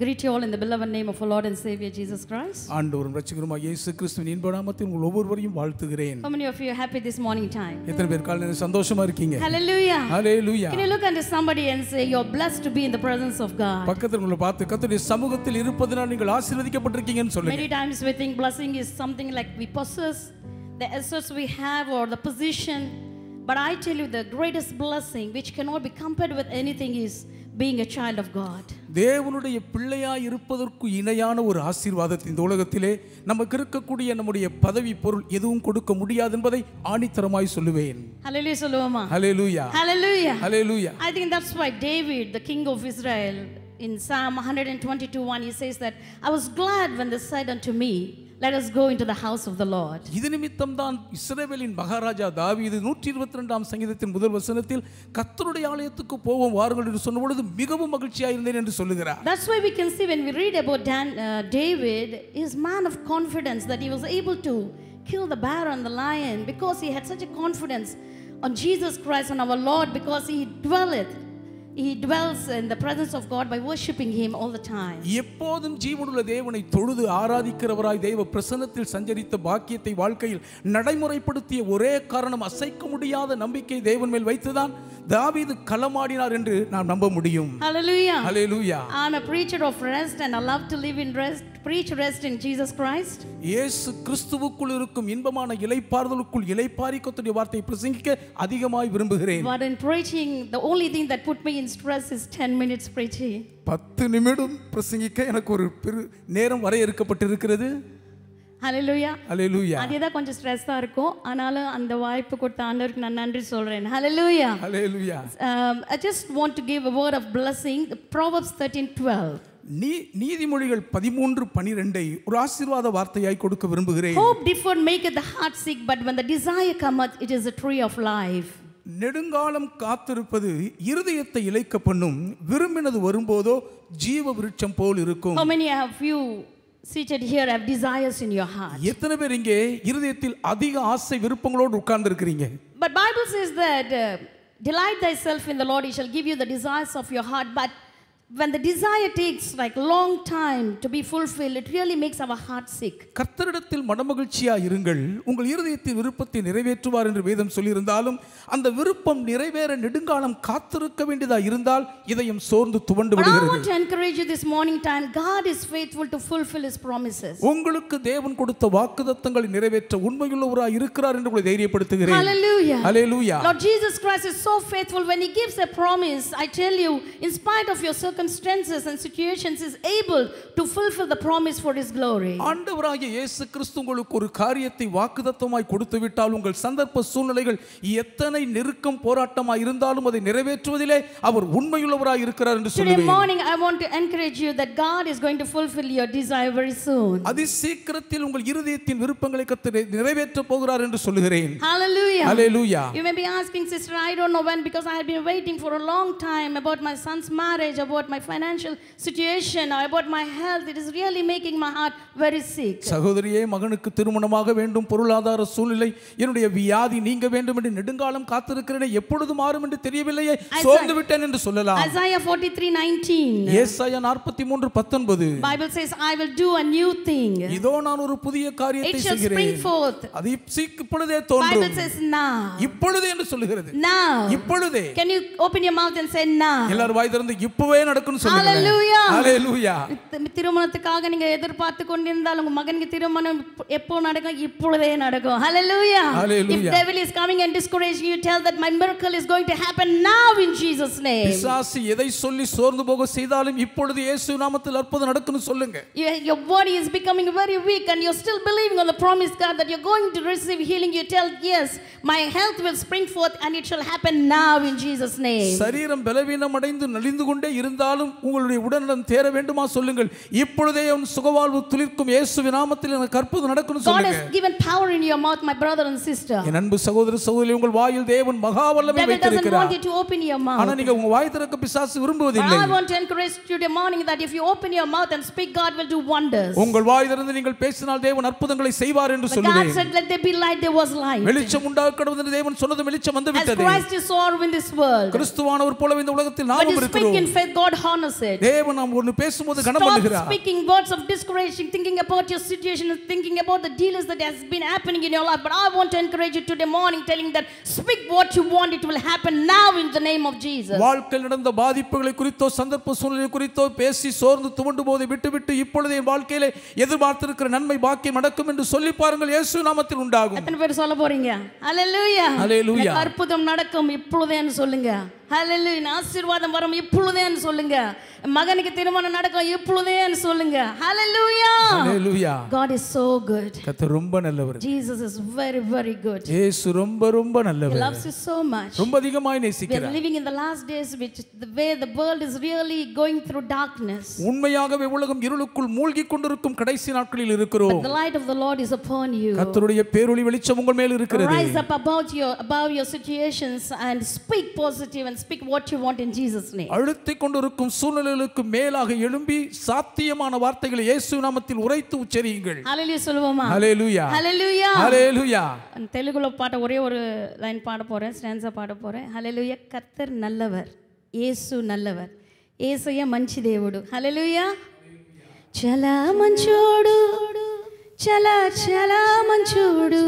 Greet you all in the beloved name of our Lord and Savior Jesus Christ. ஆண்டவரும் இரட்சகருமாகிய இயேசு கிறிஸ்துவின் இன்ப நாமத்தில் உங்கள் ஒவ்வொருவரையும் வாழ்த்துகிறேன். How many of you are happy this morning time? எத்தனை பேர் காலையில சந்தோஷமா இருக்கீங்க? Hallelujah. Hallelujah. Can you look unto somebody and say you're blessed to be in the presence of God? பக்கத்துல உங்களை பார்த்து கர்த்தருடைய சமூகத்தில் இருப்பதனால் நீங்கள் ஆசீர்வதிக்கப்பட்டிருக்கீங்கன்னு சொல்லுங்க. Many times we think blessing is something like we possess, the assets we have or the position. But I tell you the greatest blessing which cannot be compared with anything is being a child of God. தேவனுடைய பிள்ளையாய் இருப்பதற்கு இணையான ஒரு ஆசீர்வாதத்தை இந்த உலகத்திலே நமக்கு இருக்கக்கூடிய நம்முடைய பதவி பொருள் எதுவும் கொடுக்க முடியாது என்பதை ஆணித்தரமாய் சொல்லுவேன். Hallelujah சொல்லுவோமா? Hallelujah. Hallelujah. Hallelujah. I think that's why David, the king of Israel, in Psalm 122:1 he says that I was glad when they said unto me, let us go into the house of the Lord. இது நிமித்தம் தான் இஸ்ரவேலின் மகாராஜா தாவீது 122ஆம் சங்கீதத்தின் முதல் வசனத்தில் கர்த்தருடைய ஆலயத்துக்கு போவோம் வாருங்கள் என்று சொன்னபொழுது மிகவும் மகிழ்ச்சியாக இருந்தேன் என்று சொல்லுகிறார். That's why we can see when we read about David, he is man of confidence that he was able to kill the bear and the lion because he had such a confidence on Jesus Christ and our Lord, because he dwells in the presence of God by worshiping him all the time. எப்போதும் ஜீவனுள்ள தேவனை தொழுது ஆராதிக்கிறவராய் தேவ பிரசன்னத்தில் சஞ்சரித்த பாக்கியத்தை வாழ்க்கையில் நடைமுறைப்படுத்திய ஒரே காரணம் அசைக்க முடியாத நம்பிக்கை தேவன் மேல் வைத்துதான் தாவீது களமாடினார் என்று நாம் நம்ப முடியும். Hallelujah. Hallelujah. I'm a preacher of rest and I love to live in rest, preach rest in Jesus Christ. இயேசு கிறிஸ்துவுக்குள் இருக்கும் இன்பமான இளைப்பாறுதலுக்குள் இளைப்பாறி கர்த்தருடைய வார்த்தையை பிரசங்கிக்க அதிகமாய் விரும்புகிறேன். But in preaching, the only thing that put me in stress is 10 minutes preaching. 10 நிமிடம் பிரசங்கிக்க எனக்கு ஒரு நேரம் வரையறுக்கப்பட்டிருக்கிறது. Hallelujah. Hallelujah. அதுதான் கொஞ்சம் ஸ்ட்ரெஸ்ஸா இருக்கும். ஆனாலும் அந்த வாய்ப்பு கொடுத்த ஆண்டவருக்கு நான் நன்றி சொல்றேன். Hallelujah. Hallelujah. I just want to give a word of blessing. Proverbs 13:12. நீதிமொழிகள் 13:12 ஒரு ஆசீர்வாத வார்த்தையாய் கொடுக்க விரும்புகிறேன். Hope deferred maketh the heart sick, but when the desire cometh, it is a tree of life. நெடுங்காலம் காத்திருப்பது இருதயத்தை இளைக்க பண்ணும், விரும்பினது வரும்போதோ ஜீவ விருட்சம் போல் இருக்கும். How many have you seated here have desires in your heart? எத்தனை பேர் இங்கே இருதயத்தில் அதிக ஆசை விருப்பங்களோடு உட்கார்ந்து இருக்கிறீங்க? But Bible says that delight thyself in the Lord, he shall give you the desires of your heart. But when the desire takes like long time to be fulfilled, it really makes our heart sick. கர்த்தரிடத்தில் மனமகிழ்ச்சியாய் இருங்கள், உங்கள் இருதயத்தின் விருப்பத்தை நிறைவேற்றுவார் என்று வேதம் சொல்லியிருந்தாலும் அந்த விருப்பம் நிறைவேற நெடுங்காலம் காத்திருக்க வேண்டியதாக இருந்தால் இதயம் சோர்ந்து துவண்டு விடுகிறது. I want to encourage you this morning time, God is faithful to fulfill his promises. உங்களுக்கு தேவன் கொடுத்த வாக்குத்தத்தங்களை நிறைவேற்ற உண்மையுள்ளவராய் இருக்கிறார் என்று உங்களை தைரியப்படுத்துகிறேன். Hallelujah. Hallelujah. Lord Jesus Christ is so faithful. When he gives a promise, I tell you, in spite of your circumstances and situations, is able to fulfill the promise for his glory. ஆண்டவராகிய இயேசு கிறிஸ்து உங்களுக்கு ஒரு காரியத்தை வாக்குத்தத்தமாய் கொடுத்து விட்டால் உங்கள் சந்தர்ப்ப சூழ்நிலைகள் எத்தனை நெருக்கம் போராட்டமாய் இருந்தாலும் அதை நிறைவேற்றுவதிலே அவர் உண்மையுள்ளவராய் இருக்கிறார் என்று சொல்லுவேன். Today morning I want to encourage you that God is going to fulfill your desire very soon. அதிசீக்கிரத்தில் உங்கள் இருதயத்தின் விருப்பங்களை கர்த்தர் நிறைவேற்ற போகிறார் என்று சொல்லுகிறேன். Hallelujah. Hallelujah. You may be asking, sister, I don't know when, because I have been waiting for a long time about my son's marriage, about my financial situation, or about my health. It is really making my heart very sick. சகோதரியே, மகனுக்கு திருமணமாக வேண்டும், பொருளாதார சூழ்நிலை, என்னுடைய வியாதி நீங்க வேண்டும் என்று நெடுங்காலம் காத்திருக்கிறேனே, எப்பொழுது மாறும் என்று தெரியவில்லையே, சோர்ந்து விட்டேன் என்று சொல்லலாம். Isaiah 43:19. ஏசாயா 43:19. Bible says, I will do a new thing. இதோ நான் ஒரு புதிய காரியத்தை செய்கிறேன். It shall spring forth. அது இப்பொழுதே தோன்றும். Bible says now. இப்பொழுதே என்று சொல்லுகிறது. Now. இப்பொழுதே. Can you open your mouth and say now? எல்லாரும் வாய் திறந்து இப்பவே நடக்கும்னு சொல்லுங்க. Hallelujah. Hallelujah. திருமணத்துக்காக நீங்க எதிர்பார்த்து கொண்டிருந்தால் உங்க மகனுக்கு திருமணம் எப்போ நடக்கும்? இப்பொழுதே நடக்கும். Hallelujah. If devil is coming and discouraging you, tell that my miracle is going to happen now in Jesus name. பிசாசு எதை சொல்லி சோர்ந்து போக செய்தாலும் இப்பொழுது இயேசு நாமத்தில் அற்புதம் நடக்கும்னு சொல்லுங்க. Your body is becoming very weak and you're still believing on the promise God that you're going to receive healing. You tell, yes, my health will spring forth and it shall happen now in Jesus name. சரீரம் பலவீனம் அடைந்து நலிந்து கொண்டே இருந்தாலும் உங்களுடைய உடல்நலம் தேர வேண்டுமா சொல்லுங்கள். இப்பொழுதே உன் சுகவாழ்வு துளிர்க்கும் இயேசுவின் நாமத்தில் எனக்கு அற்புதம் நடக்கும்னு சொல்லுங்க. God has given power in your mouth, my brother and sister. என் அன்பு சகோதர சகோதரி, உங்கள் வாயில் தேவன் மகா வல்லமை வைத்திருக்கிறார். Devil doesn't want you to open your mouth. ஆனா நீங்க உங்க வாய் திறக்க பிசாசு விரும்புவதில்லை. I want to encourage you today morning that if you open your mouth and speak, God will do wonders. உங்கள் வாய் திறந்து நீங்கள் பேசினால் தேவன் அற்புதங்களை செய்வார் என்று சொல்லுவேன். God said, let there be light, there was light. வெளிச்சம் உண்டாக கடவுள் என்று தேவன் சொன்னது வெளிச்சம் வந்து விட்டது. As Christ is all in this world. கிறிஸ்துவானவர் போல இந்த உலகத்தில் நாமும் இருக்கிறோம். But you speak in faith, God God honors it. தேவன் நாம் ஒன்னு பேசும்போது கனம் Stop பண்ணுகிறார். speaking words of discouraging, thinking about your situation, thinking about the delays that has been happening in your life. But I want to encourage you today morning, telling that speak what you want, it will happen now in the name of Jesus. வாழ்க்கையில் நடந்த பாதிப்புகளை குறித்தோ சந்தர்ப்ப சூழ்நிலை குறித்தோ பேசி சோர்ந்து துவண்டு போதை விட்டுவிட்டு இப்பொழுது என் வாழ்க்கையிலே எதிர்பார்த்திருக்கிற நன்மை பாக்கியம் நடக்கும் என்று சொல்லி பாருங்கள். இயேசு நாமத்தில் உண்டாகும். எத்தனை பேர் சொல்ல போறீங்க? ஹalleluya. ஹalleluya. அற்புதம் நடக்கும் இப்பொழுதேன்னு சொல்லுங்க. ஹalleluya. ஆசீர்வாதம் வரும் இப்பொழுதேன்னு சொல்லுங்க. மகனுக்கு திருமணம் நடக்கும் இப்பொழுதேன்னு சொல்லுங்க. ஹalleluya. ஹalleluya. God is so good. கர்த்தர் ரொம்ப நல்லவர். Jesus is very very good. இயேசு ரொம்ப ரொம்ப நல்லவர். He loves you so much. ரொம்ப அதிகமாய் நேசிக்கிறார். We are living in the last days, which the way the world is really going through darkness. உண்மையாகவே உலகம் இருளுக்குள் மூழ்கிக் கொண்டிருக்கும் கடைசி நாட்களில் இருக்கிறோம். But the light of the Lord is upon you. கர்த்தருடைய பேரொளி வெளிச்சம் உங்கள் மேல் இருக்கிறது. Rise up above your situations and speak positive and speak what you want in Jesus name. அழுத்திக் கொண்டிருக்கும் சூழ்நிலைகளுக்கு மேலாக எழும்பி சாத்தியமான வார்த்தைகளை இயேசு நாமத்தில் உரைத்து உச்சரியுங்கள். ஹalleluya சொல்லுவோமா? ஹalleluya. ஹalleluya. ஹalleluya. தெலுங்குல பாட்ட ஒரே ஒரு லைன் பாட போறேன், ஸ்டான்ஸா பாட போறேன். ஹalleluya. கர்த்தர் நல்லவர், యేసు நல்லவர், యేసయ్య మంచి దేవుడు. హల్లెలూయా. చాలా మంచోడు, చాలా చాలా మంచోడు,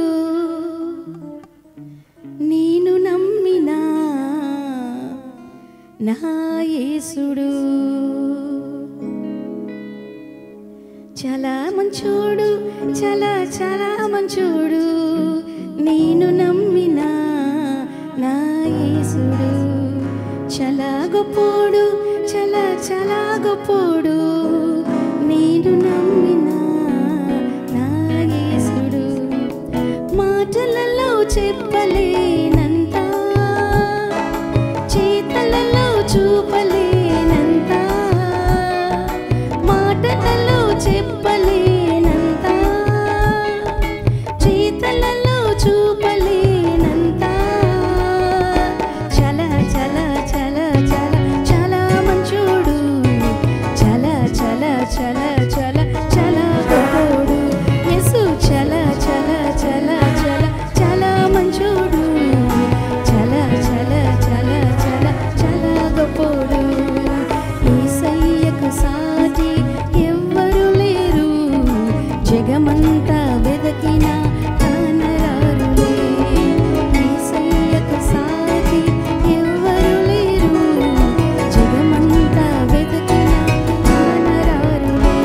నేను నమ్మినా నా యేసుడు. చాలా మంచోడు, చాలా చాలా మంచోడు, నేను నమ్మినా నా యేసుడు. చాలా గొప్పోడు, చాలా చాలా గొప్పోడు, నేను నమ్మినా నా యేసుడు. మాటలలో చెప్పలేనంత, చేతలలో చూపలేనంత, మాటలలో చెప్పలేనంత, చేతలలో చూపలేనంత. చాలా చాలా చాలా చాలా చాలా మంచోడు, చాలా చాలా చాలా చాలా చాలా గొప్పోడు. యేసు చాలా చాలా చాలా చాలా చాలా మంచోడు, చాలా చాలా చాలా చాలా చాలా గొప్పోడు. యేసయ్యకు సాటి ఎవ్వరు లేరు, జగమంతా వెదకినా కానరారులే. యేసయ్యకు సాటి ఎవ్వరు లేరు, జగమంతా వెదకినా కానరారులే.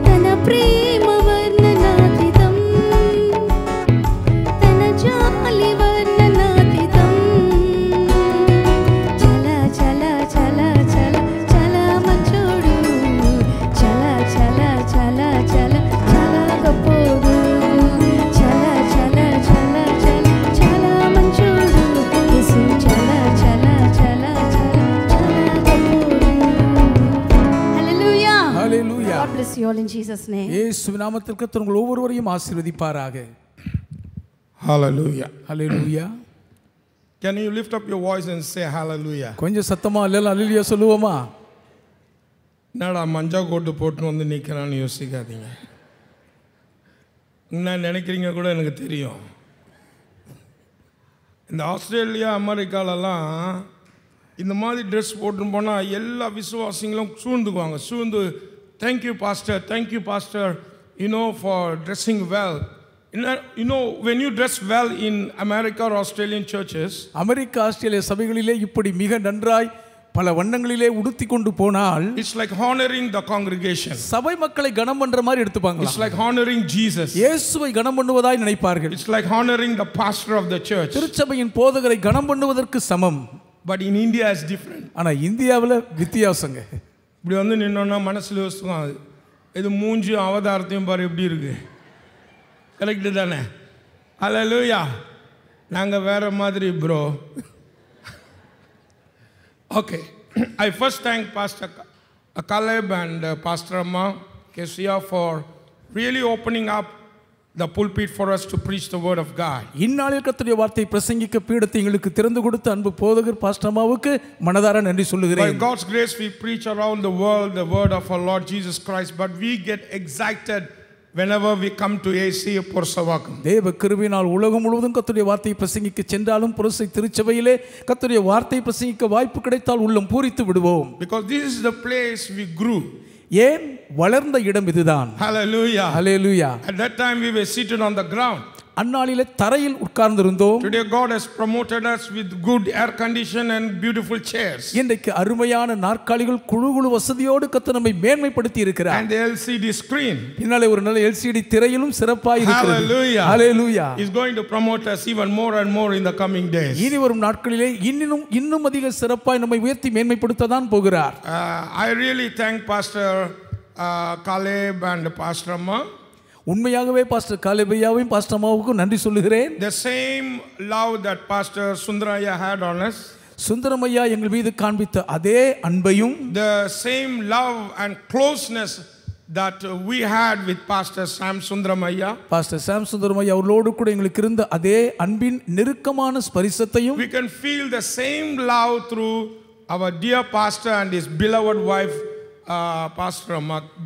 తన ప్రేమ వర్ణనాతీతం, తన జాలి వర్ణనాతీతం. చాలా చాలా చాలా చాలా చాలా మంచోడు, చాలా చాలా చాలా చాలా చాలా గొప్పోడు. చాలా చాలా చాలా చాలా చాలా మంచోడు, యేసు చాలా చాలా చాలా చాలా చాలా గొప్పోడు. హల్లెలూయా. ஹalleluya. God bless you all in Jesus name. இயேசு நாமத்தில் கர்த்தர் உங்கள் ஒவ்வொருவரையும் ஆசீர்வதிப்பாராக. Hallelujah. Hallelujah. Can you lift up your voice and say hallelujah? கொஞ்சம் சத்தமா இல்ல ஹalleluya சொல்லுவோமா? என்னடா மஞ்சா கோட்டு போட்டு வந்து நிற்கிறான்னு யோசிக்காதீங்க. என்ன நினைக்கிறீங்க கூட எனக்கு தெரியும். இந்த ஆஸ்திரேலியா அமெரிக்காலெல்லாம் இந்த மாதிரி ட்ரெஸ் போட்டுன்னு போனால் எல்லா விசுவாசிகளும் சூழ்ந்துக்குவாங்க. சூழ்ந்து thank you pastor, thank you pastor, for dressing well. when you dress well in America or Australian churches, அமெரிக்க ஆஸ்திரேலிய சபைகளிலே இப்படி மிக நன்றாய் பல வண்ணங்களிலே உடுத்தி கொண்டு போனால் it's like honoring the congregation. சபை மக்களை கனம் பண்ற மாதிரி எடுத்துப்பாங்க. It's like honoring Jesus. இயேசுவை கனம் பண்ணுவதாய் நினைப்பார்கள். It's like honoring the pastor of the church. திருச்சபையின் போதகரை கனம் பண்ணுவதற்கு சமம். But in India it's different. ஆனா இந்தியாவில் வித்தியாசங்க. இப்படி வந்து நின்னோன்னா மனசில் யோசிக்கும், இது மூஞ்சி அவதாரத்தையும் பாரு எப்படி இருக்கு. கரெக்டு தானே? ஹல்லேலூயா. நாங்கள் வேற மாதிரி bro. Okay. I first thank Pastor Caleb and Pastor Amma Kesia for really opening up the pulpit for us to preach the word of God. இந்நாளில் கர்த்தருடைய வார்த்தை பிரசங்கிக்க பீடத்தை எங்களுக்கு திறந்து கொடுத்த அன்பு போதகர் பாஸ்டர் அம்மாவுக்கு மனதார நன்றி சொல்லுகிறேன். By God's grace we preach around the world the word of our Lord Jesus Christ, but we get excited whenever we come to AC Pursavakkam. தேவ கிருபையினால் உலகம் முழுவதும் கர்த்தருடைய வார்த்தையை பிரசங்கிக்க சென்றாலும் புரசை திருச்சபையிலே கர்த்தருடைய வார்த்தையை பிரசங்கிக்க வாய்ப்பு கிடைத்தால் உள்ளம் பூரித்து விடுவோம். Because this is the place we grew. ஏன் வளர்ந்த இடம் இதுதான். Hallelujah. Hallelujah. At that time we were seated on the ground. அந்நாளிலே தரையில் உட்கார்ந்திருந்தோம். Today God has promoted us with good air condition and beautiful chairs. இன்றைக்கு அருமையான நாற்காலிகள் குழு வசதியோடு கர்த்தர் நம்மை மேன்மைப்படுத்தி இருக்கிறார். And the LCD screen. பின்னாலே ஒரு நல்ல LCD திரையிலும் சிறப்பாய் இருக்கிறது. Hallelujah. Hallelujah. Is going to promote us even more and more in the coming days. இனி வரும் நாட்களிலே இன்னும் அதிக சிறப்பாய் நம்மை உயர்த்தி மேன்மைப்படுத்த தான் போகிறார். I really thank Pastor Caleb and Pastor Amma. உண்மையாகவே பாஸ்டர் காலேபையாவையும் பாஸ்டர் அம்மாவுக்கும் நன்றி சொல்லுகிறேன். The same love that Pastor Sundaraya had on us. சுந்தரமையா எங்கள் மீது காண்பித்த அதே அன்பையும், the same love and closeness that we had with Pastor Sam Sundaramaya. Pastor Sam Sundaramaiah அவர்களோடு கூட எங்களுக்கு இருந்த அதே அன்பின் நெருக்கமான ஸ்பரிசத்தையும் we can feel the same love through our dear pastor and his beloved wife Pastor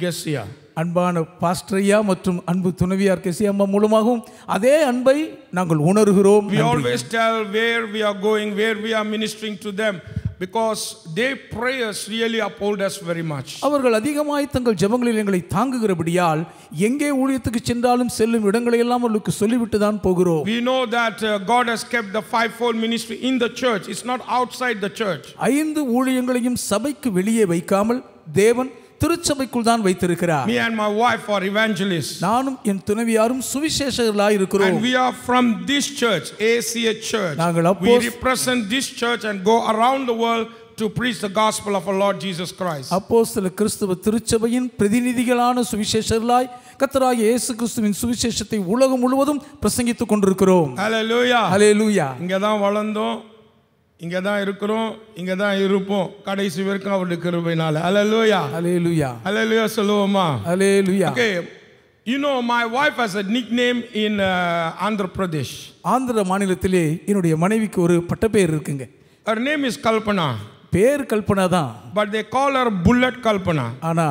Gesia. அன்பான பாஸ்டர் ஐயா மற்றும் அன்பு துணைவியார் கெசியா அம்மா மூலமாகவும் அதே அன்பை நாங்கள் உணர்கிறோம். We always tell where we are going, where we are ministering to them, because their prayers really uphold us very much. அவர்கள் அதிகமாய் தங்கள் ஜெபங்களில் எங்களை தாங்குகிறபடியால் எங்கே ஊழியத்துக்கு சென்றாலும் செல்லும் இடங்களை எல்லாம் அவர்களுக்கு சொல்லிவிட்டு தான் போகிறோம். We know that God has kept the fivefold ministry in the church. It's not outside the church. 5 ஊழியங்களையும் சபைக்கு வெளியே வைக்காமல் தேவன் திருச்சபைக்குள் தான் வைத்திருக்கிறார். Me and my wife are evangelists. நானும் என் துணைவியாரும் சுவிசேஷகர்களாய் இருக்கிறோம். And we are from this church, ACA church. நாங்கள் We represent this church and go around the world to preach the gospel of our Lord Jesus Christ. அப்போஸ்தல கிறிஸ்துவ திருச்சபையின் பிரதிநிதிகளான சுவிசேஷகர்களாய் கர்த்தராகிய இயேசு கிறிஸ்துவின் சுவிசேஷத்தை உலகம் முழுவதும் பிரசங்கித்துக் கொண்டிருக்கிறோம். Hallelujah. Hallelujah. இங்க தான் வளர்ந்தோம், இங்க தான் இருக்கிறோம், இங்க தான் இருப்போம் கடைசி வரைக்கும் அவருடைய கிருபையினால. Hallelujah. Hallelujah. Hallelujah சொல்லுவோமா? Hallelujah. Okay. You know, my wife has a nickname in Andhra Pradesh. Andhra மாநிலத்திலே என்னுடைய மனைவிக்கு ஒரு பட்டப்பெயர் இருக்குங்க. Her name is Kalpana. பேர் கல்பனா தான். But they call her Bullet Kalpana. ஆனா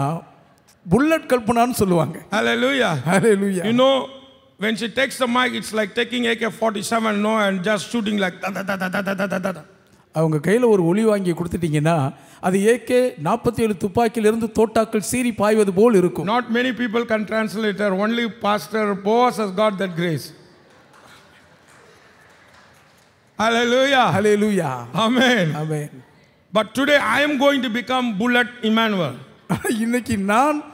புல்லட் கல்பனான்னு சொல்லுவாங்க. Hallelujah. Hallelujah. You know, when she takes the mic, it's like taking AK-47 no and just shooting like da da da da da da da da. அவங்க கையில் ஒரு ஒளி வாங்கி கொடுத்துட்டீங்கன்னா அது AK-47 துப்பாக்கியிலிருந்து தோட்டாக்கள் சீறி பாய்வது போல் இருக்கும். Not many people can translate her. Only Pastor Boaz has got that grace. Hallelujah. Hallelujah. Amen. Amen. But today I am going to become Bullet Emmanuel. இன்னைக்கு நான்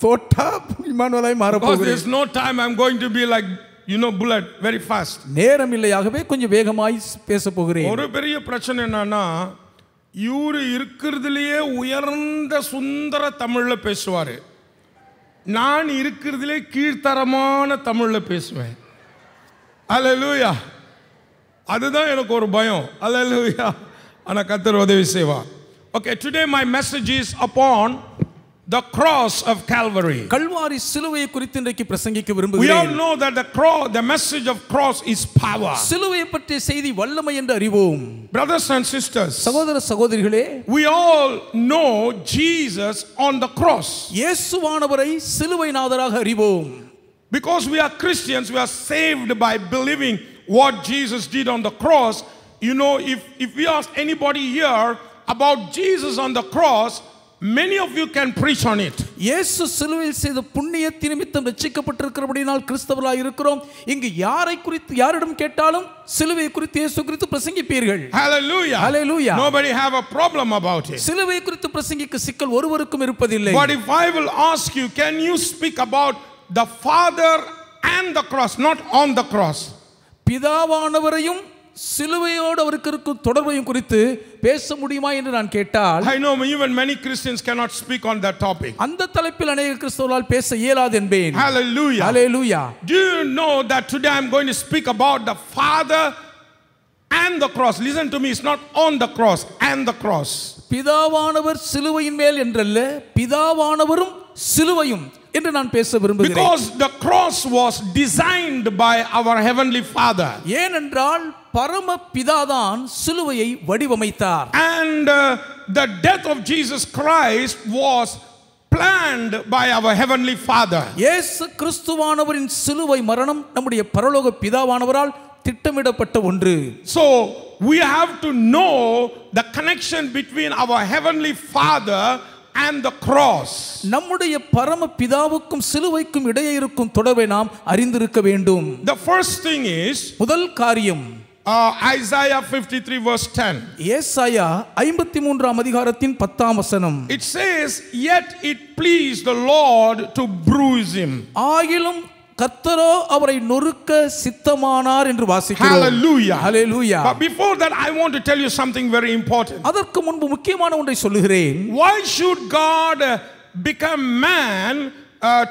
தோட்டா இமானுவேலாய் மாற Because போகிறேன். there's no time I'm going to be like, you know, Bullet very fast. நேரம் இல்லையாகவே கொஞ்சம் வேகமாய் பேச போகிறேன். ஒரு பெரிய பிரச்சனை என்னன்னா, இவரு இருக்கிறதுலயே உயர்ந்த சுந்தர தமிழ்ல பேசுவாரு, நான் இருக்கிறதுலே கீழ்த்தரமான தமிழ்ல பேசுவேன். Hallelujah. அதுதான் எனக்கு ஒரு பயம். Hallelujah. ஆனா கர்த்தர் உதவி செய்வார். Okay, today my message is upon the cross of Calvary. Kalvari சிலுவையை குறித்து இன்றைக்கு பிரசங்கிக்க We all விரும்புகிறேன். know that the message of cross is power. சிலுவையை பற்றிய செய்தி வல்லமை என்று அறிவோம். Brothers and sisters, சகோதர சகோதரிகளே, we all know Jesus on the cross. இயேசுவானவரை சிலுவை நாதராக அறிவோம். Because we are Christians, we are saved by believing what Jesus did on the cross. You know, if we ask anybody here about Jesus on the cross, many of you can preach on it. இயேசு சிலுவையில் செய்த புண்ணியத்தின் நிமித்தம் ரட்சிக்கப்பட்டிருக்கிறபடியால் கிறிஸ்தவர்களாய் இருக்கிறோம். இங்கு யாரிடம் கேட்டாலும் சிலுவை குறித்து இயேசு குறித்து பிரசங்கிப்பீர்கள். Hallelujah. Hallelujah. Nobody have a problem about it. சிலுவை குறித்து பிரசங்கிக்க சிக்கல் ஒருவருக்கும் இருப்பதில்லை. But if I will ask you, can you speak about the Father and the cross, not on the cross? பிதாவானவரையும் சிலுவையோடு அவருக்கு இருக்கும் தொடர்பையும் குறித்து பேச முடியுமா என்று நான் கேட்டால், I know even many Christians cannot speak on that topic. அந்த தலைப்பில் அநேக கிறிஸ்தவர்களால் பேச இயலாது என்பேன். Hallelujah. Hallelujah. Do you know that today I'm going to speak about the Father and the cross? Listen to me, it's not on the cross, and the cross. பிதாவானவர் சிலுவையின் மேல் என்றல்ல, பிதாவானவரும் சிலுவையும் என்று நான் பேச விரும்புகிறேன். Because the cross was designed by our heavenly Father. ஏனென்றால் பரம பிதாதான் சிலுவையை வடிவமைத்தார். And the death of Jesus Christ was planned by our heavenly Father. இயேசு கிறிஸ்துவானவரின் சிலுவை மரணம் நம்முடைய பரலோக பிதாவானவரால் திட்டமிடப்பட்ட ஒன்று. So we have to know the connection between our heavenly Father and the cross. நம்முடைய பரம பிதாவுக்கும் சிலுவைக்கும் இடையே இருக்கும் தொடர்பை நாம் அறிந்திருக்க வேண்டும். The first thing is முதல் காரியம் Isaiah 53 verse 10. ஏசாயா 53ஆம் அதிகாரத்தின் 10ஆம் வசனம். It says, yet it pleased the Lord to bruise him. ஆகிலும் கர்த்தரோ அவரை நொறுக்க சித்தமானார் என்று வாசிக்கிறோம். Hallelujah. Hallelujah. But before that I want to tell you something very important. அதற்கு முன்பு முக்கியமான ஒன்றை சொல்லுகிறேன். Why should God become man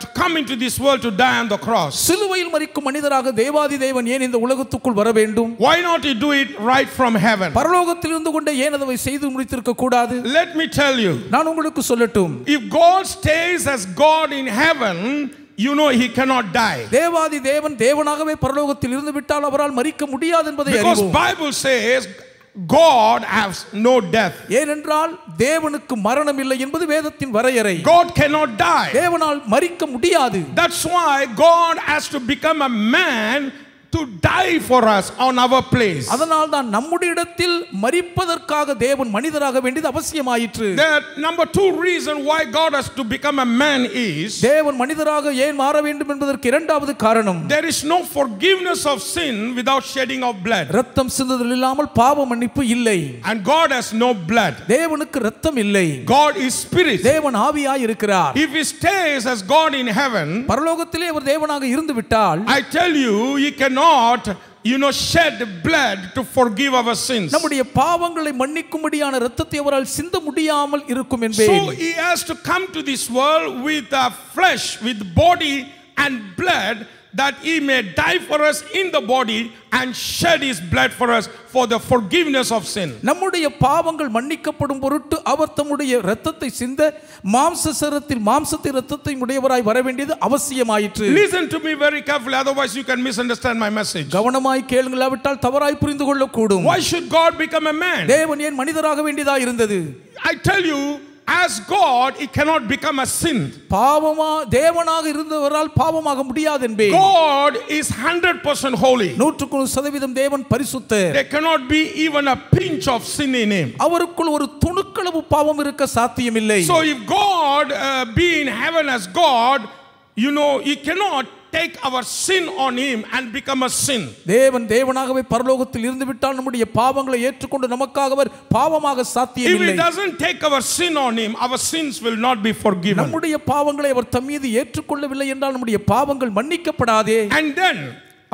to come into this world to die on the cross? சிலுவையில் மரிக்கும் மனிதராக தேவாதி தேவன் ஏன் இந்த உலகத்துக்குள் வர வேண்டும்? Why not he do it right from heaven? பரலோகத்தில் இருந்து கொண்டே ஏன் அதை செய்து முடித்திருக்க கூடாது? Let me tell you. நான் உங்களுக்கு சொல்லட்டும். If God stays as God in heaven, you know he cannot die. தேவாதி தேவன் தேவனாகவே பரலோகத்தில் இருந்து விட்டால் அவரால் மரிக்க முடியாது என்பதை அறிவோம். Because Bible says God has no death. ஏனென்றால் தேவனுக்கு மரணம் இல்லை என்பது வேதத்தின் வரையறை. God cannot die. தேவனால் மரிக்க முடியாது. That's why God has to become a man to die for us on our place. அதனால் தான் நம்முடைய இடத்தில் மரிப்பதற்காக தேவன் மனிதராக வேண்டியது அவசியமாயிற்று. The number 2 reason why God has to become a man is தேவன் மனிதராக ஏன் மாற வேண்டும் என்பதற்கு இரண்டாவது காரணம். there is no forgiveness of sin without shedding of blood. இரத்தம் சிந்துதல் இல்லாமல் பாவ மன்னிப்பு இல்லை. And God has no blood. தேவனுக்கு இரத்தம் இல்லை. God is spirit. தேவன் ஆவியாய் இருக்கிறார். If he stays as God in heaven, பரலோகத்திலே அவர் தேவனாக இருந்து விட்டால் I tell you, he cannot shed blood to forgive our sins. நம்முடைய பாவங்களை மன்னிக்கும்படியான இரத்தத்தை அவரால் சிந்த முடியாமல் இருக்கும் என்பேன். So he has to come to this world with flesh, with body and blood, that he may die for us in the body and shed his blood for us for the forgiveness of sin. நம்முடைய பாவங்கள் மன்னிக்கப்படும் பொருட்டு அவர் தம்முடைய இரத்தத்தை சிந்த மாம்ச சரீரத்தில் மாம்சத்தை இரத்தத்தை உடையவராய் வர வேண்டியது அவசியமாயிற்று. Listen to me very carefully, otherwise you can misunderstand my message. கவனமாய் கேளுங்களாவிட்டால் தவறாய் புரிந்து கொள்ளக்கூடும். Why should God become a man? தேவன் ஏன் மனிதராக வேண்டியதாக இருந்தது? I tell you, as God he cannot become a sin. பாவமா தேவனாக இருந்தவரால் பாவமாக முடியாது என்பேன். God is 100% holy. 100% தேவன் பரிசுத்தர். There cannot be even a pinch of sin in him. அவருக்குள் ஒரு துணுக்களவு பாவம் இருக்க சாத்தியமில்லை. So if God be in heaven as God, he cannot take our sin on him and become a sin. தேவன் தேவனாகவே பரலோகத்தில் இருந்து விட்டால் நம்முடைய பாவங்களை ஏற்றுக்கொண்டு நமக்காக அவர் பாவமாக சாத்தியமில்லை. If he doesn't take our sin on him, our sins will not be forgiven. நம்முடைய பாவங்களை அவர் தம் மீது ஏற்றுக்கொள்ளவில்லை என்றால் நம்முடைய பாவங்கள் மன்னிக்கப்படாதே. And then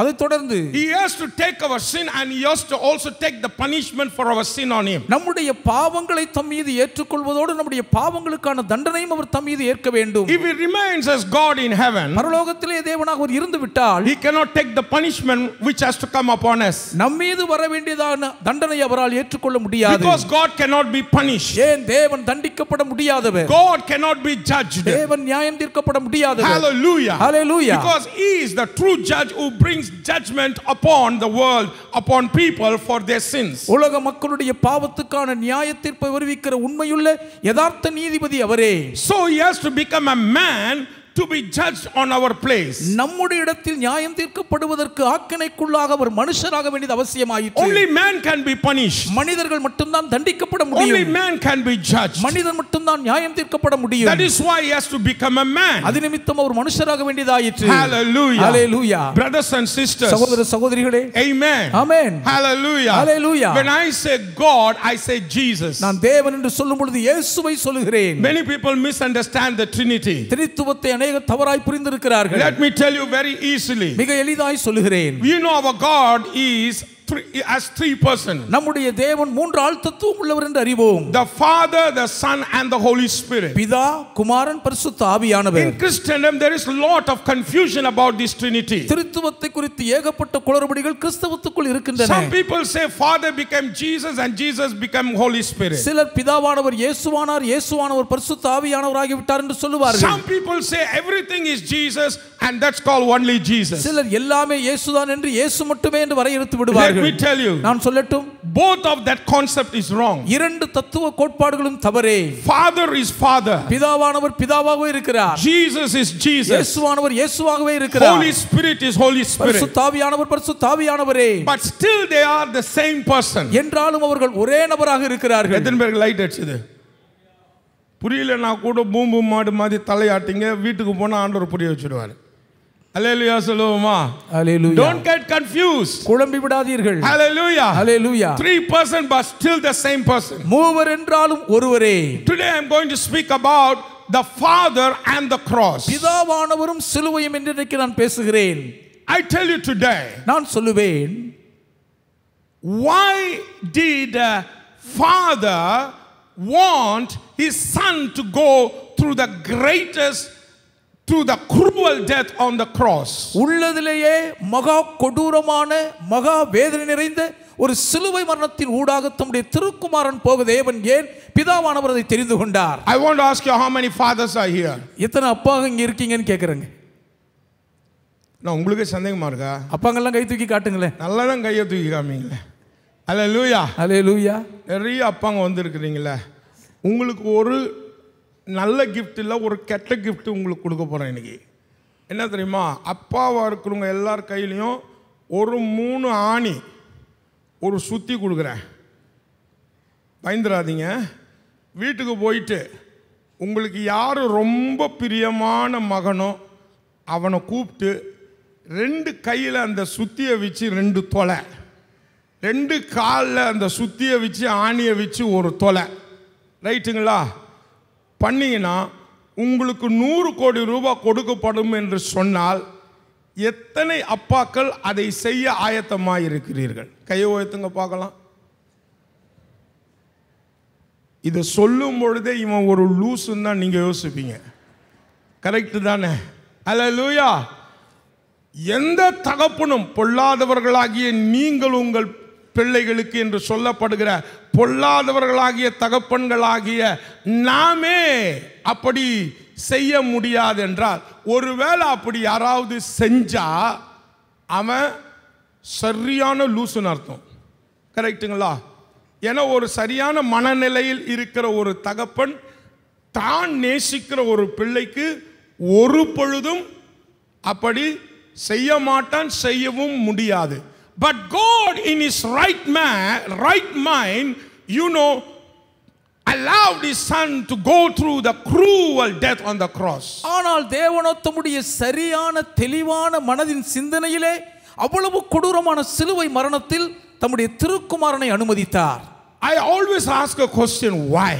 அதை தொடர்ந்து he has to take our sin and he has to also take the punishment for our sin on him. நம்முடைய பாவங்களை தம் மீது ஏற்றுக்கொள்வதோடு நம்முடைய பாவங்களுக்கான தண்டனையும் அவர் தம் மீது ஏற்க வேண்டும். If he remains as God in heaven, பரலோகத்திலே தேவனாக அவர் இருந்து விட்டால் he cannot take the punishment which has to come upon us. நம் மீது வர வேண்டியதான தண்டனை அவரால் ஏற்றுக்கொள்ள முடியாது. Because God cannot be punished. ஏன் தேவன் தண்டிக்கப்பட முடியாதவர். God cannot be judged. தேவன் நியாயம் தீர்க்கப்பட முடியாதவர். Hallelujah. Hallelujah. Because he is the true judge who brings judgment upon the world, upon people for their sins. உலக மக்களுடைய பாவத்துக்கான நியாய தீர்ப்பை வருவிக்கிற உண்மையுள்ள யதார்த்த நீதிபதி அவரே. So he has to become a man to be judged on our place. நம்முடைய இடத்தில் நியாயம் தீர்க்கப்படுவதற்கு ஆக்கினைக்குள்ளாக அவர் மனுஷராக வேண்டியது அவசியமாயிற்று. Only man can be punished. மனிதர்கள் மட்டும்தான் தண்டிக்கப்பட முடியும். Only man can be judged. மனிதன் மட்டும்தான் நியாயம் தீர்க்கப்பட முடியும். That is why he has to become a man. அது நிமித்தம் அவர் மனுஷராக வேண்டியதாயிற்று. Hallelujah. Hallelujah. Brothers and sisters. சகோதர சகோதரிகளே. Amen. Amen. Hallelujah. Hallelujah. When I say God, I say Jesus. நான் தேவன் என்று சொல்லும் பொழுது இயேசுவை சொல்லுகிறேன். Many people misunderstand the Trinity. திரித்துவத்தை அநேகர் தவறாய் புரிந்திருக்கிறார்கள். Let me tell you very easily. மிக எளிதாய் சொல்லுகிறேன். We know our God is as 3 persons. நம்முடைய தேவன் 3 ஆள் தத்துவம் உள்ளவர் என்று அறிவோம். The Father, the Son and the Holy Spirit. பிதா, குமாரன், பரிசுத்த ஆவியானவர். In Christendom there is a lot of confusion about this Trinity. திரித்துவத்தை குறித்து ஏகப்பட்ட குளறுபடிகள் கிறிஸ்தவத்துக்குள் இருக்கின்றன. Some people say Father became Jesus and Jesus became Holy Spirit. சிலர் பிதாவானவர் இயேசுவானார், இயேசுவானவர் பரிசுத்த ஆவியானவர் ஆகிவிட்டார் என்று சொல்லுவார்கள். Some people say everything is Jesus and that's called only Jesus. சிலர் எல்லாமே இயேசுதான் என்று இயேசு மட்டுமே என்று வரையறுத்து விடுவார்கள். Let me tell you. நான் சொல்லட்டும். both of that concept is wrong. இரண்டு தத்துவ கோட்பாடுகளும் தவறே. Father is Father. பிதாவானவர் பிதாவாகவே இருக்கிறார். Jesus is Jesus. இயேசுவானவர் இயேசுவாகவே இருக்கிறார். Holy Spirit is Holy Spirit. பரிசுத்த ஆவியானவர் பரிசுத்த ஆவியானவரே. But still they are the same person. என்றாலும் அவர்கள் ஒரே நபராக இருக்கிறார்கள். எத்தனை பேருக்கு லைட் அடிச்சது? புரியலனா கூட பூம் பூம் மாடு மாதிரி தலையாட்டிங்க, வீட்டுக்கு போனா ஆண்டவர் புரிய வச்சிடுவார். ஹalleluya சொல்லுவோமா? ஹalleluya. Don't get confused. குழம்பி விடாதீர்கள். Hallelujah. Hallelujah. 3 person but still the same person. மூவர் என்றாலும் ஒருவரே. Today I am going to speak about the Father and the cross. பிதாவானவரும் சிலுவையும் என்று நான் பேசுகிறேன். I tell you today, நான் சொல்லுவேன், why did Father want his son to go through the greatest, through the cruel death on the cross? உள்ளதிலேயே மகா கொடூரமான மகா வேதனை நிறைந்த ஒரு சிலுவை மரணத்தின் ஊடாக தம்முடைய திருக்குமாரன் போக தேவன் ஏன் பிதாவானவர் அதை தெரிந்து கொண்டார்? I want to ask you, how many fathers are here? எத்தனை அப்பாங்க இங்க இருக்கீங்கன்னு கேக்குறேங்க. நான் உங்களுக்கு சந்தேகமா இருக்கா? அப்பாங்கெல்லாம் கை தூக்கி காட்டுங்களேன். நல்லா தான் கையை தூக்கி காமிங்களே. ஹalleluya. ஹalleluya. நிறைய அப்பாங்க வந்திருக்கிறீங்களே, உங்களுக்கு ஒரு நல்ல கிஃப்ட் இல்லை, ஒரு கெட்ட கிஃப்ட் உங்களுக்கு கொடுக்க போகிறேன் இன்னைக்கு. என்ன தெரியுமா? அப்பாவாக இருக்கிறவங்க எல்லார் கையிலையும் ஒரு 3 ஆணி ஒரு சுற்றி கொடுக்குறேன். பயந்துடாதீங்க. வீட்டுக்கு போயிட்டு உங்களுக்கு யார் ரொம்ப பிரியமான மகனோ அவனை கூப்பிட்டு 2 கையில் அந்த சுத்தியை வச்சு 2 தொலை, 2 காலில் அந்த சுத்தியை வச்சு ஆணியை வச்சு ஒரு தொலை, ரைட்டுங்களா? பண்ணீங்கன்னா உங்களுக்கு 100 கோடி ரூபாய் கொடுக்கப்படும் என்று சொன்னால் எத்தனை அப்பாக்கள் அதை செய்ய ஆயத்தமாக இருக்கிறீர்கள்? கையை உயர்த்துங்க பார்க்கலாம். இதை சொல்லும் பொழுதே இவன் ஒரு லூசுன்னு தான் நீங்கள் யோசிப்பீங்க. கரெக்டு தானே? ஹல்லேலூயா. எந்த தகப்பனும் பொல்லாதவர்களாகிய நீங்கள் உங்கள் பிள்ளைகளுக்கு என்று சொல்லப்படுகிற பொல்லாதவர்களாகிய தகப்பன்களாகிய நாமே அப்படி செய்ய முடியாது என்றால், ஒருவேளை அப்படி யாராவது செஞ்சா அவன் சரியான லூசுன்னு அர்த்தம். கரெக்டுங்களா? ஏன்னா ஒரு சரியான மனநிலையில் இருக்கிற ஒரு தகப்பன் தான் நேசிக்கிற ஒரு பிள்ளைக்கு ஒரு பொழுதும் அப்படி செய்ய மாட்டான், செய்யவும் முடியாது. But God in his right mind, allowed his son to go through the cruel death on the cross. ஆனால் தேவனோ தம்முடைய சரியான தெளிவான மனதின் சிந்தனையிலே அவ்வளவு கொடூரமான சிலுவை மரணத்தில் தம்முடைய திருக்குமாரனை அனுமதித்தார். I always ask a question, why?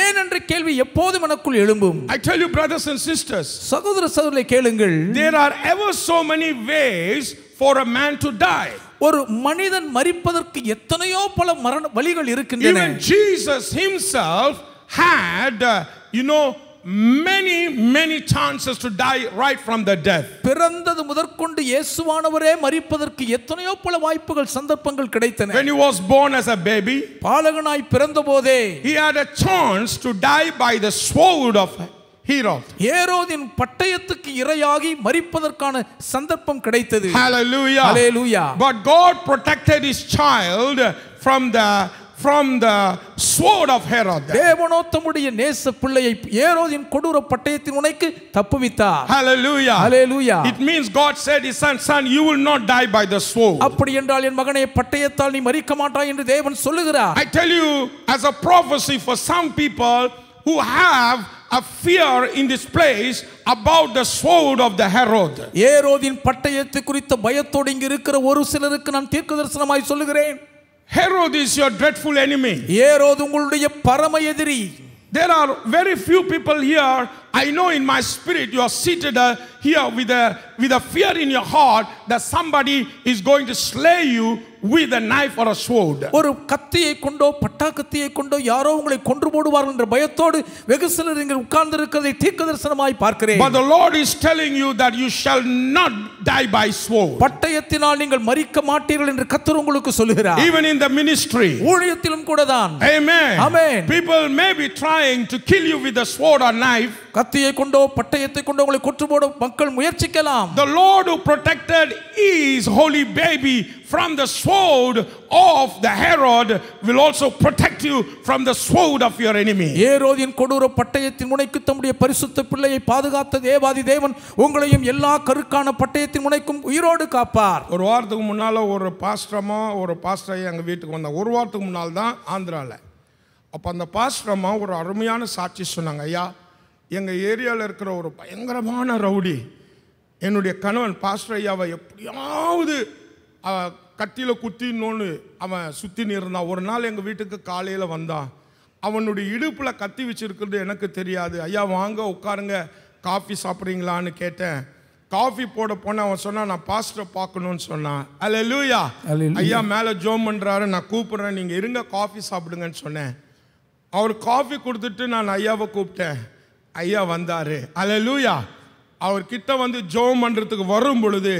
ஏன் என்ற கேள்வி எப்போதும் எனக்குள் எழும்பும். I tell you, brothers and sisters, சகோதர சகோதரிகளே கேளுங்கள், there are ever so many ways for a man to die. ஒரு மனிதன் மரிப்பதற்கு எத்தனையோ பல மரண வழிகள் இருக்கின்றன. Even Jesus himself had many chances to die right from the death. பிறந்தது முதற்கொண்டு இயேசுவானவரே மரிப்பதற்கு எத்தனையோ பல வாய்ப்புகள் சந்தர்ப்பங்கள் கிடைத்தன. When he was born as a baby, பாலகனாய் பிறந்தபோதே he had a chance to die by the sword of Herod. ஏரோதின் பட்டயத்துக்கு இரையாகி மரிப்பதற்கான சந்தர்ப்பம் கிடைத்தது. Hallelujah. Hallelujah. But God protected his child from the sword of Herod. தேவனோ தம்முடைய நேச பிள்ளையை ஏரோதின் கொடூர பட்டயத்தின் உனைக்கு தப்புவித்தார். Hallelujah. Hallelujah. It means God said his son, you will not die by the sword. அப்படி என்றால் என் மகனே பட்டயத்தால் நீ மரிக்க மாட்டாய் என்று தேவன் சொல்லுகிறார். I tell you, as a prophecy for some people who have a fear in this place about the sword of the Herod. ஏரோதின் பட்டயத்தை குறித்த பயத்தோடு இங்கு இருக்கிற ஒரு சிலருக்கு நான் தீர்க்கதரிசனமாய் சொல்லுகிறேன். Herod is your dreadful enemy. ஏரோது உங்களுடைய பரம எதிரி. There are very few people here. I know in my spirit you are seated here with a fear in your heart that somebody is going to slay you with a knife or a sword. ஒரு கத்தியை கொண்டோ பட்டா கத்தியை கொண்டோ யாரோ உங்களை கொன்று போடுவார்கள் என்ற பயத்தோடு வெகு சிலர் இங்கே உட்கார்ந்து இருக்கிறதை தீர்க்கதரிசனமாய் பார்க்கிறேன். But the Lord is telling you that you shall not die by sword. பட்டயத்தினால் நீங்கள் மரிக்க மாட்டீர்கள் என்று கர்த்தர் உங்களுக்கு சொல்கிறார். Even in the ministry, ஊழியத்திலும் கூடதான். Amen. Amen. People may be trying to kill you with a sword or knife. கத்தியை கொண்டோ பட்டயத்தை கொண்டோ உங்களை கொன்று போட மக்கள் முயற்சிக்கலாம். The Lord who protected his holy baby from the sword of the Herod will also protect you from the sword of your enemy. ஏரோதின் கொடூர பட்டயத்தின் முனைக்கு தம்முடைய பரிசுத்த பிள்ளையை பாதுகாத்த தேவாதி தேவன் உங்களையும் எல்லா கருக்கான பட்டயத்தின் முனைக்கும் உயிரோடு காப்பார். ஒரு வாரத்துக்கு முன்னால ஒரு பாஸ்டர் எங்க வீட்டுக்கு வந்தாங்க. ஒரு வாரத்துக்கு முன்னால் தான் ஆந்திரால. அப்ப அந்த பாஸ்டர் ஒரு அருமையான சாட்சி சொன்னாங்க. ஐயா, எங்க ஏரியாவில் இருக்கிற ஒரு பயங்கரமான ரவுடி என்னுடைய கணவன் பாஸ்டர் ஐயாவை எப்படியாவது கத்தியில் குத்தின்னு அவன் சுற்றின்னு இருந்தான். ஒரு நாள் எங்கள் வீட்டுக்கு காலையில் வந்தான். அவனுடைய இடுப்பில் கத்தி வச்சிருக்கிறது எனக்கு தெரியாது. ஐயா வாங்க உட்காருங்க, காஃபி சாப்பிட்றீங்களான்னு கேட்டேன். காஃபி போட போன அவன் சொன்னான், நான் பாஸ்டரை பார்க்கணும்னு சொன்னான். அல்லேலூயா. ஐயா மேலே ஜோம் பண்ணுறாரு, நான் கூப்பிட்றேன், நீங்கள் இருங்க காஃபி சாப்பிடுங்கன்னு சொன்னேன். அவர் காஃபி கொடுத்துட்டு நான் ஐயாவை கூப்பிட்டேன். ஐயா வந்தார். அல்லேலூயா. அவர்கிட்ட வந்து ஜோம் பண்ணுறதுக்கு வரும் பொழுது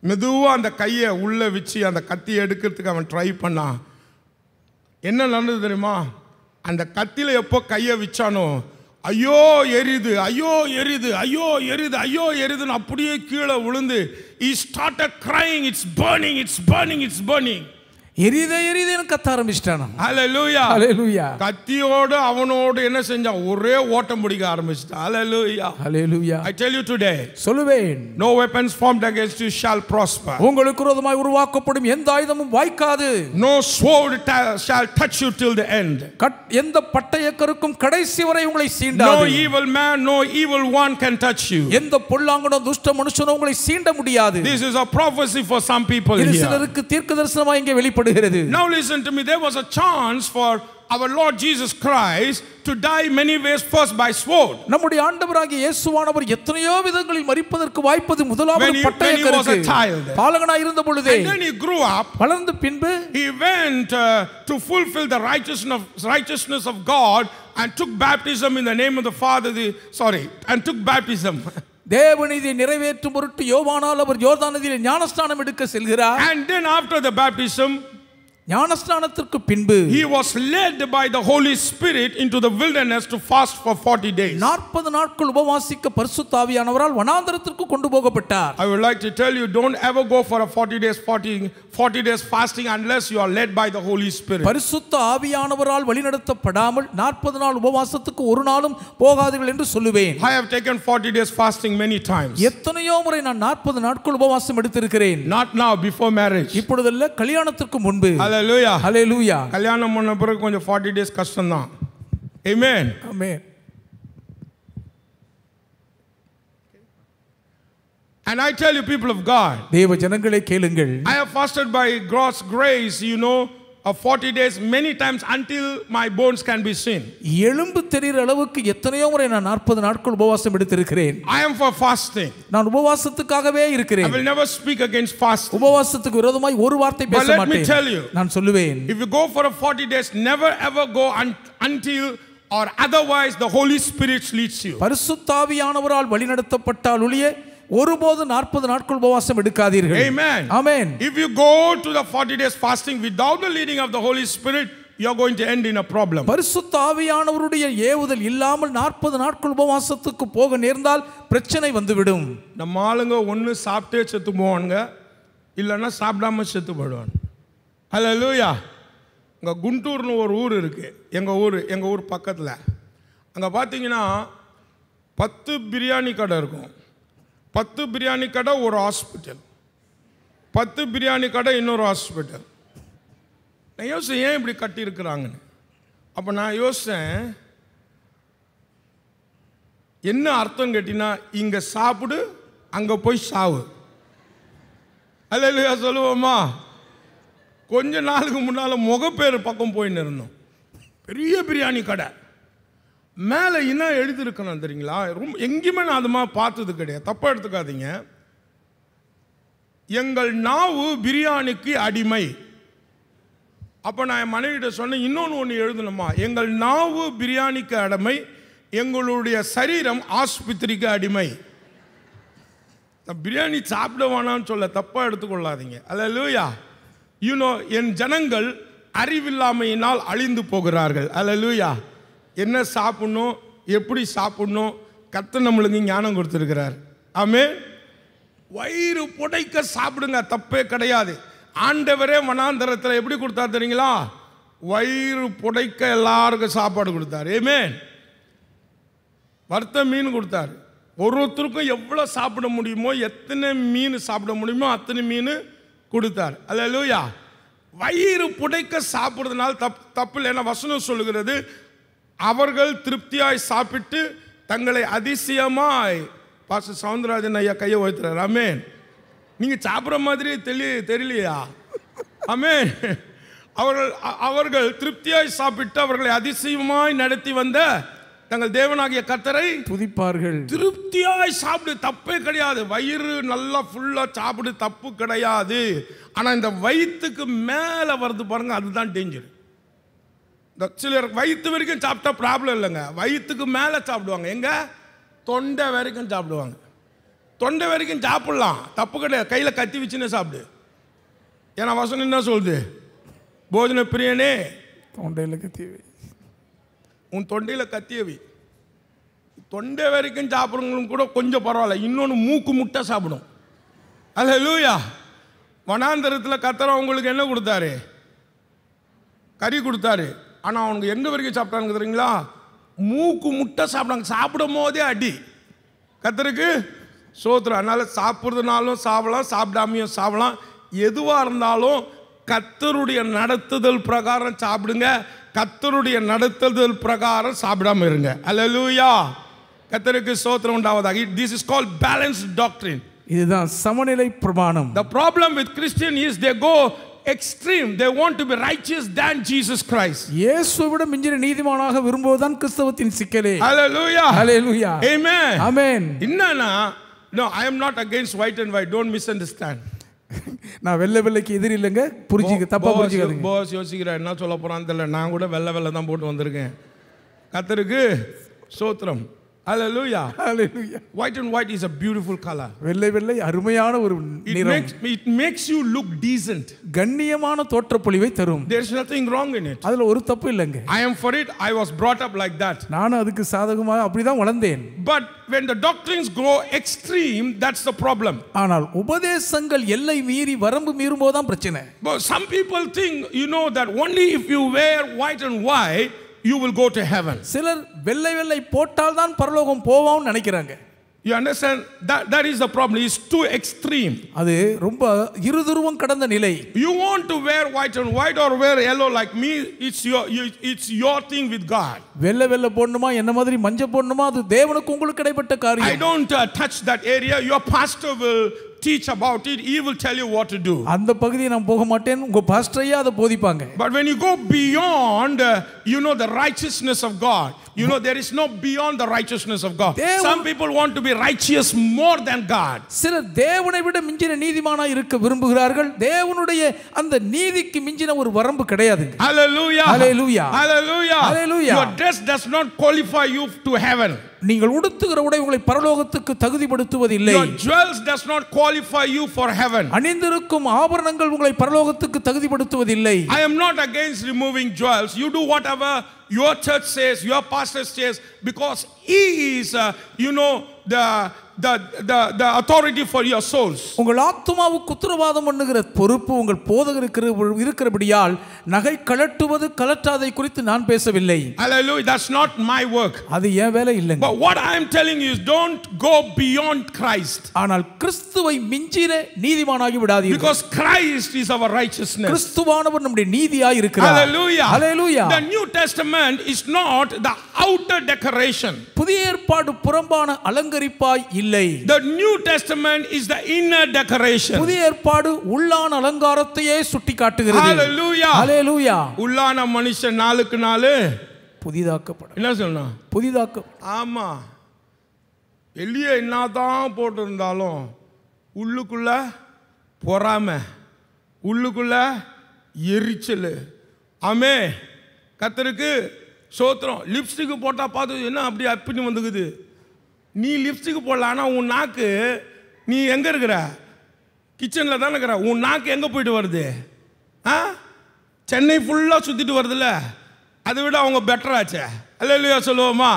மெதுவாக அந்த கையை உள்ளே வச்சு அந்த கத்தியை எடுக்கிறதுக்கு அவன் ட்ரை பண்ணான். என்ன நடந்தது தெரியுமா? அந்த கத்தியில் எப்போ கையை வச்சானோ, ஐயோ எரியுது, ஐயோ எரியுது, ஐயோ எரியுது, ஐயோ எரியுதுன்னு அப்படியே கீழே விழுந்து he started crying, it's burning, it's burning, it's burning. எரியுதேன்னு கத்த ஆரம்பிச்சிட்டான். ஹல்லேலூயா. ஹல்லேலூயா. கத்தியோடு அவனோடு என்ன செஞ்சான்? ஒரே ஓட்டம் பிடிக்க ஆரம்பிச்சிட்டான். ஹல்லேலூயா. ஹல்லேலூயா. I tell you today, சொல்லுவேன், no weapons formed against you shall prosper. உங்களுக்கு விரோதமாய் உருவாக்கப்படும் எந்த ஆயுதமும் வாய்க்காது. No sword shall touch you till the end. எந்த பட்டயக்கருக்கும் கடைசி வரை உங்களை சீண்டாது. No evil man, no evil one can touch you. எந்த பொல்லாங்கனோ துஷ்ட மனுஷனோ உங்களை சீண்ட முடியாது. This is a prophecy for some people here. இது சிலருக்கு தீர்க்கதரிசனமாய் இங்கே வெளிப்படுகிறது. Now listen to me, there was a chance for our Lord Jesus Christ to die many ways, first by sword. நம்முடைய ஆண்டவராகிய இயேசுவானவர் எத்தனையோ விதங்களில் மரிப்பதற்கு வாய்ப்பது முதலாவது பட்டயக்கருக்கு. பாலகனாய் இருந்த பொழுதே, and then he grew up, வளர்ந்த பின்பு he went to fulfill the righteousness of God and took baptism in the name of the Father, and took baptism. தேவநீதியை நிறைவேற்றும் பொருட்டு யோவானால் அவர் யோர்தான் நதியிலே ஞானஸ்நானம் எடுக்க செல்கிறார். And then after the baptism, ஞானஸ்நானத்திற்கு பின்பு he was led by the Holy Spirit into the wilderness to fast for 40 days. 40 நாட்கள் உபவாசிக்க பரிசுத்த ஆவியானவரால் வனாந்தரத்திற்கு கொண்டு போகப்பட்டார். I would like to tell you, don't ever go for a 40 days fasting unless you are led by the Holy Spirit. பரிசுத்த ஆவியானவரால் வழிநடத்தப்படாமல் 40 நாள் உபவாசத்துக்கு ஒரு நாளும் போகாதீர்கள் என்று சொல்லுவேன். I have taken 40 days fasting many times. எத்தனையோ முறை நான் 40 நாட்கள் உபவாசம் எடுத்திருக்கிறேன். Not now, before marriage. இப்பொழுதல்ல, கல்யாணத்திற்கு முன்பு. Hallelujah. Hallelujah. கல்யாணம் பண்ண பிறகு கொஞ்சம் 40 days கஷ்டம் தான். Amen. Amen. And I tell you, people of God, தேவ ஜனங்களே கேளுங்கள். I have fasted by God's grace, 40 days many times until my bones can be seen. எலும்பு தெரிகிற அளவுக்கு எத்தனையோ முறை நான் 40 நாட்கள் உபவாசம் எடுத்திருக்கிறேன். I am for fasting. நான் உபவாசத்துக்காகவே இருக்கிறேன். I will never speak against fasting. உபவாசத்துக்கு விரோதமாய் ஒரு வார்த்தை பேச மாட்டேன். But let me tell you, நான் சொல்லுவேன், if you go for a 40 days, never ever go until or otherwise the Holy Spirit leads you. பரிசுத்த ஆவியானவரால் வழிநடத்தப்பட்டால் ஒழிய ஒருபோது 40 நாட்கள் உபவாசம் எடுக்காதீர்கள். Amen. Amen. If you go to the 40 days fasting without the leading of the Holy Spirit, you are going to end in a problem. பரிசுத்த ஆவியானவருடைய ஏவுதல் இல்லாமல் 40 நாட்கள் உபவாசத்துக்கு போக நேர்ந்தால் பிரச்சனை வந்துவிடும். நம்ம ஆளுங்க ஒன்று சாப்பிட்டே செத்து போவானுங்க, இல்லைன்னா சாப்பிடாம செத்து போயிடுவாங்க. ஹல்லேலூயா. இங்கே குண்டூர்னு ஒரு ஊர் இருக்குது, எங்கள் ஊர் பக்கத்தில். அங்கே பார்த்தீங்கன்னா 10 பிரியாணி கடை இருக்கும். 10 பிரியாணி கடை ஒரு ஹாஸ்பிட்டல், 10 பிரியாணி கடை இன்னொரு ஹாஸ்பிட்டல். நான் யோசிச்சேன், ஏன் இப்படி கட்டியிருக்கிறாங்கன்னு. அப்போ நான் யோசித்தேன், என்ன அர்த்தம் கேட்டிங்கன்னா, இங்கே சாப்பிடு அங்கே போய் சாவு. அல்லேலூயா சொல்லுவோமா? கொஞ்ச நாளுக்கு முன்னால் முகப்பேர் பக்கம் போயின்னு இருந்தோம். பெரிய பிரியாணி கடை, மேலே என்ன எழுதியிருக்கணும் தெரியுங்களா? எங்கேயுமே நான் அது மாதிரி பார்த்தது கிடையாது, தப்பாக எடுத்துக்காதீங்க. எங்கள் நாவு பிரியாணிக்கு அடிமை. அப்போ நான் என் மனைவிட்ட சொன்னேன், இன்னொன்று எழுதணுமா? எங்கள் நாவு பிரியாணிக்கு அடிமை, எங்களுடைய சரீரம் ஆஸ்பத்திரிக்கு அடிமை. நான் பிரியாணி சாப்பிட வேணான்னு சொல்ல, தப்பாக எடுத்துக்கொள்ளாதீங்க. அல்லேலூயா. என் ஜனங்கள் அறிவில்லாமையினால் அழிந்து போகிறார்கள். அல்லேலூயா. என்ன சாப்பிடணும், எப்படி சாப்பிடணும், கர்த்தர் நம்மளுக்கு ஞானம் கொடுத்துருக்கிறார். ஆமென். வயிறு புடைக்க சாப்பிடுங்க, தப்பே கிடையாது. ஆண்டவரே வனாந்தரத்தில் எப்படி கொடுத்தார் தெரியுங்களா? வயிறு புடைக்க எல்லாருக்கும் சாப்பாடு கொடுத்தார். ஆமென். வறுத்த மீன் கொடுத்தார். ஒருத்தருக்கும் எவ்வளோ சாப்பிட முடியுமோ, எத்தனை மீன் சாப்பிட முடியுமோ அத்தனை மீன் கொடுத்தார். அல்லேலூயா. வயிறு புடைக்க சாப்பிட்றதுனால தப்பு இல்லை. ஏன்னா வசனம் சொல்லுகிறது, அவர்கள் திருப்தியாய் சாப்பிட்டு தங்களை அதிசயமாய். பாஸ்டர் சவுந்தரராஜன் ஐயா கையை உயர்த்துறாரு. ஆமென். நீங்க சாப்பிட்ற மாதிரி தெரியலையா? ஆமென். அவர்கள் திருப்தியாய் சாப்பிட்டு அவர்களை அதிசயமாய் நடத்தி வந்த தங்கள் தேவனாகிய கர்த்தரை துதிப்பார்கள். திருப்தியாய் சாப்பிடு, தப்பே கிடையாது. வயிறு நல்லா ஃபுல்லா சாப்பிடு, தப்பு கிடையாது. ஆனா இந்த வயிற்றுக்கு மேல வருது பாருங்க, அதுதான் டேஞ்சர். சிலர் வயிற்று வரைக்கும் சாப்பிட்டா ப்ராப்ளம் இல்லைங்க, வயிற்றுக்கு மேலே சாப்பிடுவாங்க. எங்க? தொண்டை வரைக்கும் சாப்பிடுவாங்க. தொண்டை வரைக்கும் சாப்பிடலாம், தப்பு கிடையாது. கையில் கத்தி வச்சுன்னு சாப்பிடு. ஏன்னா வசனம் என்ன சொல்லுது? போஜன பிரியனே தொண்டையில் கத்தியவை, உன் தொண்டையில் கத்தியவை. தொண்டை வரைக்கும் சாப்பிட்றவங்களும் கூட கொஞ்சம் பரவாயில்ல. இன்னொன்று மூக்கு முட்டை சாப்பிடும். அல்லேலூயா. வனாந்தரத்தில் கர்த்தர் அவங்களுக்கு என்ன கொடுத்தாரு? கறி கொடுத்தாரு. ஆனால் அவனுக்கு எங்கே வரைக்கும் சாப்பிட்டாங்க தெரியுங்களா? மூக்கு முட்டை சாப்பிட்டாங்க. சாப்பிடும் போதே அடி. கர்த்தருக்கு சோத்திரம். அதனால் சாப்பிட்றதுனாலும் சாப்பிடலாம், சாப்பிடாமையும் சாப்பிடலாம். எதுவாக இருந்தாலும் கர்த்தருடைய நடத்துதல் பிரகாரம் சாப்பிடுங்க. கர்த்தருடைய நடத்துதல் பிரகாரம் சாப்பிடாம இருங்க. அல்லேலூயா. கர்த்தருக்கு சோத்திரம் உண்டாவதாக. This is called balanced doctrine. இதுதான் சமநிலை பிரமாணம். The problem with Christian is they go extreme. They want to be righteous than Jesus Christ. இயேசுவை விட மிஞ்சின நீதிமானாக விரும்புவதுதான் கிறிஸ்தவத்தின் சிக்கலே. Hallelujah. Hallelujah. Amen. Amen. என்னன்னா, no, I am not against white and white. Don't misunderstand. நான் வெள்ளை வெள்ளைக்கு எதிரி இல்லைங்க, புரிஞ்சுக்க, தப்பா புரிஞ்சுக்காதீங்க. போஸ் யோசிக்கிறேன் என்ன சொல்ல போறான்னு தெரியல. நான் கூட வெள்ளை தான் போட்டு வந்திருக்கேன். கர்த்தருக்கு ஸ்தோத்திரம். Hallelujah. Hallelujah. White and white is a beautiful color. வெள்ளை வெள்ளை அருமையான ஒரு நிறம். It makes you look decent. கண்ணியமான தோற்றப்பொழிவை தரும். There is nothing wrong in it. அதுல ஒரு தப்பு இல்லைங்க. I am for it. I was brought up like that. நான் அதுக்கு சாதகமாக அப்படிதான் வளர்ந்தேன். But when the doctrines go extreme, that's the problem. ஆனால் உபதேசங்கள் எல்லை மீறி வரம்பு மீறும்போது தான் பிரச்சனை. But some people think, you know, that only if you wear white and white you will go to heaven. சிலர் வெள்ளை வெள்ளை போட்டால் தான் பரலோகம் போவோம்னு நினைக்கிறாங்க. You understand? That is the problem. It's too extreme. அது ரொம்ப இருதுருவம் கடந்த நிலை. You want to wear white and white or wear yellow like me, it's your thing with God. வெள்ளை வெள்ளை போடணுமா, என்ன மாதிரி மஞ்சள் போடணுமா, அது தேவனுக்கு உங்களுக்கு இடைப்பட்ட காரியம். I don't touch that area. Your pastor will teach about it. He will tell you what to do. அந்த பகுதியை நான் போக மாட்டேன், உங்க பாஸ்டரையா அதை போதிப்பாங்க. But when you go beyond you know the righteousness of God, you know there is no beyond the righteousness of God. Some people want to be righteous more than God. சிலர் தேவனை விட மிஞ்சின நீதிமானா இருக்க விரும்புகிறார்கள். தேவனுடைய அந்த நீதிக்கு மிஞ்சின ஒரு வரம்பு கிடையாது. Hallelujah. Hallelujah. Hallelujah. Hallelujah. Your dress does not qualify you to heaven. நீங்கள் உடுத்துகிற உடை உங்களை பரலோகத்துக்கு தகுதிப்படுத்துவதில்லை. Your jewels does not qualify you for heaven. அணிந்திருக்கும் ஆபரணங்கள் உங்களை பரலோகத்துக்கு தகுதிப்படுத்துவதில்லை. I am not against removing jewels. You do whatever your church says, your pastor says, because he is you know the authority for your souls. உங்கள் ஆத்துமாவுக்கு உத்தரவாதம் பண்ணுகிற பொறுப்பு உங்கள் போதகருக்கு இருக்கிறபடியால் நகை கலட்டுவது கலட்டாதை குறித்து நான் பேசவில்லை. Hallelujah. That's not my work. அது என் வேலை இல்லைங்க. But what I am telling you is don't go beyond Christ. ஆனால் கிறிஸ்துவை மிஞ்சின நீதிமானாகி விடாதீர்கள். Because Christ is our righteousness. கிறிஸ்துவானவர் நம்முடைய நீதியாய் இருக்கிறார். Hallelujah. Hallelujah. The New Testament is not the outer decoration. புதிய ஏற்பாடு புறம்பான அலங்கரிப்பாய் இல்லை. The New Testament is the inner decoration. புதிய ஏற்பாடு உள்ளான அலங்காரத்தையே சுட்டிக்காட்டுகிறது. Hallelujah. Hallelujah. உள்ளான மனுஷன் நாளுக்கு நாள் புதிதாக்கப்படும். என்ன சொல்லணும்? புதிதாக்க. ஆமா. வெளியே என்னதான் போட்டிருந்தாலும் உள்ளுக்குள்ள பொறாமை, உள்ளுக்குள்ள எரிச்சல். ஆமே. கர்த்தருக்கு சோத்திரம். லிப்ஸ்டிக் போட்டா பார்த்து என்ன அப்படி அப்பின்னு வந்துக்குது. நீ லிப்ஸ்டிக் போடல, ஆனால் உன் நாக்கு, நீ எங்கே இருக்கிற? கிச்சனில் தானே இருக்கிற. உன் நாக்கு எங்கே போயிட்டு வருது? சென்னை ஃபுல்லாக சுற்றிட்டு வருதுல்ல. அதை விட அவங்க பெட்டராச்சே. அல்லேலூயா சொல்லுவோமா?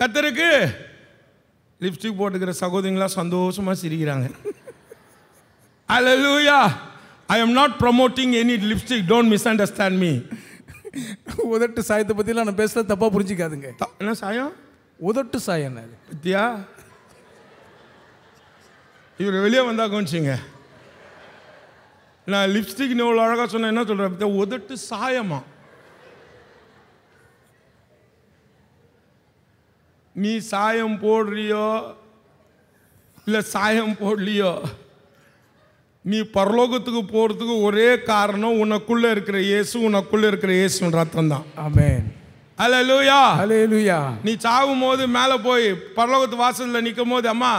கர்த்தருக்கு லிப்ஸ்டிக் போட்டுக்கிற சகோதரிங்களாம் சந்தோஷமாக சிரிக்கிறாங்க. Hallelujah. I am not promoting any lipstick. Don't misunderstand me. உதட்டு சாயத்தை பற்றிலாம் நான் பேசுகிறது தப்பாக புரிஞ்சிக்காதுங்க. என்ன சாயம்? உதட்டு சாயம் அது பத்தியா? இவர் வெளியே வந்தா கவனிச்சிங்க. நான் லிப்ஸ்டிக் இவ்வளோ அழகாக சொன்னேன். என்ன சொல்கிறேன் பத்தியா? உதட்டு சாயமா? நீ சாயம் போடுறியோ இல்லை சாயம் போடலையோ, நீ பரலோகத்துக்கு போகிறதுக்கு ஒரே காரணம் உனக்குள்ளே இருக்கிற இயேசு, உனக்குள்ளே இருக்கிற இயேசுன்ற ரத்தம் தான். ஆமென். ஹல்லேலூயா. ஹல்லேலூயா. நீ சாகும் போது மேலே போய் பரலோகத்து வாசலில் நிற்கும் போது, அம்மா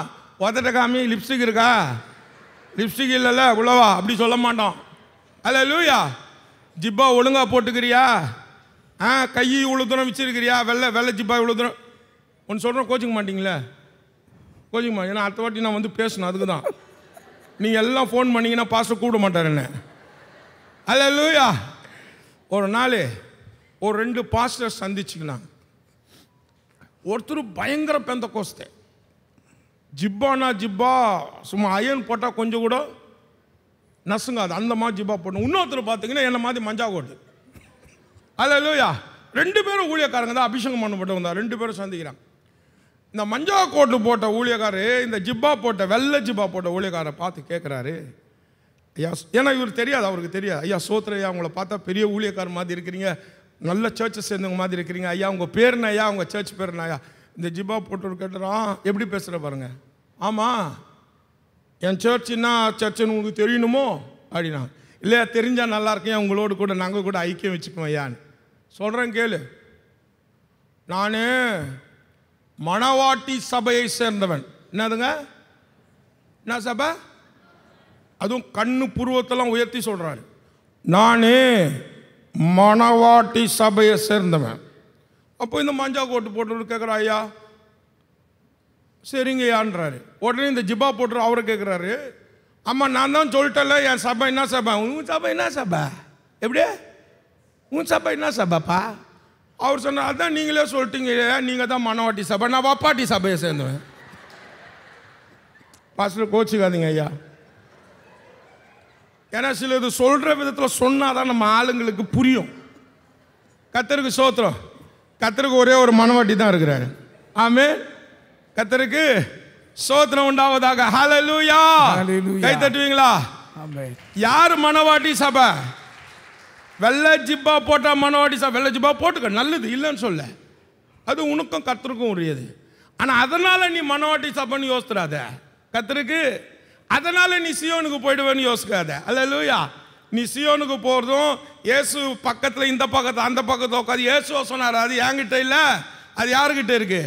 உதட்ட காமி, லிப்ஸ்டிக் இருக்கா? லிப்ஸ்டிக் இல்லைல்ல உள்ளவா, அப்படி சொல்ல மாட்டோம். ஹல்லேலூயா. ஜிப்பா ஒழுங்காக போட்டுக்கிறியா? கை இவ்வளோ தூரம் வச்சிருக்கிறியா? வெள்ளை ஜிப்பா இவ்வளோ தூரம். ஒன்று சொல்கிறேன், கோச்சிக்க மாட்டிங்களே? கோச்சிக்க மாட்டேன். ஏன்னா அடுத்த வாட்டி நான் வந்து பேசணும், அதுக்கு தான். நீங்கள் எல்லாம் ஃபோன் பண்ணிங்கன்னா பாஸ்டர் கூப்பிட மாட்டார் என்ன. ஹல்லேலூயா. ஒரு நாள் ஒரு 2 பாஸ்டர் சந்திச்சுக்கினாங்க. ஒருத்தர் பயங்கர பெந்தகோஸ்தே, ஜிப்பானா ஜிப்பா சும்மா அயன் போட்டால் கொஞ்சம் கூட நசுங்காது, அந்த மாதிரி ஜிப்பா போடணும். இன்னொருத்தர் பார்த்தீங்கன்னா என்ன மாதிரி மஞ்சா கோட்டு. ஹல்லேலூயா. 2 பேரும் ஊழியக்காரங்க தான், அபிஷேகம் பண்ணப்பட்டவங்க தான். 2 பேரும் சந்திக்கிறாங்க. இந்த மஞ்சா கோட்டு போட்ட ஊழியக்காரு இந்த ஜிப்பா போட்ட வெள்ளை ஜிப்பா போட்ட ஊழியக்காரை பார்த்து கேட்குறாரு, ஐயா, ஏன்னா இவர் தெரியாது, அவருக்கு தெரியாது. ஐயா சோத்திர, ஐயா உங்களை பார்த்தா பெரிய ஊழியக்கார மாதிரி இருக்கிறீங்க, நல்ல சர்ச்சை சேர்ந்தவங்க மாதிரி இருக்கிறீங்க, ஐயா உங்கள் பேருனா, ஐயா உங்கள் சர்ச் பேருனா? ஐயா இந்த ஜிப்பா போட்டு கேட்டுறான், எப்படி பேசுகிற பாருங்க. ஆமாம், என் சர்ச்சுன்னா சர்ச்சுன்னு உங்களுக்கு தெரியணுமோ அப்படின்னா. இல்லையா, தெரிஞ்சால் நல்லா இருக்கேன், உங்களோடு கூட நாங்கள் கூட ஐக்கியம் வச்சுக்குவோம் ஐயான்னு சொல்கிறேன். கேளு, நான் மணவாட்டி சபையை சேர்ந்தவன். என்னதுங்க? என்ன சபை? அதுவும் கண்ணு புருவத்தெல்லாம் உயர்த்தி சொல்கிறாரு. நானே மணவாட்டி சபையை சேர்ந்தவன். அப்போ இந்த மஞ்சா கோட்டு போட்டு கேட்குறா, ஐயா சரிங்க ஐயான்றாரு. உடனே இந்த ஜிப்பா போட்டு அவரை கேட்குறாரு, அம்மா நான் தான் சொல்லிட்டேன்ல என் சபை என்ன சபை? உன் சபை என்ன சபை? எப்படி? உன் சபை என்ன சபைப்பா? அவர் சொன்னார், அதான் நீங்களே சொல்லிட்டீங்க, நீங்கள் தான் மணவாட்டி சபை, நான் வப்பாட்டி சபையை சேர்ந்தவன். பாஸ்டர் கோச்சிக்காதீங்க ஐயா, ஏன்னா சில இது சொல்கிற விதத்தில் சொன்னால் தான் நம்ம ஆளுங்களுக்கு புரியும். கர்த்தருக்கு ஸ்தோத்திரம். கர்த்தருக்கு ஒரே ஒரு மணவாட்டி தான் இருக்கிறாரு. ஆமென். கர்த்தருக்கு ஸ்தோத்திரம் உண்டாவதாக. ஹல்லேலூயா. கை தட்டுவீங்களா? ஆமென். யார் மணவாட்டி சபை? வெள்ளை ஜிப்பா போட்டால் மணவாட்டி சபை. வெள்ளை ஜிப்பா போட்டுக்க, நல்லது, இல்லைன்னு சொல்ல, அது உனக்கும் கர்த்தருக்கும் உரியது. ஆனால் அதனால் நீ மணவாட்டி சபைன்னு யோசித்துறாத. கர்த்தருக்கு அதனால் நீ சியோனுக்கு போயிடுவேன்னு யோசிக்காத. ஹல்லேலூயா. நீ சியோனுக்கு போகிறதும் இயேசு பக்கத்தில் இந்த பக்கத்தில் அந்த பக்கத்தில் உட்காந்து இயேசுவா சொன்னார், அது என்கிட்ட இல்லை, அது யாருக்கிட்ட இருக்கு?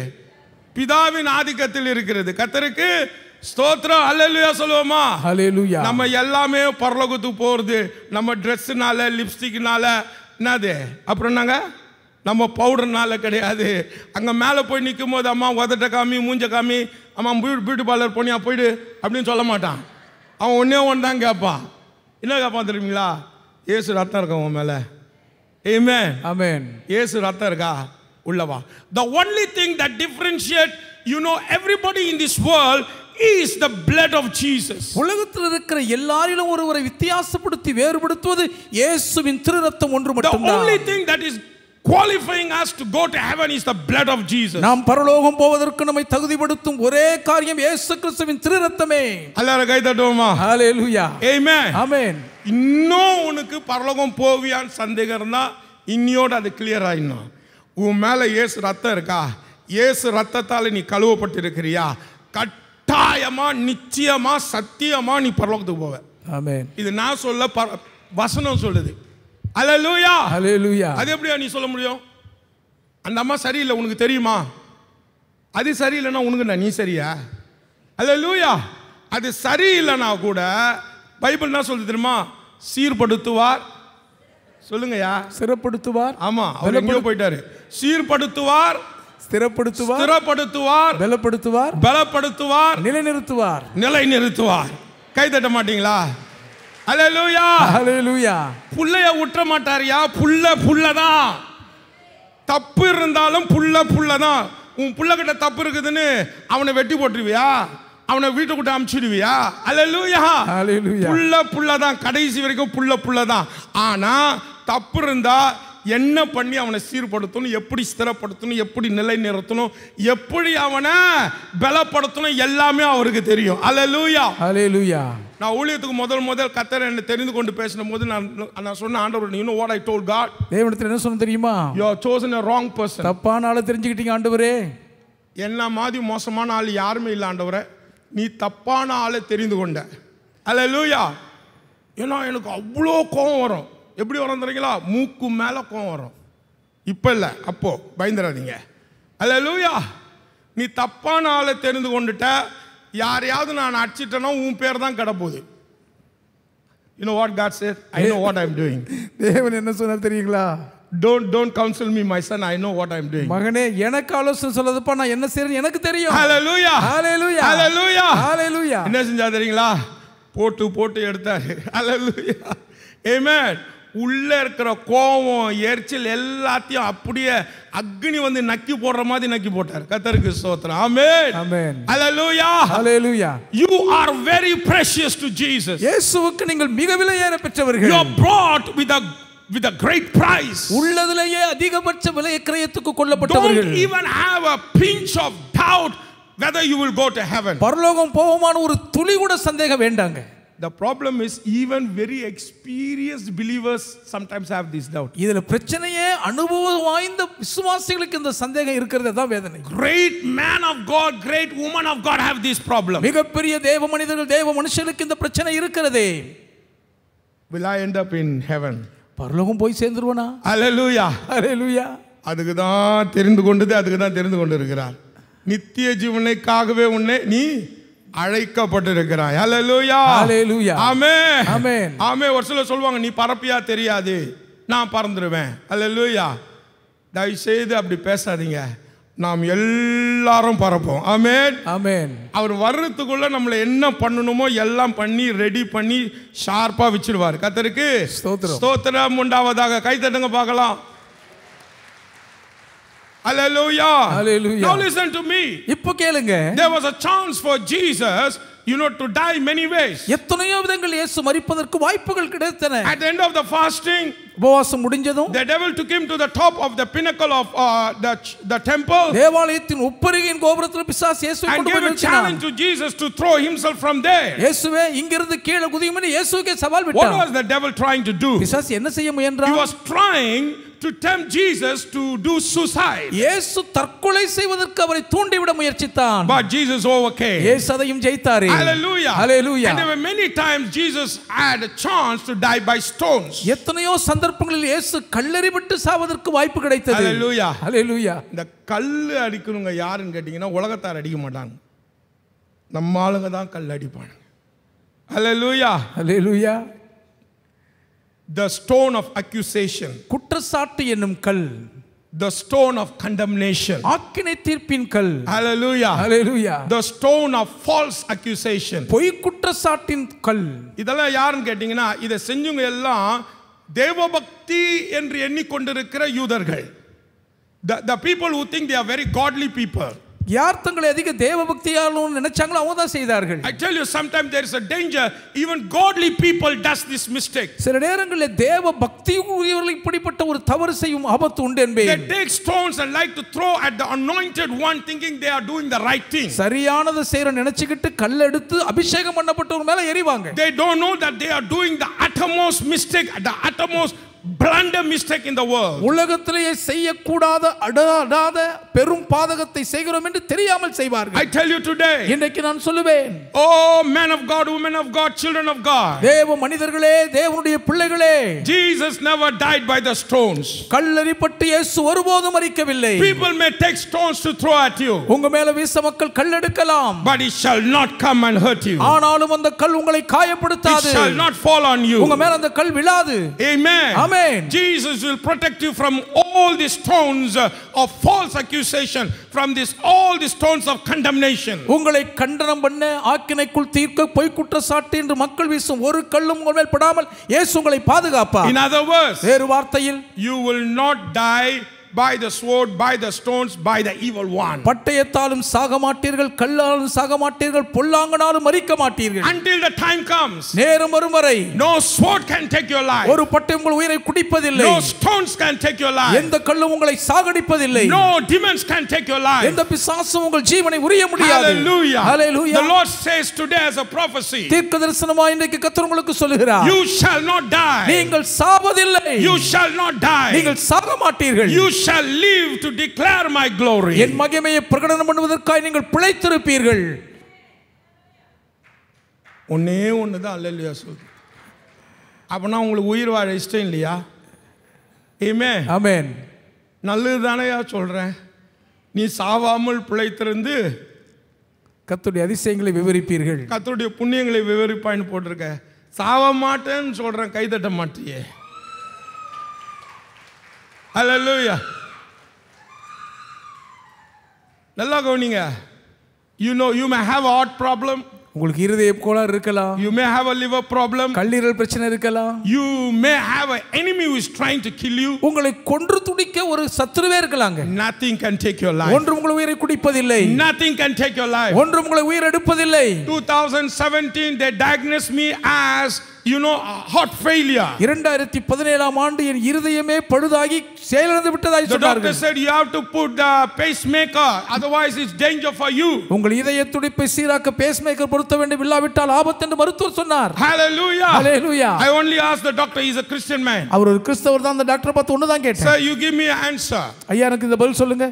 பிதாவின் ஆதிக்கத்தில் இருக்கிறது. கர்த்தருக்கு ஸ்தோத்திரம். ஹல்லேலூயா சொல்லுவோமா? ஹல்லேலூயா. நம்ம எல்லாமே பரலோகத்துக்கு போகிறது நம்ம ட்ரெஸ்ஸுனால, லிப்ஸ்டிக்னால, என்னது அப்புறம் நாங்க நம்ம பவுடர்னால கிடையாது. அங்கே மேலே போய் நிற்கும் போது, அம்மா உதட்ட காமி, மூஞ்ச காமி, அம்மா பியூட்டி பார்லர் போனியா போயிடு அப்படின்னு சொல்ல மாட்டான். அவன் ஒன்றே ஒன்று தான் கேட்பான். என்ன கேட்பான் தெரியுங்களா? ஏசு ரத்தம் இருக்கா உன் மேலே? ஆமென். ஆமென். ஏசு ரத்தம் இருக்கா? உள்ளவா. The only thing that differentiate, you know, everybody in this world is the blood of Jesus. உலகத்தில் இருக்கிற எல்லாரிலும் ஒருவரை வித்தியாசப்படுத்தி வேறுபடுத்துவது இயேசுவின் திரு ரத்தம் ஒன்று மட்டும்தான். The only thing that is qualifying us to go to heaven is the blood of Jesus. நாம் பரலோகம் போவதற்கு நம்மை தகுதிப்படுத்தும் ஒரே காரியம் இயேசு கிறிஸ்துவின் திரு ரத்தமே. எல்லாரும் கை தட்டுவோமா? ஹல்லேலூயா. ஆமென். ஆமென். இன்னும் உனக்கு பரலோகம் போவியான்னு சந்தேகம் இருந்தா இன்னியோட அது கிளியர் ஆயிடணும். உன் மேல இயேசு ரத்தம் இருக்கா? இயேசு ரத்தத்தால் நீ கழுவப்பட்டு இருக்கிறியா? கட்டாயமா, நிச்சயமா, சத்தியமா நீ பரலோகத்துக்கு போவ. ஆமென். இது நான் சொல்ல, வசனம் சொல்லுது. ஹல்லேலூயா. ஹல்லேலூயா. அது எப்படியா நீ சொல்ல முடியும்? அந்த அம்மா சரியில்லை உனக்கு தெரியுமா? அது சரியில்லைன்னா உனக்கு நீ சரியா? ஹல்லேலூயா. அது சரியில்லைன்னா கூட பைபிள் என்ன சொல்லுது தெரியுமா? சீர்படுத்துவார். சொல்லுங்கயா. சிறப்படுத்துவார். ஆமா, அவர் எங்கேயோ போயிட்டாரு. சீர்படுத்துவார், ஸ்திரப்படுத்துவார், ஸ்திரப்படுத்துவார், பலப்படுத்துவார், பலப்படுத்துவார், நிலைநிறுத்துவார். நிலைநிறுத்துவார். கை தட்ட மாட்டீங்களா? ஹல்லேலூயா. ஹல்லேலூயா. புள்ளைய விட்டுற மாட்டாரியா? புள்ளதான். தப்பு இருந்தாலும் புள்ளதான். உன் பிள்ளைகிட்ட தப்பு இருக்குதுன்னு அவனை வெட்டி போட்டுருவியா? அவனை வீட்டை விட்டு அமுச்சிடுவியா? அல்லேலூயா. புள்ள தான், கடைசி வரைக்கும் புள்ள தான். ஆனா தப்பு இருந்தா என்ன பண்ணி அவனை சீர்படுத்தணும், எப்படி ஸ்திரப்படுத்தணும், எப்படி நிலை நிறுத்தணும், எப்படி அவனை பலப்படுத்தணும், எல்லாமே அவருக்கு தெரியும். அல்லேலூயா, அல்லேலூயா. நான் ஊழியத்துக்கு முதல் கர்த்தர் என்னை தெரிந்து கொண்டு பேசின போது நான் சொன்ன, ஆண்டவர், you know what I told God? தேவனிடத்தில் என்ன சொன்ன தெரியுமா? You have chosen a wrong person. தப்பான ஆளை தெரிஞ்சுக்கிட்டீங்க ஆண்டவரே. என்ன மாதிரி மோசமான ஆள் யாருமே இல்லை ஆண்டவரே, நீ தப்பான ஆளை தெரிந்து கொண்ட. அல்லேலூயா. ஏன்னா எனக்கு அவ்வளோ கோபம் வரும். எப்படி வரும் தெரியுங்களா? மூக்கு மேலே கோபம் வரும். இப்போ இல்லை, அப்போ பயந்துடாதீங்க. அல்லேலூயா. நீ தப்பான ஆளை தெரிந்து கொண்டுட்ட, யாரையாவது நான் அடிச்சிட்டேன்னா உன் பேர் தான் கிடப்போகுது. You know what God said? I know what I'm doing. தேவன் என்ன சொன்னார் தெரியுங்களா? Don't counsel me, my son. I know what I'm doing. மகனே, எனக்கு ஆலோசனை சொல்லதுப்பா, நான் என்ன செய்றேன்னு எனக்கு தெரியும். Hallelujah. Hallelujah. Hallelujah. Hallelujah. என்ன செஞ்சா தெரியுங்களா? போட்டு எடுத்தாரு. Hallelujah. Amen. உள்ள இருக்கிற கோபம், எரிச்சல் எல்லாத்தையும் அப்படியே அக்னி வந்து நக்கி போடுற மாதிரி நக்கி போட்டார். கர்த்தருக்கு ஸ்தோத்திரம். ஆமென். ஆமென். ஹalleluya. ஹalleluya. You are very precious to Jesus. இயேசுவுக்கு நீங்கள் மிக விலையேற பெற்றவர்கள். You are brought with a great price. உள்ளதிலேயே அதிகபட்ச விலை கிரயத்துக்கு கொள்ளப்பட்டவர்கள். Don't even have a pinch of doubt whether you will go to heaven. பரலோகம் போவோமான ஒரு துளி கூட சந்தேகம் வேண்டாங்க. The problem is even very experienced believers sometimes have this doubt. இதல பிரச்சனையே அனுபவம் வாய்ந்த விசுவாசிகளுக்கு இந்த சந்தேகம் இருக்குறது தான் வேதனை. Great man of God, great woman of God have this problem. மிகப்பெரிய தேவ மனிதர்கள், தேவ மனுஷர்களுக்கு இந்த பிரச்சனை இருக்குதே. Will I end up in heaven? பரலோகம் போய் சேர்ந்துருவனா? Hallelujah. Hallelujah. அதுக்கு தான் தெரிந்து கொண்டிருக்கிறார். நித்திய ஜீவனுக்காகவே உன்னை நீ அழைக்கப்பட்டிருக்கிறாய். ஹalleluya. ஹalleluya. ஆமென். ஆமென். ஆமென். ஒரு சிலர் சொல்வாங்க, நீ பறப்பியா தெரியாது, நான் பறந்துருவேன். ஹalleluya. தயவு செய்து அப்படி பேசாதீங்க. நாம் எல்லாரும் பறப்போம். ஆமென். ஆமென். அவர் வர்றதுக்குள்ள நம்மள என்ன பண்ணணுமோ எல்லாம் பண்ணி ரெடி பண்ணி ஷார்ப்பா வச்சிடுவார். கர்த்தருக்கு ஸ்தோத்திரம். ஸ்தோத்திரம் உண்டாவதாக. கை தட்டுங்க பார்க்கலாம். Hallelujah. Hallelujah. Now listen to me. இப்போ கேளுங்க. There was a chance for Jesus, to die many ways. எத்தனையோ விதங்கள் இயேசு மரிப்பதற்கு வாய்ப்புகள் கிடைத்தன. At the end of the fasting, உபவாசம் முடிஞ்சதும், the devil took him to the top of the pinnacle of the temple. தேவாலயத்தின் உப்பரிகையின் கோபுரத்தில் பிசாசு இயேசுவை கொண்டு போய் நிறுத்தினான். And gave a challenge to Jesus to throw himself from there. இயேசுவே இங்கிருந்து கீழே குதியும்படி இயேசுவுக்கு சவால் விட்டான். What was the devil trying to do? பிசாசு என்ன செய்ய முயன்றான்? He was trying to tempt Jesus to do suicide. இயேசு தற்கொலை செய்வதற்கு அவரை தூண்டிவிட முயற்சித்தான். But Jesus overcame. இயேசு அதையும் ஜெயித்தார். Hallelujah. Hallelujah. And there were many times Jesus had a chance to die by stones. எத்தனையோ சந்தர்ப்பங்களில் இயேசு கல்லெறியப்பட்டு சாவதற்கு வாய்ப்பு கிடைத்தது. Hallelujah. Hallelujah. இந்த கல்லு அடிக்கணுங்க யாருன்னு கேட்டீங்கன்னா உலகத்தார் அடிக்க மாட்டாங்க. நம்ம ஆளுங்க தான் கல் அடிப்பாங்க. Hallelujah. Hallelujah. The stone of accusation. குற்றச்சாட்டு என்னும் கல். The stone of condemnation. ஆக்கினை தீர்ப்பின் கல். Hallelujah. Hallelujah. The stone of false accusation. பொய் குற்றச்சாட்டின் கல். இதெல்லாம் யாருன்னு கேட்டீங்கன்னா இத செஞ்சவங்க எல்லாம் தேவபக்தி என்று எண்ணிக்கொண்டிருக்கிற யூதர்கள். The people who think they are very godly people. யார் தங்களை அதிக தேவபக்தியாலும் நினைச்சாங்களோ அவங்க தான் செய்தார்கள். I tell you, sometimes there is a danger, even godly people does this mistake. சில நேரங்களில் தேவபக்தி உடையவர்கள் இப்படிப்பட்ட ஒரு தவறு செய்யும் ஆபத்து உண்டு என்பேன். They take stones and like to throw at the anointed one thinking they are doing the right thing. சரியானதை செய்ற நினைச்சிட்டு கல் எடுத்து அபிஷேகம் பண்ணப்பட்டவங்க மேல எறிவாங்க. They don't know that they are doing the uttermost mistake, the uttermost blunder mistake in the world. உலகத்திலேயே செய்யக்கூடாத அடாத பெரும் பாதகத்தை செய்கிறோம் என்று தெரியாமல் செய்வார்கள். I tell you today, இன்றைக்கு நான் சொல்லுவேன், oh man of God, women of God, children of God, தேவ மனிதர்களே, தேவனுடைய பிள்ளைகளே, Jesus never died by the stones. கல்லெறியப்பட்டு இயேசு ஒருபோதும் மரிக்கவில்லை. People may take stones to throw at you. உங்க மேல வீச மக்கள் கல் எடுக்கலாம். But it shall not come and hurt you. ஆனாலும் அந்த கல் உங்களை காயப்படுத்தாது. It shall not fall on you. உங்க மேல அந்த கல் விழாது. Amen. Amen. Jesus will protect you from all the stones of false accusation, from all the stones of condemnation. உங்களை கண்டனம் பண்ண ஆக்கினைக்குள் தீர்க்க பொய் குற்றச்சாட்டு என்று மக்கள் வீசும் ஒரு கல்லும் உங்கள் மேல் படாமல் இயேசு உங்களை பாதுகாப்பார். In other words, வேறு வார்த்தையில், you will not die by the sword, by the stones, by the evil one. பட்டயத்தாலும் சாக மாட்டீர்கள், கல்லாலும் சாக மாட்டீர்கள், பொல்லாங்கனாலும் மரிக்க மாட்டீர்கள். Until the time comes, நேரம் வரும் வரை no sword can take your life. ஒரு பட்டயம் உங்கள் உயிரை குடிப்பதில்லை. No stones can take your life. எந்த கல்லும் உங்களை சாகடிப்பதில்லை. No demons can take your life. எந்த பிசாசும் உங்கள் ஜீவனை உரிய முடியாது. Hallelujah. Hallelujah. The Lord says today as a prophecy, தீர்க்கதரிசனமாய் இன்றைக்கு கர்த்தர் உங்களுக்கு சொல்லுகிறார், you shall not die. நீங்கள் சாவதில்லை. You shall not die. நீங்கள் சாக மாட்டீர்கள். You shall live to declare my glory. என் மகிமையை பிரகடனம் பண்ணுவதற்காக நீங்கள் பிழைத்திருப்பீர்கள். ஒன்னே ஒண்ணுதான் அல்லேலூயா சொல்லு. அப்பனா உங்களுக்கு உயிர் வாழ இஷ்டம் இல்லையா? ஆமென். ஆமென். நல்லது தானேயா சொல்றேன். நீ சாவாமல் பிழைத்திருந்து கர்த்தருடைய அதிசயங்களை விவரிப்பீர்கள். கர்த்தருடைய புண்ணியங்களை விவரிப்பாய்னு போட்டிருக்க. சாவ மாட்டேன்னு சொல்றேன், கை தட்ட மாட்டியே. அல்லேலூயா. நல்லா கவனிங்க. You may have a heart problem. உங்களுக்கு இருதய கோளாறு இருக்கலாம். You may have a liver problem. கல்லீரல் பிரச்சனை இருக்கலாம். You may have an enemy who is trying to kill you. உங்களை கொன்று துடிக்க ஒரு சத்துருவே இருக்கலாங்க. Nothing can take your life. ஒன்றும் உங்களை உயிரை குடிப்பதில்லை. Nothing can take your life. ஒன்றும் உங்களை உயிர் எடுப்பதில்லை. 2017 they diagnosed me as heart failure. 2017ஆம் ஆண்டு என் இருதயமே பழுதாகி செயலிழந்து விட்டதாய் சொன்னார்கள். The doctor said you have to put the pacemaker, otherwise it's danger for you. உங்கள் இதய துடிப்பை சீராக்க பேஸ்மேக்கர் பொருத்த வேண்டும், இல்லாவிட்டால் ஆபத்து என்று மருத்துவர் சொன்னார். Hallelujah. Hallelujah. I only asked the doctor, he's a Christian man. அவர் ஒரு கிறிஸ்தவர் தான். அந்த டாக்டர் பார்த்து ஒன்னு தான் கேட்டேன். Sir, you give me an answer. ஐயா எனக்கு இந்த பதில் சொல்லுங்க.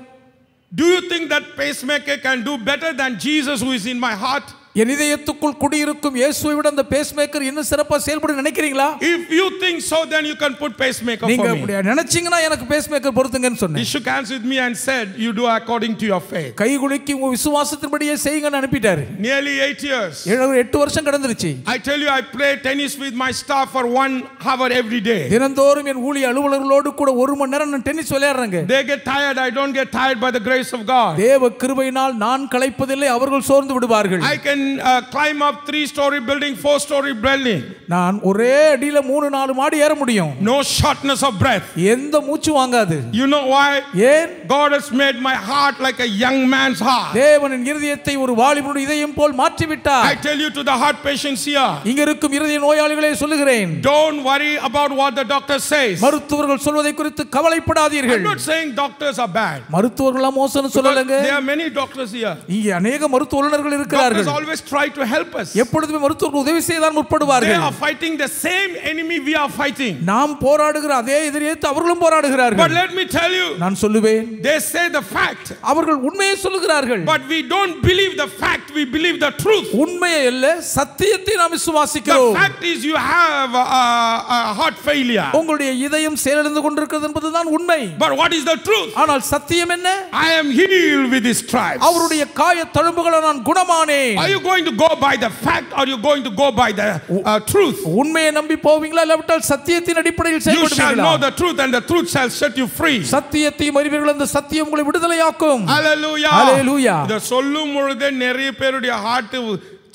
Do you think that pacemaker can do better than Jesus who is in my heart? என் இதயத்துக்குள் குடியிருக்கும் இயேசுவை விட அந்த பேஸ்மேக்கர் இன்னும் சிறப்பா செயல்படும் நினைக்கிறீங்களா? If you think so, then you can put pacemaker for me. நீங்க அப்படி நினைச்சீங்கன்னா எனக்கு பேஸ்மேக்கர் பொருத்துங்கன்னு சொன்னேன். He shook hands with me and said, you do according to your faith. கைகுலுக்கி உங்க விசுவாசத்தின்படியே செய்யுங்கன்னு அனுப்பிட்டாரு. Nearly 8 years. 8 வருஷம் கடந்துருச்சு. I tell you, I play tennis with my staff for 1 hour every day. தினந்தோறும் என் ஊழிய அலுவலர்களோடு கூட 1 மணி நேரம் நான் tennis விளையாடுறேங்க. They get tired, I don't get tired by the grace of God. தேவ கிருபையினால் நான் களைப்பதில்லை, அவர்கள் சோர்ந்து விடுவார்கள். I can climb up 3-story building, 4-story building. நான் ஒரே அடியில 3-4 மாடி ஏற முடியும். No shortness of breath. எந்த மூச்சு வாங்காது. You know why? ஏன்? God has made my heart like a young man's heart. தேவனின் இருதயத்தை ஒரு வாலிபனுடைய இதயம் போல் மாற்றி விட்டார். I tell you to the heart patients here. இங்க இருக்கும் இருதய நோயாளிகளே சொல்லுகிறேன். Don't worry about what the doctor says. மருத்துவர்கள் சொல்வதை குறித்து கவலைப்படாதீர்கள். I'm not saying doctors are bad. மருத்துவர்கள் மோசம்னு சொல்லலங்க. There are many doctors here. இங்க अनेक மருத்துவ வல்லுநர்கள் இருக்கிறார்கள். Doctors always try to help us. எப்பொழுதுமே மருத்துவர்கள் உதவி செய்ய தான் முற்படுவார்கள். They are fighting the same enemy we are fighting. நாம் போராடுகிற அதே எதிரியை அவர்களும் போராடுகிறார்கள். But let me tell you, நான் சொல்லுவேன், they say the fact. அவர்கள் உண்மையை சொல்லுகிறார்கள். But we don't believe the fact, we believe the truth. உண்மையை அல்ல, சத்தியத்தை நாம் விசுவாசிக்கிறோம். The fact is you have a heart failure. உங்களுடைய இதயம் செயலிழந்து கொண்டிருக்கிறது என்பதுதான் உண்மை. But what is the truth? ஆனால் சத்தியம் என்ன? I am healed with his stripes. அவருடைய காய தழும்புகளால் நான் குணமானேன். Are you going to go by the fact or are you going to go by the truth? உண்மையை நம்பி போவீங்களா இல்லாவிட்டால் சத்தியத்தின் அடிப்படையில் செயல்படுவீங்களா? You shall know the truth and the truth shall set you free. சத்தியத்தை அறிவீர்கள், அந்த சத்தியம் உங்களை விடுதலையாக்கும். Hallelujah. Hallelujah. இத சொல்லும் பொழுதே நிறைய பேருடைய ஹார்ட்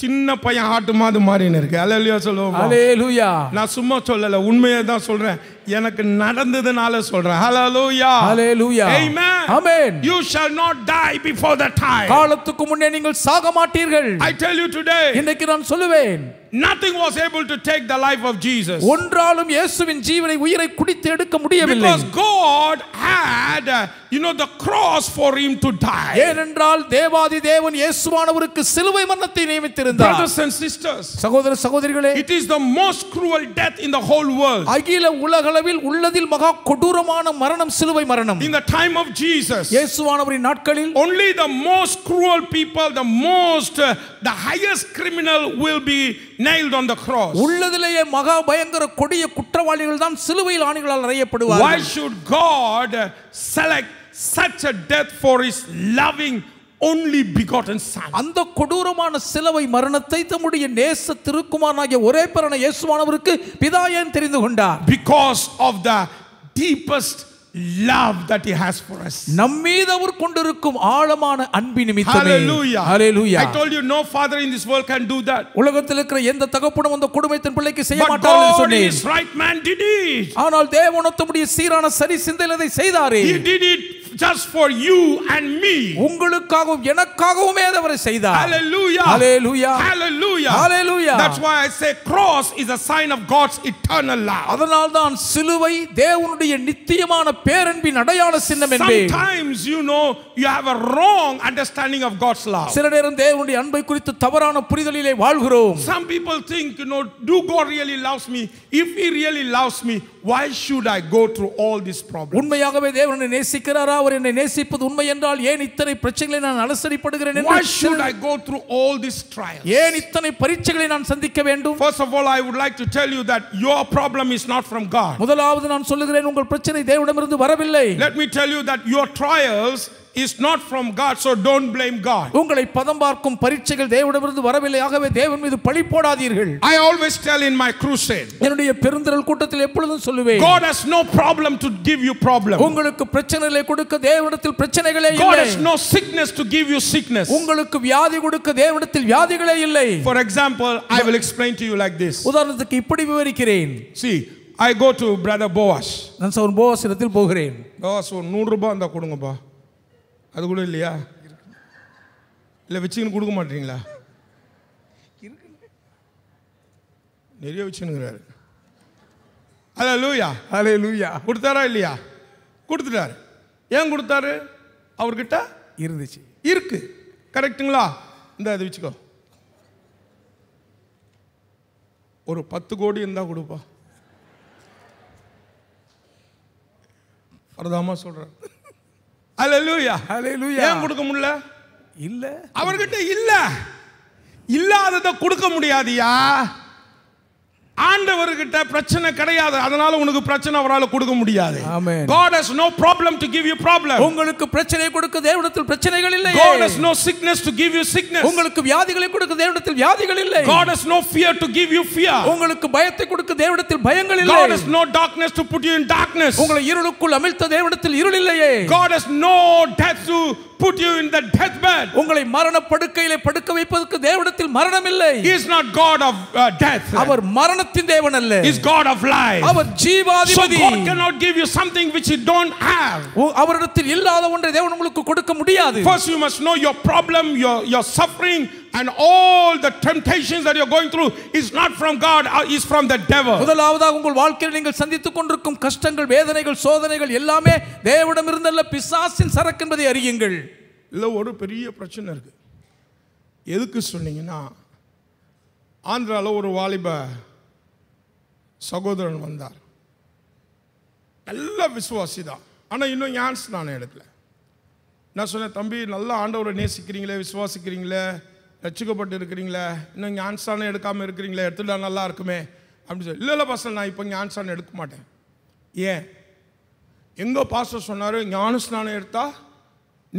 சின்ன பையன் ஹார்ட் மாதிரி மாறின இருக்கு. ஹalleluya சொல்லுவோம். ஹalleluya. நான் சும்மா சொல்லல, உண்மையை தான் சொல்றேன். எனக்கு நடந்ததுனால சொல்றேன். ஹalleluya. ஹalleluya. Amen. Amen. You shall not die before the time. காலத்துக்கு முன்னே நீங்கள் சாக மாட்டீர்கள். I tell you today. இன்னைக்கு நான் சொல்லுவேன், nothing was able to take the life of Jesus. ஒன்றாலும் இயேசுவின் ஜீவனை உயிரை குடித்து எடுக்க முடியவில்லை. Because God had the cross for him to die. ஏனென்றால் தேவாதி தேவன் இயேசுவானவருக்கு சிலுவை மரணத்தை நியமித்திருந்தார். Brothers and sisters, சகோதர சகோதரிகளே, it is the most cruel death in the whole world. அகில உலகளவில் உள்ளதில் மகா கொடூரமான மரணம் சிலுவை மரணம். In the time of Jesus, இயேசுவானவரின் நாட்களில் only the most cruel people, the highest criminal will be nailed on the cross. உள்ளதிலேயே மகா பயங்கர கொடிய குற்றவாளிகள் தான் சிலுவையில் ஆணிகளால் அறையப்படுவார்கள். Why should God select such a death for his loving only begotten son? அந்த கொடூரமான சிலுவை மரணத்தை தம்முடைய நேச திருக்குமாரனாகிய ஒரே பேரான இயேசுவானவருக்கு பிதா ஏன் தெரிந்து கொண்டார்? Because of the deepest love that he has for us. நம்மீது அவர் கொண்டிருக்கும் ஆழமான அன்பின் நிமித்தமே. Hallelujah. Hallelujah. I told you no father in this world can do that. உலகத்தில் இருக்கிற எந்த தகப்பனும் அந்த கொடுமை தன் பிள்ளைக்கு செய்ய But மாட்டார் என்று God சொன்னேன். is right man did it. ஆனால் தேவன் தம்முடைய சீரான சரி சிந்தையில் அதை செய்தாரே. He did it just for you and me. உங்களுக்காகவும் எனக்காகவுமே அவரை செய்தார். Hallelujah. Hallelujah. Hallelujah. Hallelujah. That's why I say cross is a sign of God's eternal love. அதனால் தான் சிலுவை தேவனுடைய நித்தியமான பேரன்பின் அடையாள சின்னம் என்பேன். Sometimes you have a wrong understanding of God's love. சில நேரம் தேவனுடைய அன்பை குறித்து தவறான புரிதலிலே வாழ்கிறோம். Some people think, do God really loves me? If he really loves me, why should I go through all these problems? உண்மையாகவே தேவன் என்னை நேசிக்கிறாரா? அவர் என்னை நேசிப்பது உண்மை என்றால் ஏன் இத்தனை பிரச்சனைகளை நான் அலசடிப்படுகிறேன் என்று? Why should I go through all these trials? ஏன் இத்தனை பரீட்சைகளை நான் சந்திக்க வேண்டும்? First of all, I would like to tell you that your problem is not from God. முதலாவது நான் சொல்லுகிறேன், உங்கள் பிரச்சனை தேவனிடமிருந்து வரவில்லை. Let me tell you that your trials is not from God, so don't blame God. உங்களை பதம் பார்க்கும் பரீட்சைகள் தேவனிடமிருந்து வரவில்லை, ஆகவே தேவன் மீது பழி போடாதீர்கள். I always tell in my crusade, என்னுடைய பெருந்திரள் கூட்டத்தில் எப்பொழுதும் சொல்லுவேன், God has no problem to give you problem. உங்களுக்கு பிரச்சனைகளை கொடுக்க தேவனிடத்தில் பிரச்சனைகளே இல்லை. God has no sickness to give you sickness. உங்களுக்கு வியாதி கொடுக்க தேவனிடத்தில் வியாதிகளே இல்லை. For example, I will explain to you like this. உதாரணத்துக்கு இப்படி விவரிக்கிறேன். See, I go to brother Boaz. நான் சகோதரன் போவாஸ் இடத்தில் போகிறேன். Boaz, 100 ரூபாய் அந்த கொடுங்கப்பா. அது கூட இல்லையா? இல்லை வச்சுக்கின்னு கொடுக்க மாட்டீங்களா? நிறைய வச்சுன்னுங்கிறாரு. ஹல்லேலூயா. ஹல்லேலூயா. கொடுத்தாரா இல்லையா? கொடுத்துட்டாரு. ஏன் கொடுத்தாரு? அவர்கிட்ட இருந்துச்சு. இருக்கு. கரெக்ட்டுங்களா? இந்த அதை வச்சுக்கோ. ஒரு 10 கோடி இருந்தா கொடுப்பா. அர்த்தமா சொல்றேன். ஹல்லேலூயா. ஹல்லேலூயா. ஏன் கொடுக்க முடியல? இல்ல. அவர்கிட்ட இல்ல. இல்லாததை கொடுக்க முடியாதியா? ஆண்டவர்கிட்ட பிரச்சனை கிடையாது, அதனால உனக்கு பிரச்சனை அவரால கொடுக்க முடியாது. ஆமென். God has no problem to give you problem. உங்களுக்கு பிரச்சனை கொடுக்க தேவனிடத்தில் பிரச்சனைகள் இல்லை. God has no sickness to give you sickness. உங்களுக்கு வியாதிகளை கொடுக்க தேவனிடத்தில் வியாதிகள் இல்லை. God has no fear to give you fear. உங்களுக்கு பயத்தை கொடுக்க தேவனிடத்தில் பயங்கள் இல்லை. God has no darkness to put you in darkness. உங்களை இருளுக்குள் அமிழ்த்த தேவனிடத்தில் இருள் இல்லையே. God has no death to put you in the deathbed. உங்களை மரண படுக்கையிலே படுக்க வைப்பதற்கு தேவனிடத்தில் மரணம் இல்லை. He is not God of death. அவர் மரணத்தின் தேவன் அல்ல. He is God of life. Our ஜீவாதிபதி. So God cannot give you something which you don't have. அவரிடத்தில் இல்லாத ஒன்றை தேவன் உங்களுக்கு கொடுக்க முடியாது. First you must know your problem, your suffering and all the temptations that you are going through is not from God, is from the devil. முதலாவதாக உங்கள் வாழ்க்கையில் நீங்கள் சந்தித்துக் கொண்டிருக்கும் கஷ்டங்கள், வேதனைகள், சோதனைகள் எல்லாமே தேவனிடமிருந்து அல்ல, பிசாசின் சரக்கு என்பதை அறியுங்கள். இல்ல ஒரு பெரிய பிரச்சனை இருக்கு. எதுக்கு சொன்னீங்கன்னா, ஆந்திரால ஒரு வாலிப சகோதரன் வந்தார். நல்ல விசுவாசி தான், ஆனா இன்னும் ஞானஸ்நானம் எடுக்கல. நான் சொன்னேன், தம்பி நல்லா ஆண்டவரை நேசிக்கிறீங்களே, விசுவாசிக்கிறீங்களே, ரட்சிக்கப்பட்டு இருக்கிறீங்களே, இன்னும் ஞானஸ்நானம் எடுக்காமல் இருக்கிறீங்களே, எடுத்துட்டா நல்லா இருக்குமே அப்படின்னு சொல்லி. இல்லை பாஸ்டர், நான் இப்போ ஞானஸ்நானம் எடுக்க மாட்டேன். ஏன்? எங்கள் பாஸ்டர் சொன்னார், ஞானஸ்நானம் எடுத்தா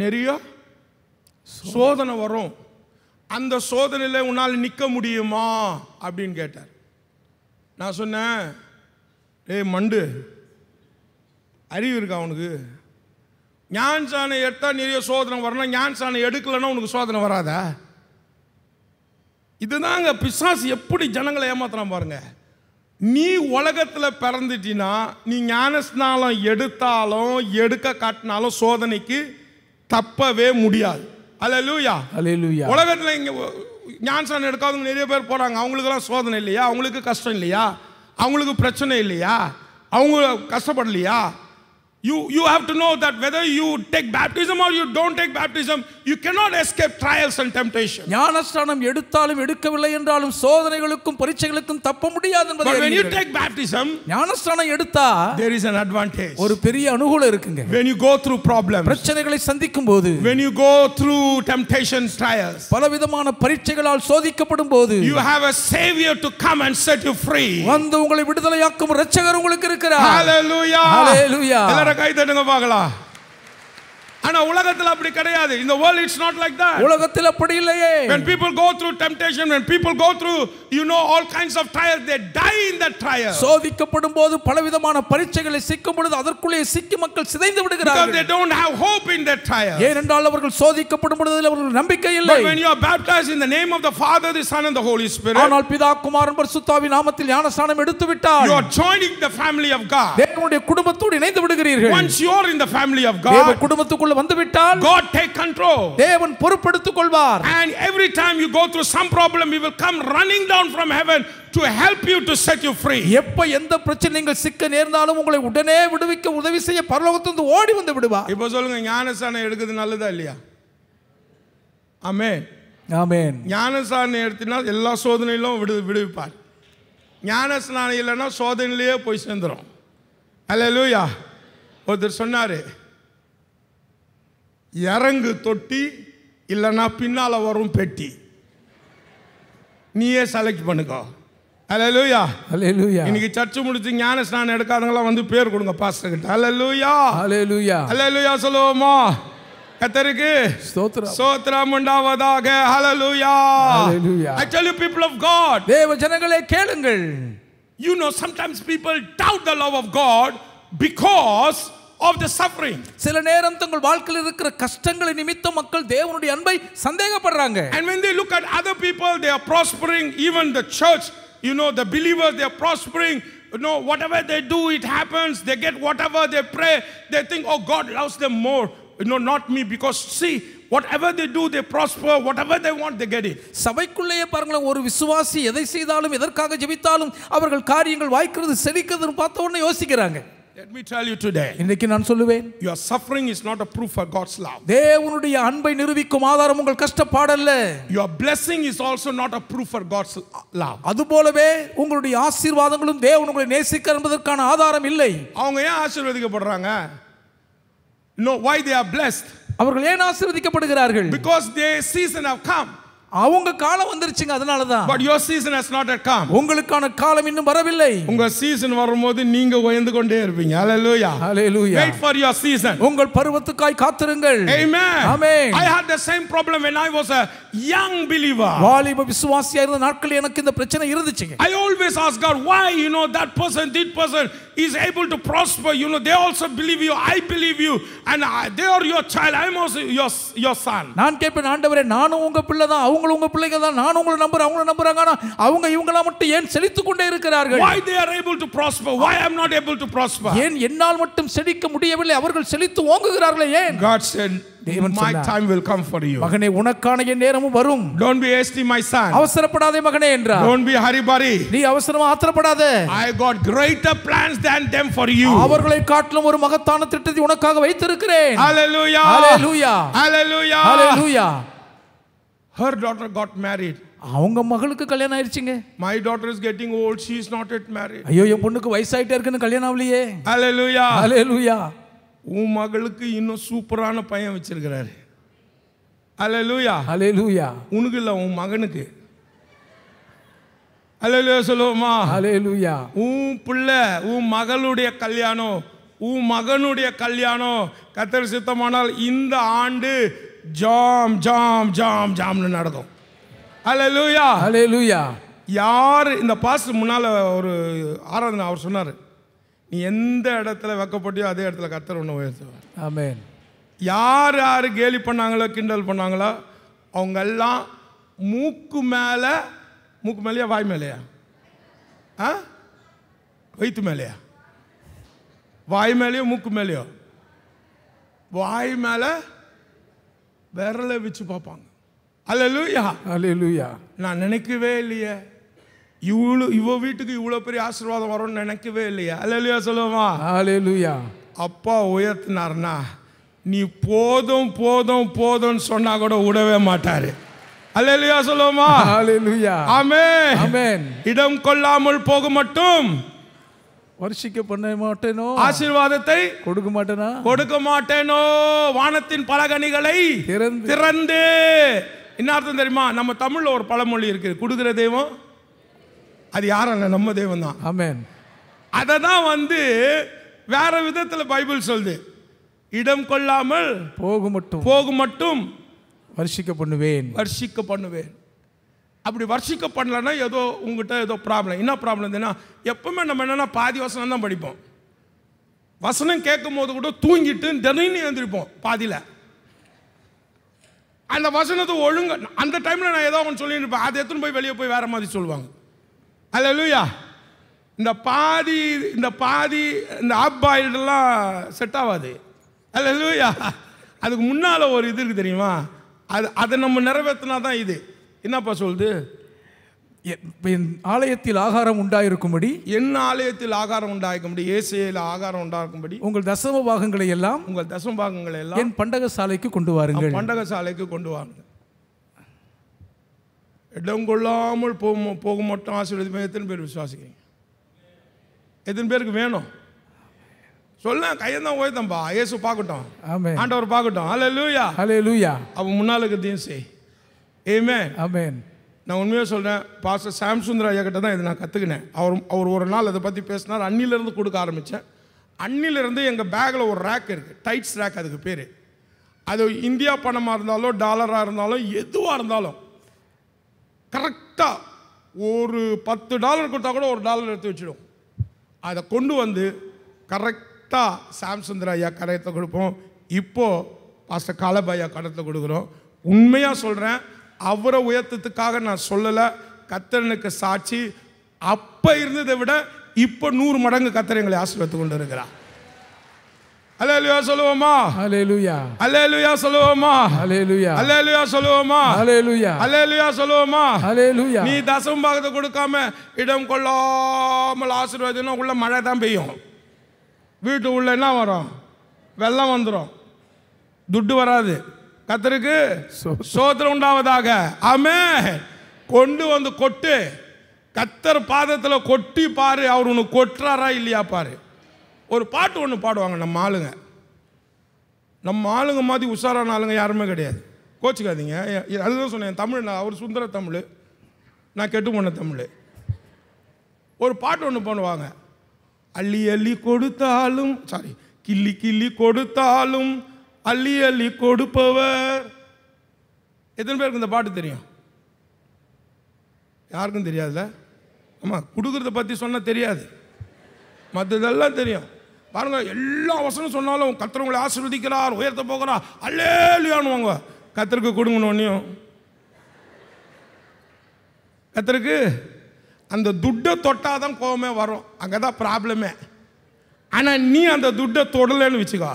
நிறைய சோதனை வரும், அந்த சோதனையில் உன்னால் நிற்க முடியுமா அப்படின்னு கேட்டார். நான் சொன்னேன், ஏய் மண்டு, அறிவு இருக்கா உனக்கு? ஞானஸ்நானம் எடுத்தா நிறைய சோதனை வரணும், ஞானஸ்நானம் எடுக்கலைன்னா உனக்கு சோதனை வராதா? இதுதாங்க பிசாசு எப்படி ஜனங்களை ஏமாத்துறான் பாருங்க. நீ உலகத்தில் பிறந்துட்டினா நீ ஞானஸ்நானம் எடுத்தாலும் எடுக்க காட்டினாலும் சோதனைக்கு தப்பவே முடியாது. அல்லேலூயா. அல்லேலூயா. உலகத்தில் இங்கே ஞானஸ்நானம் எடுக்காதவங்க நிறைய பேர் போகிறாங்க. அவங்களுக்கெல்லாம் சோதனை இல்லையா? அவங்களுக்கு கஷ்டம் இல்லையா? அவங்களுக்கு பிரச்சனை இல்லையா? அவங்க கஷ்டப்படலையா? You have to know that whether you take baptism or you don't take baptism, you cannot escape trials and temptation. ஞானஸ்நானம் எடுத்தாலும் எடுக்கவில்லை என்றாலும் சோதனைகளுக்கும் பரீட்சைகளுக்கும் தப்ப முடியாது என்பதை But when you அறியுங்கள். take baptism, ஞானஸ்நானம் எடுத்தா there is an advantage. ஒரு பெரிய அனுகூலம் இருக்குங்க. When you go through problems, பிரச்சனைகளை சந்திக்கும் போது, when you go through temptations, trials, பலவிதமான பரீட்சைகளால் சோதிக்கப்படும் போது, you have a savior to come and set you free. வந்து உங்களை விடுதலையாக்கும் இரட்சகர் உங்களுக்கு இருக்கிறார். Hallelujah. Hallelujah. எல்லாரும் கை தட்டுங்க பார்க்கலாம். ஆனா உலகத்துல அப்படி கிடையாது. In the world it's not like that. உலகத்தில் அப்படி இல்லையே. When people go through temptation, when people go through all kinds of trials, they die in that trial. சோதிக்கப்படும் போது பலவிதமான பரீட்சைகளை சிக்கும் பொழுது அதற்குள்ளே சிக்கி மக்கள் சிதைந்து விடுகிறார்கள். Because they don't have hope in that trial. ஏனென்றால் அவர்கள் சோதிக்கப்படும் பொழுது அவர்களுக்கு நம்பிக்கை இல்லை. But when you are baptized in the name of the Father, the Son and the Holy Spirit, ஆனால் பிதா குமாரன் பரிசுத்தாவின் நாமத்தில் ஞானஸ்நானம் எடுத்து விட்டால் you are joining the family of God. தேவனுடைய குடும்பத்தோடு இணைந்து விடுகிறீர்கள். Once you are in the family of God, தேவ குடும்பத்துக்குள்ள வந்து விட்டால் God take control. தேவன் பொறுப்பெடுத்துக் கொள்வார். And every time you go through some problem, he will come running down from heaven to help you to set you free. எப்ப எந்த பிரச்சனை நீங்கள் சிக்க நேர்ந்தாலும் உங்களை உடனே விடுவிக்க உதவி செய்ய பரலோகத்திலிருந்து ஓடி வந்து விடுவார். இப்போ சொல்லுங்க, ஞானஸ்நானம் எடுக்கிறது நல்லதா இல்லையா? ஆமென். ஆமென். ஞானஸ்நானம் எடுத்தினா எல்லா சோதனையிலும் விடுவிப்பார். ஞானஸ்நானம் இல்லைன்னா சோதனையிலேயே போய் சேர்ந்துரும். அல்லேலூயா. ஒருத்தர் சொன்னாரு, இறங்கு தொட்டி இல்லைன்னா பின்னால வரும் பெட்டி, நீயே செலக்ட் பண்ணுக்கோ. அல்லேலூயா. அல்லேலூயா. இன்னைக்கு சர்ச் முடிச்சு ஞானஸ்நானம் எடுக்காதவங்களாம் வந்து பேர் கொடுங்க பாஸ்டர் கிட்ட. அல்லேலூயா. அல்லேலூயா. அல்லேலூயா சொல்லுவோமா? கர்த்தருக்கு ஸ்தோத்திரம். ஸ்தோத்திரம் உண்டாவதாக. அல்லேலூயா. அல்லேலூயா. I tell you, people of God, தேவ ஜனங்களே கேளுங்கள். you know, sometimes people doubt the love of God because of the suffering. சில நேரம் தங்கள் வாழ்க்கையில் இருக்கிற கஷ்டங்களை நிமித்தம் மக்கள் தேவனுடைய அன்பை சந்தேகப்படுறாங்க. And when they look at other people, they are prospering. Even the church, the believers, they are prospering. Whatever they do, it happens. They get whatever they pray. They think, oh, God loves them more. Not me, because see, whatever they do, they prosper. Whatever they want, they get it. சபைக்குள்ளேயே பாருங்களேன், ஒரு விசுவாசி எதை செய்தாலும் எதற்காக ஜெபித்தாலும் அவர்கள் காரியங்கள் வாய்க்கிறது செழிக்கிறதுன்னு பார்த்த உடனே யோசிக்கிறாங்க. Let me tell you today, இன்னைக்கு நான் சொல்லுவேன், your suffering is not a proof for God's love. தேவனுடைய அன்பை நிரூபிக்கும் ஆதாரம் உங்கள் கஷ்டப்பாடல்ல. Your blessing is also not a proof for God's love. அதுபோலவே உங்களுடைய ஆசீர்வாதங்களும் தேவன் உங்களை நேசிக்கிறார் என்பதற்கான ஆதாரம் இல்லை. அவங்க ஏன் ஆசீர்வதிக்கப்படுறாங்க? Why they are blessed? அவர்கள் ஏன் ஆசீர்வதிக்கப்படுகிறார்கள்? Because their season have come. அவங்க காலம் வந்துருச்சுங்க, அதனால தான். But your season has not yet come. உங்களுக்கான காலம் இன்னும் வரவில்லை. உங்க சீசன் வரும்போது நீங்க உயர்ந்து கொண்டே இருப்பீங்க. Hallelujah. Hallelujah. Wait for your season. உங்கள் பருவத்துக்காய் காத்திருங்கள். Amen. Amen. I had the same problem when I was a young believer. வாலிப விசுவாசியா இருந்த நாட்களில் எனக்கு இந்த பிரச்சனை இருந்துச்சுங்க. I always ask God, why that person is able to prosper. They also believe you, I believe you, and they are your child, I am also your son. நான் கேட்பேன், ஆண்டவரே, நானும் உங்க பிள்ளை தான், அவங்களும் உங்க பிள்ளைங்க தான், நானும் உங்களை நம்புறேன், அவங்க நம்புறாங்க, ஆனா அவங்க இவங்கள மட்டும் ஏன் செழித்துக் கொண்டே இருக்கிறார்கள்? Why they are able to prosper, why I am not able to prosper? ஏன் என்னால் மட்டும் செழிக்க முடியவில்லை, அவர்கள் செழித்து ஓங்குகிறார்களே ஏன்? God said, my time will come for you. மகனே, உனக்கான என் நேரமும் வரும். Don't be hasty, my son. அவசரப்படாதே மகனே என்றார். Don't be hurry bari. நீ அவசரமா ஆத்திரப்படாதே. I got greater plans than them for you. அவர்களை காட்டிலும் ஒரு மகத்தான திட்டத்தை உனக்காக வைத்திருக்கிறேன். Hallelujah. Hallelujah. Hallelujah. Hallelujah. Her daughter got married. அவங்க மகளுக்கு கல்யாணம் ஆயிருச்சுங்க. My daughter is getting old, she is not yet married. ஐயோ, என் பொண்ணுக்கு வயசாயிட்டே இருக்குன்னு கல்யாணம் ஆவலையே. Hallelujah. Hallelujah. உன் மகளுக்கு இன்னும் சூப்பரான பையன் வச்சிருக்கிறாரு. Hallelujah. Hallelujah. உனக்கு இல்ல, உன் மகனுக்கு. Hallelujah சொல்லுவோமா? Hallelujah. உன் பிள்ளை, உன் மகளுடைய கல்யாணம், உன் மகனுடைய கல்யாணம் கர்த்தர் சித்தமானால் இந்த ஆண்டு ஜாம் ஜாம் ஜாம் ஜாம்னு நடக்கும். Hallelujah. Hallelujah. யார் இந்த பாஸ்டர் முன்னால் ஒரு ஆராதனை அவர் சொன்னார், நீ எந்த இடத்துல வைக்கப்பட்டியோ அதே இடத்துல கர்த்தர் ஒன்று உயர்த்துவார். ஆமென். யார் யார் கேலி பண்ணாங்களோ கிண்டல் பண்ணாங்களோ அவங்க எல்லாம் மூக்கு மேலேயா வாய் மேலேயா வயிற்று மேலேயா வாய் மேலேயோ மூக்கு மேலேயோ வாய் மேலே விரலை வச்சு பார்ப்பாங்க. அல்லேலூயா. அல்லேலூயா. நான் நினைக்கவே இல்லையே இவ வீட்டுக்கு இவ்வளோ பெரிய ஆசீர்வாதம் வரும்னு நினைக்கவே இல்லையா. அல்லேலூயா சொல்லுவோமா? அல்லேலூயா. அப்பா உயர்த்தினார்னா நீ போதும் போதும் போதும்னு சொன்னா கூட விடவே மாட்டாரு. அல்லேலூயா சொல்லுவோமா? அல்லேலூயா. ஆமென். ஆமென். இடம் கொள்ளாமல் போக மட்டும் வர்ஷிக்க பண்ண மாட்டேனோ, ஆசீர்வாதத்தை கொடுக்க மாட்டேனோ, வானத்தின் பலகணிகளை திறந்து. என்ன அர்த்தம் தெரியுமா? நம்ம தமிழ்ல ஒரு பழமொழி இருக்கு, கொடுக்கிற தெய்வம் அது யாரும் நம்ம தெய்வம் தான். ஆமென். அதை தான் வேற விதத்தில் பைபிள் சொல்லுது. இடம் கொள்ளாமல் போகும் மட்டும் வர்ஷிக்க பண்ணுவேன். அப்படி வர்ஷிக்க பண்ணலன்னா ஏதோ உங்ககிட்ட ஏதோ ப்ராப்ளம். என்ன ப்ராப்ளம் இருந்ததுன்னா, எப்பவுமே நம்ம என்னென்னா பாதி வசனம் தான் படிப்போம். வசனம் கேட்கும் போது கூட தூங்கிட்டு தினையும் எழுந்திருப்போம் பாதியில். அந்த வசனத்தை ஒழுங்க அந்த டைமில் நான் ஏதோ ஒன்று சொல்லிட்டு இருப்பேன், அதை எடுத்துன்னு போய் வெளியே போய் வேற மாதிரி சொல்லுவாங்க. அல்லேலூயா. இந்த பாதி இந்த ஆப் பாயில்டெல்லாம் செட் ஆகாது. அல்லேலூயா. அதுக்கு முன்னால் ஒரு இது இருக்குது தெரியுமா, அதை நம்ம நிறைவேற்றினா தான் இது. என்னப்பா சொல்லுது? என் ஆலயத்தில் ஆகாரம் உண்டாயிருக்கும்படி, என்ன ஆலயத்தில் ஆகாரம் உண்டாயிருக்கும்படி, ஏசையில் ஆகாரம் உண்டாயிருக்கும்படி உங்கள் தசம பாகங்களை எல்லாம் என் பண்டக சாலைக்கு கொண்டு வாருங்கள். பண்டக சாலைக்கு கொண்டு வாருங்க. இடம் கொள்ளாமல் போக மட்டும் ஆசீர்வாதம். எத்தனை பேர் விசுவாசிக்கிறீங்க? எத்தனை பேருக்கு வேணும் சொல்ல? கையெல்லாம் ஓய்தம்பா. இயேசு பார்க்கட்டும், ஆண்டவர் பார்க்கட்டும். அல்லேலூயா, அல்லேலூயா. அவன் முன்னால் இருக்கிறதையும் செய். ஆமென், ஆமென். நான் உண்மையாக சொல்கிறேன், பாஸ்டர் சாம் சுந்தர் ஐயா கிட்ட தான் இதை நான் கற்றுக்கினேன். அவர் ஒரு நாள் அதை பற்றி பேசினார். அன்னிலேருந்து கொடுக்க ஆரம்பித்தேன். அன்னிலேருந்து எங்கள் பேக்கில் ஒரு ரேக் இருக்குது, டைட்ஸ் ரேக் அதுக்கு பேர். அது இந்தியா பணமாக இருந்தாலும் டாலராக இருந்தாலும் எதுவாக இருந்தாலும் கரெக்டாக ஒரு $10 கொடுத்தா கூட $1 எடுத்து வச்சிடும். அதை கொண்டு வந்து கரெக்டாக சாம் சுந்தர் ஐயா கரையத்தை கொடுப்போம். இப்போது பாஸ்டர் காலப் ஐயா கரையத்தை கொடுக்குறோம். உண்மையாக சொல்கிறேன், அவரை உயர்த்தத்துக்காக நான் சொல்லலை, கர்த்தருக்கு சாட்சி. அப்போ இருந்ததை விட இப்போ 100 மடங்கு கர்த்தர் எங்களை ஆசீர்வதித்து கொண்டு இருக்கிறார். அல்லேலூயா சொல்லுவோமா? அல்லேலூயா, அல்லேலூயா சொல்லுவோமா? அல்லேலூயா, அல்லேலூயா சொல்லுவோமா? அல்லேலூயா, அல்லேலூயா சொல்லுவோமா? அல்லேலூயா. நீ தசம பாகத்தை கொடுக்காம இடம் கொள்ளாமல் ஆசீர்வாதம்னா உள்ள மழை தான் பெய்யும். வீட்டு உள்ள என்ன வரும்? வெள்ளம் வந்துடும், துட்டு வராது. கர்த்தருக்கு ஸ்தோத்திரம் உண்டாவதாக. ஆமென். கொண்டு வந்து கொட்டு, கர்த்தர் பாதத்தில் கொட்டி பாரு, அவர் உனக்கு கொட்டுறாரா இல்லையா பாரு. ஒரு பாட்டு ஒன்று பாடுவாங்க நம்ம ஆளுங்க மாதிரி உஷாரான ஆளுங்க யாருமே கிடையாது. கோச்சிக்காதீங்க, அதுதான் சொன்னேன். தமிழ் அவர் சுந்தர தமிழ், நான் கெட்டு போன தமிழ். ஒரு பாட்டு ஒன்று பண்ணுவாங்க, அள்ளி அள்ளி கொடுத்தாலும் கிள்ளி கிள்ளி கொடுத்தாலும் அள்ளி அள்ளி கொடுப்பவர். எத்தனை பேருக்கு இந்த பாட்டு தெரியும்? யாருக்கும் தெரியாதுல்ல? ஆமாம், கொடுக்குறத பற்றி சொன்னால் தெரியாது, மற்றதெல்லாம் தெரியும். பாருங்க, எல்லா வசனம் சொன்னாலும் கர்த்தர் உங்களை ஆசீர்வதிக்கிறார், உயர்த்த போகிறார், அல்லேலூயான்னுவாங்க. கர்த்தருக்கு கொடுங்கன்னு கர்த்தருக்கு அந்த துட்டை தொட்டாதான் கோபமே வரும். அங்கே தான் ப்ராப்ளமே. ஆனால் நீ அந்த துட்டை தொடலைன்னு வச்சுக்கோ,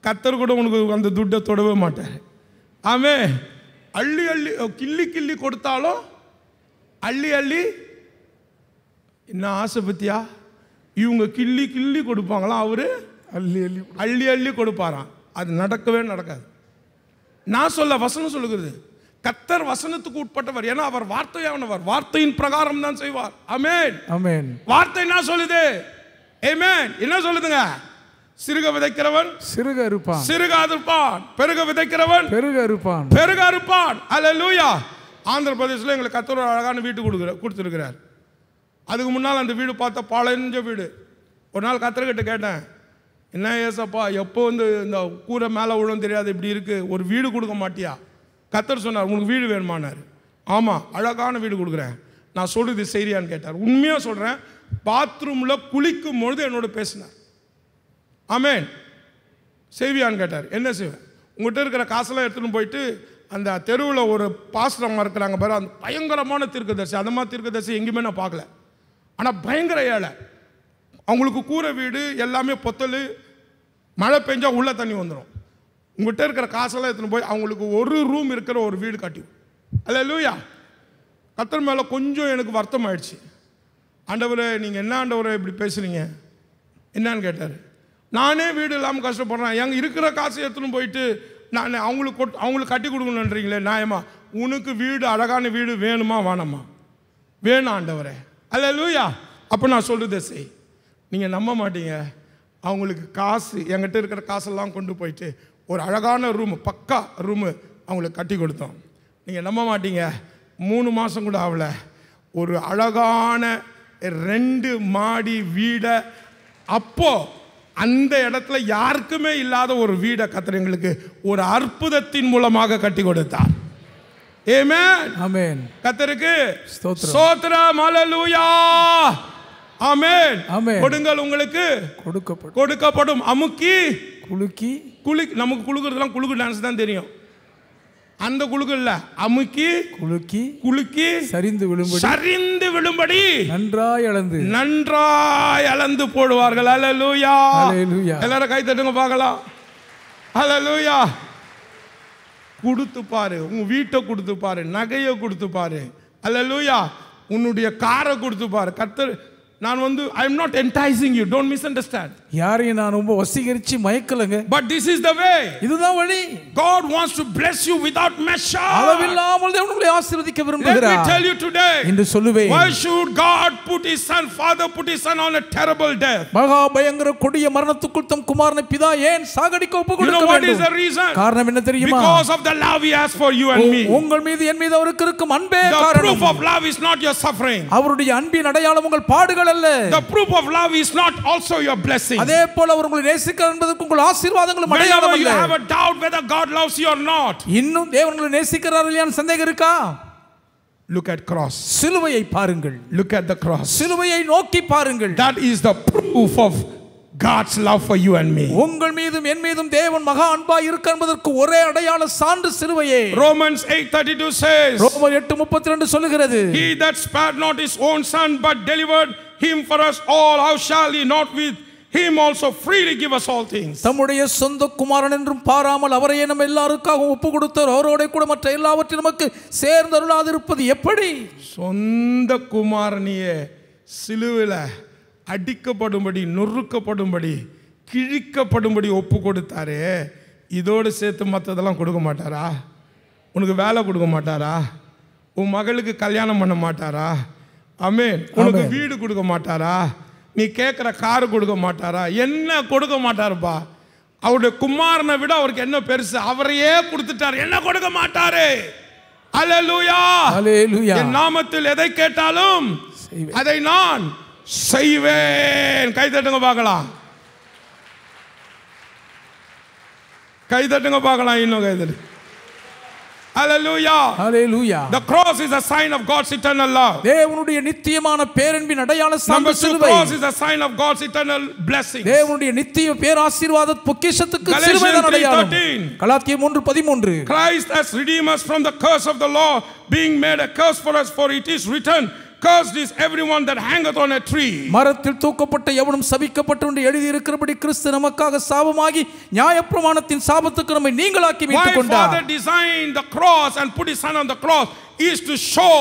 கர்த்தர் கூட உனக்கு அந்த துட்டை தொடவே மாட்டார். ஆமே. அள்ளி அள்ளி கிள்ளி கிள்ளி கொடுத்தாலும் அள்ளி அள்ளி என்ன ஆசை பத்தியா? இவங்க கிள்ளி கிள்ளி கொடுப்பாங்களாம், அவரு அள்ளி அள்ளி அள்ளி அள்ளி கொடுப்பாராம். அது நடக்கவே நடக்காது. நான் சொல்ல வசனம் சொல்லுகிறது, கர்த்தர் வசனத்துக்கு உட்பட்டவர். ஏன்னா அவர் வார்த்தையானவர், வார்த்தையின் பிரகாரம் தான் செய்வார். ஆமென், ஆமென். வார்த்தை என்ன சொல்லுது? ஆமென். என்ன சொல்லுதுங்க? சிறுக விதைக்கிறவன் சிறுக அறுப்பான், சிறுக அறுப்பான். பெருக விதைக்கிறவன் பெருக அறுப்பான், பெருக அறுப்பான். அல்லேலூயா. ஆந்திர பிரதேசத்தில் எங்களுக்கு கர்த்தர் ஒரு அழகான வீட்டு கொடுத்துருக்கிறார். அதுக்கு முன்னால் அந்த வீடு பார்த்தா பழைஞ்ச வீடு. ஒரு நாள் கர்த்தர்கிட்ட கேட்டேன், என்ன ஏசப்பா, எப்போ இந்த கூரை மேலே விழும் தெரியாது, இப்படி இருக்குது, ஒரு வீடு கொடுக்க மாட்டியா? கர்த்தர் சொன்னார், உங்களுக்கு வீடு வேணுமானார். ஆமாம், அழகான வீடு கொடுக்குறேன், நான் சொல்கிறது சரியான்னு கேட்டார். உண்மையாக சொல்கிறேன், பாத்ரூமில் குளிக்கும் பொழுது என்னோட பேசினார். ஆமென். செய்வியான்னு கேட்டார். என்ன செய்வேன்? உங்கள்கிட்ட இருக்கிற காசெல்லாம் எடுத்துகிட்டு போயிட்டு அந்த தெருவில் ஒரு பாஸ்டர் இருக்கிறாங்க பாரு, அந்த பயங்கரமான தீர்க்கதரிசி. அந்த மாதிரி தீர்க்கதரிசி எங்கேயுமே நான் பார்க்கல. ஆனால் பயங்கர ஏழை. அவங்களுக்கு கூரை வீடு எல்லாமே பொத்தல், மழை பெஞ்சா உள்ள தண்ணி வந்துடும். உங்கள்கிட்ட இருக்கிற காசெல்லாம் எடுத்துன்னு போய் அவங்களுக்கு ஒரு ரூம் இருக்கிற ஒரு வீடு கட்டி. அல்லேலூயா. கர்த்தர் மேலே கொஞ்சம் எனக்கு வருத்தம் ஆயிடுச்சு. ஆண்டவரே, நீங்கள் என்ன ஆண்டவரே இப்படி பேசுகிறீங்க? என்னான்னு கேட்டார். நானே வீடு இல்லாமல் கஷ்டப்படுறேன், எங்கள் இருக்கிற காசை எடுத்துன்னு போயிட்டு நான் அவங்களுக்கு கட்டி கொடுக்கணுன்றீங்களே, நியாயமா? உனக்கு வீடு, அழகான வீடு வேணுமா வேணாமா? வேணும் ஆண்டவரே. அல்லேலூயா. அப்போ நான் சொல்கிறத செய். நீங்கள் நம்ப மாட்டீங்க, அவங்களுக்கு காசு, என்கிட்ட இருக்கிற காசெல்லாம் கொண்டு போயிட்டு ஒரு அழகான ரூமு, பக்கா ரூமு அவங்களுக்கு கட்டி கொடுத்தோம். நீங்கள் நம்ப மாட்டீங்க, 3 மாதம் கூட ஆகலை, ஒரு அழகான 2 மாடி வீடை அப்போ அந்த இடத்துல யாருக்குமே இல்லாத ஒரு வீடை கர்த்தர் எங்களுக்கு ஒரு அற்புதத்தின் மூலமாக கட்டி கொடுத்தார். ஆமென். ஆமென். கர்த்தருக்கு ஸ்தோத்திரம். ஸ்தோத்திரம். ஹல்லேலூயா. ஆமென். ஆமென். கொடுங்கள் உங்களுக்கு கொடுக்கப்படும். அமுக்கி குலுக்கி நமக்கு குலுக்குறதுலாம் குலுக்கு டான்ஸ் தான் தெரியும். அந்த குலுக்கு இல்ல, அமுக்கி குலுக்கி சரிந்து விழும்படி நன்றாய் அளந்து போடுவார்கள். ஹல்லேலூயா. எல்லாரும் கை தட்டுங்க பார்க்கலாம். ஹல்லேலூயா. கொடுத்து பாரு, உங்க வீட்டை கொடுத்து பாரு, நகையை கொடுத்து பாரு. ஹல்லேலூயா. உன்னுடைய காரை கொடுத்து பாரு. கர்த்தர் நான் வந்து I am not enticing you, don't misunderstand. யாரையும் நான் ரொம்ப வசீகரிச்சு மயக்கலங்க. But this is the way. இதுதான் வழி. God wants to bless you without measure. அளவில்லாமல் தேவன் உங்களை ஆசீர்வதிக்க விரும்புகிறார். Let me tell you today. என்று சொல்லுவேன். Why should God put his son, father put his son on a terrible death? மகா பயங்கர கொடிய மரணத்துக்குள் தம் குமாரனை பிதா ஏன் சாகடிக்க ஒப்புக்கொடுக்க வேண்டும்? You know what is the reason? காரணம் என்ன தெரியுமா? Because of the love he has for you and me. உங்கள் மீது என் மீது அவருக்கு இருக்கும் அன்பே காரணம். The proof of love is not your suffering. அவருடைய அன்பின் அடையாளம் உங்கள் பாடுகள் அல்ல. The proof of love is not also your blessing. அதே போல அவர் உங்களை நேசிக்கிறார் என்பதற்கு உங்கள் ஆசீர்வாதங்களும் அடையாளம் அல்ல. You have a doubt whether God loves you or not. இன்னும் தேவன் உங்களை நேசிக்கிறார் இல்லையான்னு சந்தேகம் இருக்கா? Look at cross. சிலுவையை பாருங்கள். Look at the cross. சிலுவையை நோக்கி பாருங்கள். That is the proof of God's love for you and me. உங்கள் மீதும் என் மீதும் தேவன் மகா அன்பாய் இருக்கிறார் என்பதற்கு ஒரே அடையாள சான்று சிலுவையே. Romans 8:32 says, ரோமர் 8:32 சொல்லுகிறது, He that spared not his own son but delivered him for us all, how shall he not with him also freely give us all things? தம்முடைய சொந்த குமாரன் என்றும் பாராமல் அவரையே நம்ம எல்லாருக்காகவும் ஒப்பு கொடுத்தார். அவரோட கூட மற்ற எல்லாவற்றையும் நமக்கு சேர்ந்தருளாதிருப்பது எப்படி? சொந்த குமாரனையே சிலுவையில அடிக்கப்படும்படி, நொறுக்கப்படும்படி, கிழிக்கப்படும்படி ஒப்பு கொடுத்தாரே, இதோடு சேர்த்து மற்றதெல்லாம் கொடுக்க மாட்டாரா? உனக்கு வேலை கொடுக்க மாட்டாரா? உன் மகளுக்கு கல்யாணம் பண்ண மாட்டாரா? ஆமென். உனக்கு வீடு கொடுக்க மாட்டாரா? நீ கேட்குற காரு கொடுக்க மாட்டாரா? என்ன கொடுக்க மாட்டாருப்பா? அவருடைய குமாரனை விட அவருக்கு என்ன பெருசு? அவரையே கொடுத்துட்டார். என்ன கொடுக்க மாட்டாரு? ஹல்லேலூயா. ஹல்லேலூயா. என் நாமத்தில் எதை கேட்டாலும் அதை நான் செய்வேன். கை தட்டுங்க பார்க்கலாம். கை தட்டுங்க பார்க்கலாம். இன்னும் கை தட்டு. Hallelujah. Hallelujah. The cross is a sign of God's eternal love. தேவனுடைய நித்தியமான பேரன்பின் அடையாள சான்று சிலுவை. The cross is a sign of God's eternal blessing. தேவனுடைய நித்திய பேராசீர்வாத பொக்கிஷத்துக்கு சிலுவை தான் அடையாளம். கலாத்தியர் 3:13. Christ has redeemed us from the curse of the law, being made a curse for us, for it is written, Cursed is everyone that hangeth on a tree. மரத்தில் தூக்கப்பட்ட எவனும் சபிக்கப்பட்டு என்று எழுதி இருக்கிறபடி கிறிஸ்து நமக்காக சாபமாகி நியாயப்பிரமாணத்தின் சாபத்துக்கு நம்மை நீங்களாக்கி மீட்டுக் கொண்டார். Why Father designed the cross and put his son on the cross is to show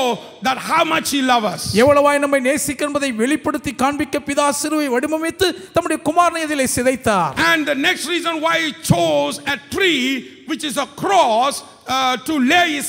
that how much he loves us. எவ்வளவாய் நம்மை நேசிக்கிறார் என்பதை வெளிப்படுத்தி காண்பிக்க பிதா சிலுவை வடிவமைத்து தம்முடைய குமாரனை அதிலே சிதைத்தார். And the next reason why he chose a tree which is a cross to lay his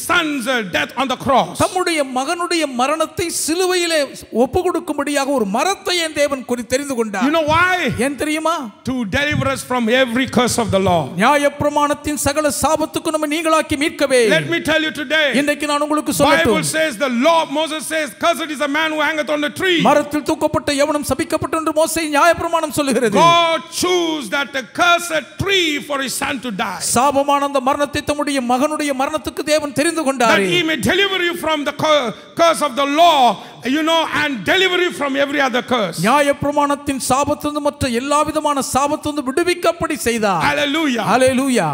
son's death on the cross. தம்முடைய மகனுடைய மரணத்தை சிலுவையிலே ஒப்புக்கொடுக்கும்படியாக ஒரு மரத்தை என் தேவன் தெரிந்து கொண்டார். You know why? ஏன் தெரியுமா? To deliver us from every curse of the law. நியாயப்பிரமாணத்தின் சகல சாபத்துக்கு நம்மை நீங்களாக்கி மீட்கவே. Let me tell you today. இன்றைக்கு நான் உங்களுக்கு சொல்லட்டும். Bible says, the law, Moses says, cursed is a man who hangeth on the tree. மரத்தில் தூக்கப்பட்ட எவனும் சபிக்கப்பட்டு என்று மோசே நியாயப்பிரமாணம் சொல்லுகிறது. God chose that cursed tree for his son to die. சாபமான அந்த மரணத்தை தம்முடைய மகனுடைய மரணத்துக்கு தேவன் தெரிந்து கொண்டார். That he may deliver you from the curse of the law, you know, and deliver you from every other curse. நியாயப்பிரமாணத்தின் சாபத்திலிருந்து மற்ற எல்லா விதமான சாபத்திலிருந்து விடுவிக்கப்படி செய்தார். Hallelujah. Hallelujah.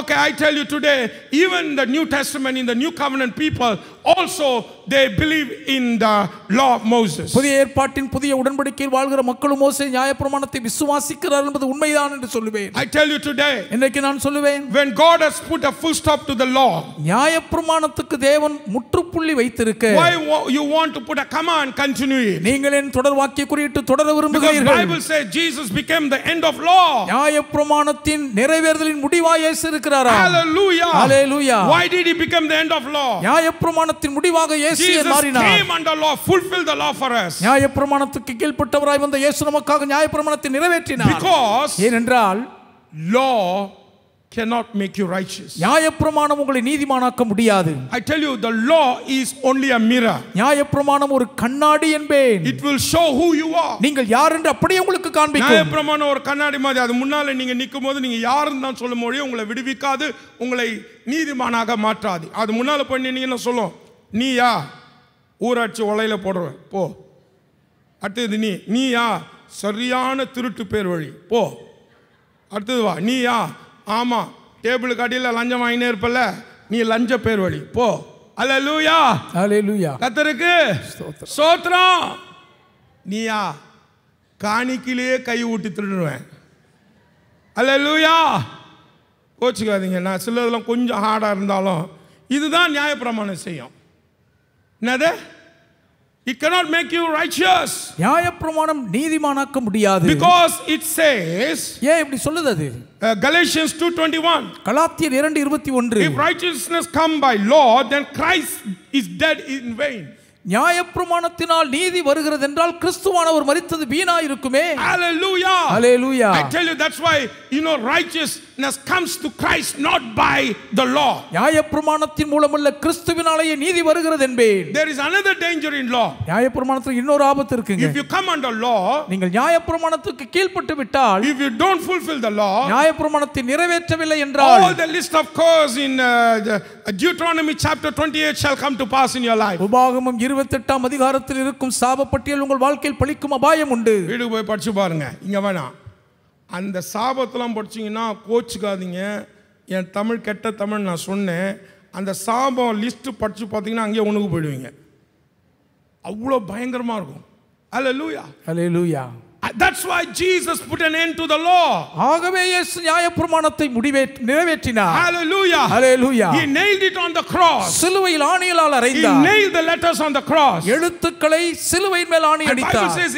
Okay, I tell you today, even the New Testament, in the New Covenant people also they believe in the law of Moses. புதிய ஏற்பாட்டின் புதிய உடன்படிக்கையில் வாழ்கிற மக்களும் மோசே நியாயப்பிரமாணத்தை விசுவாசிக்கிறார் என்பது உண்மைதான் என்று சொல்லுவேன். I tell you today, இன்னைக்கு நான் சொல்லுவேன், when God has put a full stop to the law, நியாயப்பிரமாணத்துக்கு தேவன் முற்றுப்புள்ளி வைத்திருக்க, why you want to put a comma and continue it? நீங்கள் என் தொடர் வாக்கிய குறியிட்டு தொடர விரும்புகிறீர்கள். Because Bible says Jesus became the end of law. நியாயப்பிரமாணத்தின் நிறைவேறுதலின் முடிவாய் இயேசு இருக்கிறாரா? Hallelujah. Hallelujah. Why did he become the end of law? நியாயப்பிரமாணத்தின் முடிவாக இயேசு மாறினார். Jesus came under law, fulfilled the law for us. நியாயப்பிரமாணத்துக்கு கீழ்ப்பட்டவராய் வந்த இயேசு நமக்காக நியாயப்பிரமாணத்தை நிறைவேற்றினார். Because ஏனென்றால் law cannot make you righteous. நியாயப்பிரமாணம் உங்களை நீதிமானாக்க முடியாது. I tell you, the law is only a mirror. நியாயப்பிரமாணம் ஒரு கண்ணாடி என்பேன். It will show who you are. நீங்கள் யார் என்று அப்படியே உங்களுக்கு காண்பிக்கும். நியாயப்பிரமாணம் ஒரு கண்ணாடி மாதிரி. அது முன்னால நீங்க நிக்கும்போது நீங்க யாருன்னு தான் சொல்ல முடியும். உங்களை விடுவிக்காது, உங்களை நீதிமானாக மாற்றாது. அது முன்னால போய் நீங்க சொல்லும், நீயா ஊராட்சி உலையில போடுறேன் போ. அடுத்தது நீயா சரியான திருட்டு பேர் வழி போ. அடுத்தது வா, நீயா ஆமா டேபிளுக்கு அடியில் லஞ்சம் வாங்கினே இருப்பல, நீ லஞ்ச பேர் வழி போ. அல்லேலூயா, அல்லேலூயா, கர்த்தருக்கு ஸ்தோத்திரம். நீயா காணிக்கிலேயே கை ஊட்டி திருடுவேன். அல்லேலூயா, கோச்சுக்காதீங்க, நான் சிலதெல்லாம் கொஞ்சம் ஹார்டாக இருந்தாலும் இதுதான் நியாயப்பிரமாணம் செய்யும். என்னது? It cannot make you righteous. நியாயப்பிரமாணம் நீதிமானாக்க முடியாது. Because it says, ஏன் இப்படி சொல்லுது அது? Galatians 2:21. கலாத்தியர் 2:21. If righteousness come by law, then Christ is dead in vain. நியாயப்பிரமாணத்தினால் நீதி வருகிறது என்றால் கிறிஸ்துவானவர் மரித்தது வீணாய் இருக்குமே. Hallelujah, hallelujah. I tell you, that's why righteousness comes to Christ, not by the law. நியாயப்பிரமாணத்தின் மூலமல்ல கிறிஸ்துவினாலேயே நீதி வருகிறது என்பேன். There is another danger in law. நியாயப்பிரமாணத்தில் இன்னொரு ஆபத்து இருக்குங்க. If you come under law, நீங்கள் நியாயப்பிரமாணத்துக்கு கீழ்ப்பட்டு விட்டால், if you don't fulfill the law, நியாயப்பிரமாணத்தை நிறைவேற்றவில்லை என்றால், all the list of curse in Deuteronomy chapter 28 shall come to pass in your life. உபாகமம் 28ஆம் அதிகாரத்தில் இருக்கும் சாபப்பட்டியல் உங்கள் வாழ்க்கையில் பலிக்கும் அபாயம் உண்டு. வீட்டுக்கு போய் படிச்சு பாருங்க. இங்க வேணாம், அந்த சாபத்தெல்லாம் படிச்சீங்கன்னா கோச்சுக்காதீங்க. என் தமிழ் கெட்ட தமிழ் நான் சொன்னேன். அந்த சாபம் லிஸ்ட் படிச்சு பார்த்தீங்கன்னா அங்கேயே உனக்கு போயிடுவீங்க. அவ்வளோ பயங்கரமா இருக்கும். அல்லேலூயா, அல்லேலூயா. That's why Jesus put an end to the law. ஆகவே இயேசு நியாயப்பிரமாணத்தை நிறைவேற்றினார். Hallelujah, hallelujah. He nailed it on the cross. சிலுவையில் ஆணியால் அறைந்தார். He nailed the letters on the cross. எழுத்துக்களை சிலுவையின் மேல் ஆணி அடித்தார். The Bible says,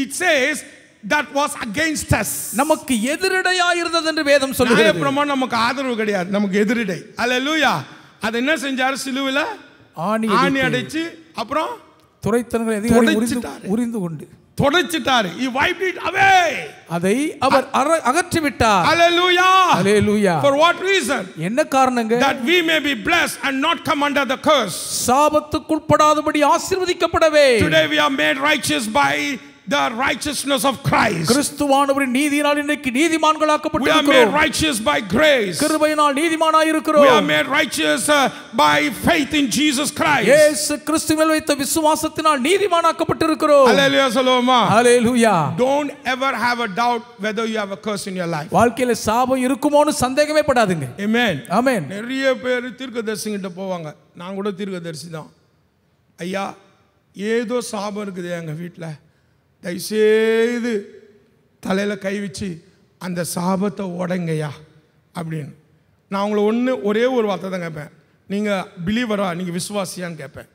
it says that was against us. நமக்கு எதிரடையாய் இருந்தது என்று வேதம் சொல்லுகிறது. நியாயப்பிரமாணம் நமக்கு ஆதரவு கிடையாது, நமக்கு எதிரடை. அல்லேலூயா. அது என்ன செஞ்சாரு? சிலுவையில் ஆணி அடிச்சு அப்புறம் துரைத்தனங்களை அதிகாரி உரிந்து கொண்டு தொடச்சிட்டாரு. He wiped it away. அதை அவர் அகற்றி விட்டார். Hallelujah, hallelujah. For what reason? என்ன காரணங்க? That we may be blessed and not come under the curse. சாபத்துக்குட்படாதபடி ஆசீர்வதிக்கப்படவே. Today we are made righteous by the righteousness of Christ. கிறிஸ்துவானவரின் நீதியினால் இன்னைக்கு நீதிமான்களாக்கப்பட்டிருக்கிறோம். We are made righteous by grace. கிருபையினால் நீதிமானாய் இருக்கிறோம். We are made righteous by faith in Jesus Christ. இயேசு கிறிஸ்துவில் வைத்த விசுவாசத்தினால் நீதிமானாக்கப்பட்டிருக்கிறோம். Hallelujah, சொல்லுவோமா? Hallelujah. Don't ever have a doubt whether you have a curse in your life. வாழ்க்கையில சாபம் இருக்குமோன்னு சந்தேகமே படாதீங்க. Amen, amen. நிறைய பேர் தீர்க்கதரிசிகிட்ட போவாங்க. நான் கூட தீர்க்கதரிசி தான். ஐயா, ஏதோ சாபம் இருக்குது எங்க வீட்டில், தயவுசெய்து தலையில் கை வச்சு அந்த சாபத்தை உடைங்கய்யா அப்படின்னு. நான் உங்களை ஒரே ஒரு வார்த்தை தான் கேட்பேன். நீங்கள் பிலீவரா, நீங்கள் விசுவாசியான்னு கேட்பேன்.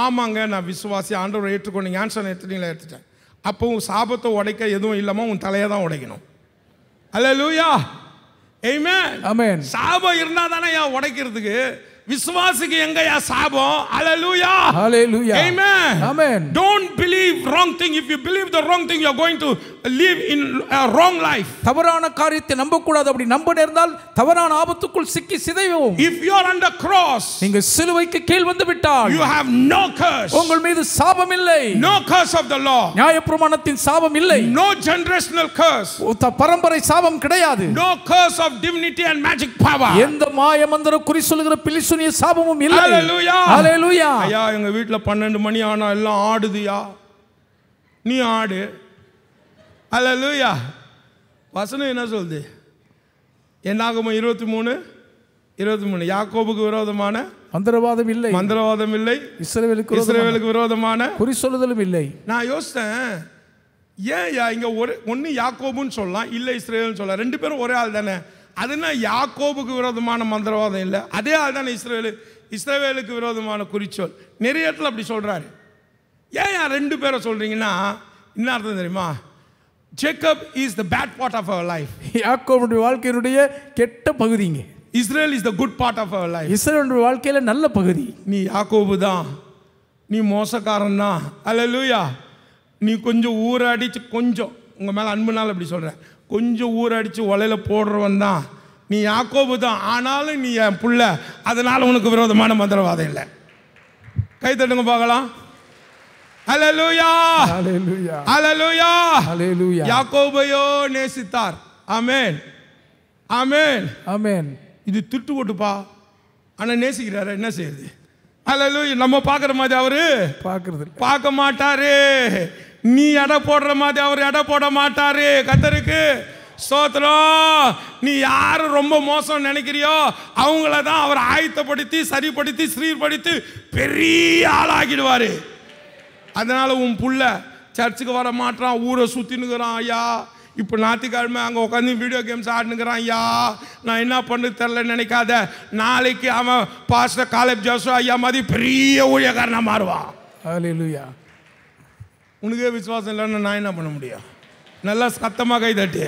ஆமாங்க நான் விசுவாசி, ஆண்டவரை ஏற்றுக்கொண்டு ஆன்சர் எடுத்துட்டீங்களா? எடுத்துட்டேன். அப்போ உன் சாபத்தை உடைக்க எதுவும் இல்லாமல் உன் தலையை தான் உடைக்கணும். அல்லேலூயா, ஆமென், ஆமென். சாபம் இருந்தால் தானே உடைக்கிறதுக்கு. விசுவாசிக்கு எங்கயா சாபம்? ஹalleluya, hallelujah, amen, amen. Don't believe wrong thing. If you believe the wrong thing, you are going to live in a wrong life. தவறான காரியத்தை நம்ப கூடாது. அப்படி நம்ப நேர்ந்தால் தவறான ஆபத்துக்குள் சிக்கி சிதைவோம். If you are under cross, நீங்க சிலுவைக்கு கீழ் வந்து விட்டால், you have no curse. உங்கள் மீது சாபம் இல்லை. No curse of the law. நியாயப்பிரமாணத்தின் சாபம் இல்லை. No generational curse. பரம்பரை சாபம் கிடையாது. No curse of divinity and magic power. எந்த மாய மந்திர குறி சொல்லுகிற பிலிசு சாபமும் இல்லை. ஹalleluya, ஹalleluya. ஐயா, எங்க வீட்ல 12 மணி ஆனா எல்லாம் ஆடுதுயா, நீ ஆடு. ஹalleluya. வசனம் என்ன சொல்லுது? என்னாகமம் 23:23 யாக்கோபுக்கு விரோதமான மந்திரவாதம் இல்லை, மந்திரவாதம் இல்லை. இஸ்ரவேலுக்கு விரோதமான குறி சொல்லுதலும் இல்லை. நான் யோசித்தேன், ஏன் இங்க ஒன்னு யாக்கோபுன்னு சொல்லலாம், இல்லை இஸ்ரவேல்னு சொல்லலாம். ரெண்டு பேரும் ஒரே ஆள் தானே. அதுனா யாக்கோபுக்கு விரோதமான மந்திரவாதம் இல்லை, அதே ஆள் தானே இஸ்ரவேலுக்கு விரோதமான குறிச்சொல். நிறைய இடத்துல அப்படி சொல்றாரு. ஏன் ரெண்டு பேரை சொல்றீங்கன்னா என்ன அர்த்தம் தெரியுமா? Jacob is the bad part of our life. யாக்கோபுடைய வாழ்க்கையினுடைய கெட்ட பகுதிங்க. Israel is the good part of our life. இஸ்ரேலுடைய வாழ்க்கையில நல்ல பகுதி. நீ யாக்கோபு தான், நீ மோசக்காரன் தான். அல்லேலூயா. நீ கொஞ்சம் ஊராடிச்சு, கொஞ்சம் உங்க மேல அன்புனால அப்படி சொல்றேன், கொஞ்சம் ஊரடிச்சு உலையில போடுறவன் தான். நீ யாக்கோபு தான், ஆனாலும் நீ என் புள்ள, அதனால உனக்கு விரோதமான மந்திரவாதம் இல்லை. கை தட்டுங்க பார்க்கலாம். ஹல்லேலூயா, ஹல்லேலூயா, ஹல்லேலூயா, ஹல்லேலூயா. யாக்கோபையோ நேசித்தார். ஆமென், ஆமென், ஆமென். இது திட்டு போட்டுப்பா, ஆனா நேசிக்கிறாரு, என்ன செய்யுது? ஹல்லேலூயா. நம்ம பார்க்குற மாதிரி அவரு பார்க்க மாட்டாரு. நீ எடை போடுற மாதிரி அவர் எடை போட மாட்டாரு. கர்த்தருக்கு ஸ்தோத்திரம். நீ யாரு ரொம்ப மோசம் நினைக்கிறியோ அவங்கள தான் அவர் ஆயத்தப்படுத்தி சரிப்படுத்தி சீர்படுத்தி பெரிய ஆளாகிடுவாரு. அதனால உன் புள்ள சர்ச்சுக்கு வர மாட்டான், ஊரை சுத்தினுக்கிறான். ஐயா இப்போ ஞாயிற்றுக்கிழமை அங்கே உட்காந்து வீடியோ கேம்ஸ் ஆடினுக்கிறான். ஐயா நான் என்ன பண்ணு தெரில நினைக்காத, நாளைக்கு அவன் பாஸ்டர் காலேப் ஜோசோ ஐயா மாதிரி பெரிய ஊழியக்காரனா மாறுவான். ஹல்லேலூயா. உனக்கே விசுவாசம் இல்லைன்னு நான் என்ன பண்ண முடியும்? நல்லா சத்தமாக கை தட்டு.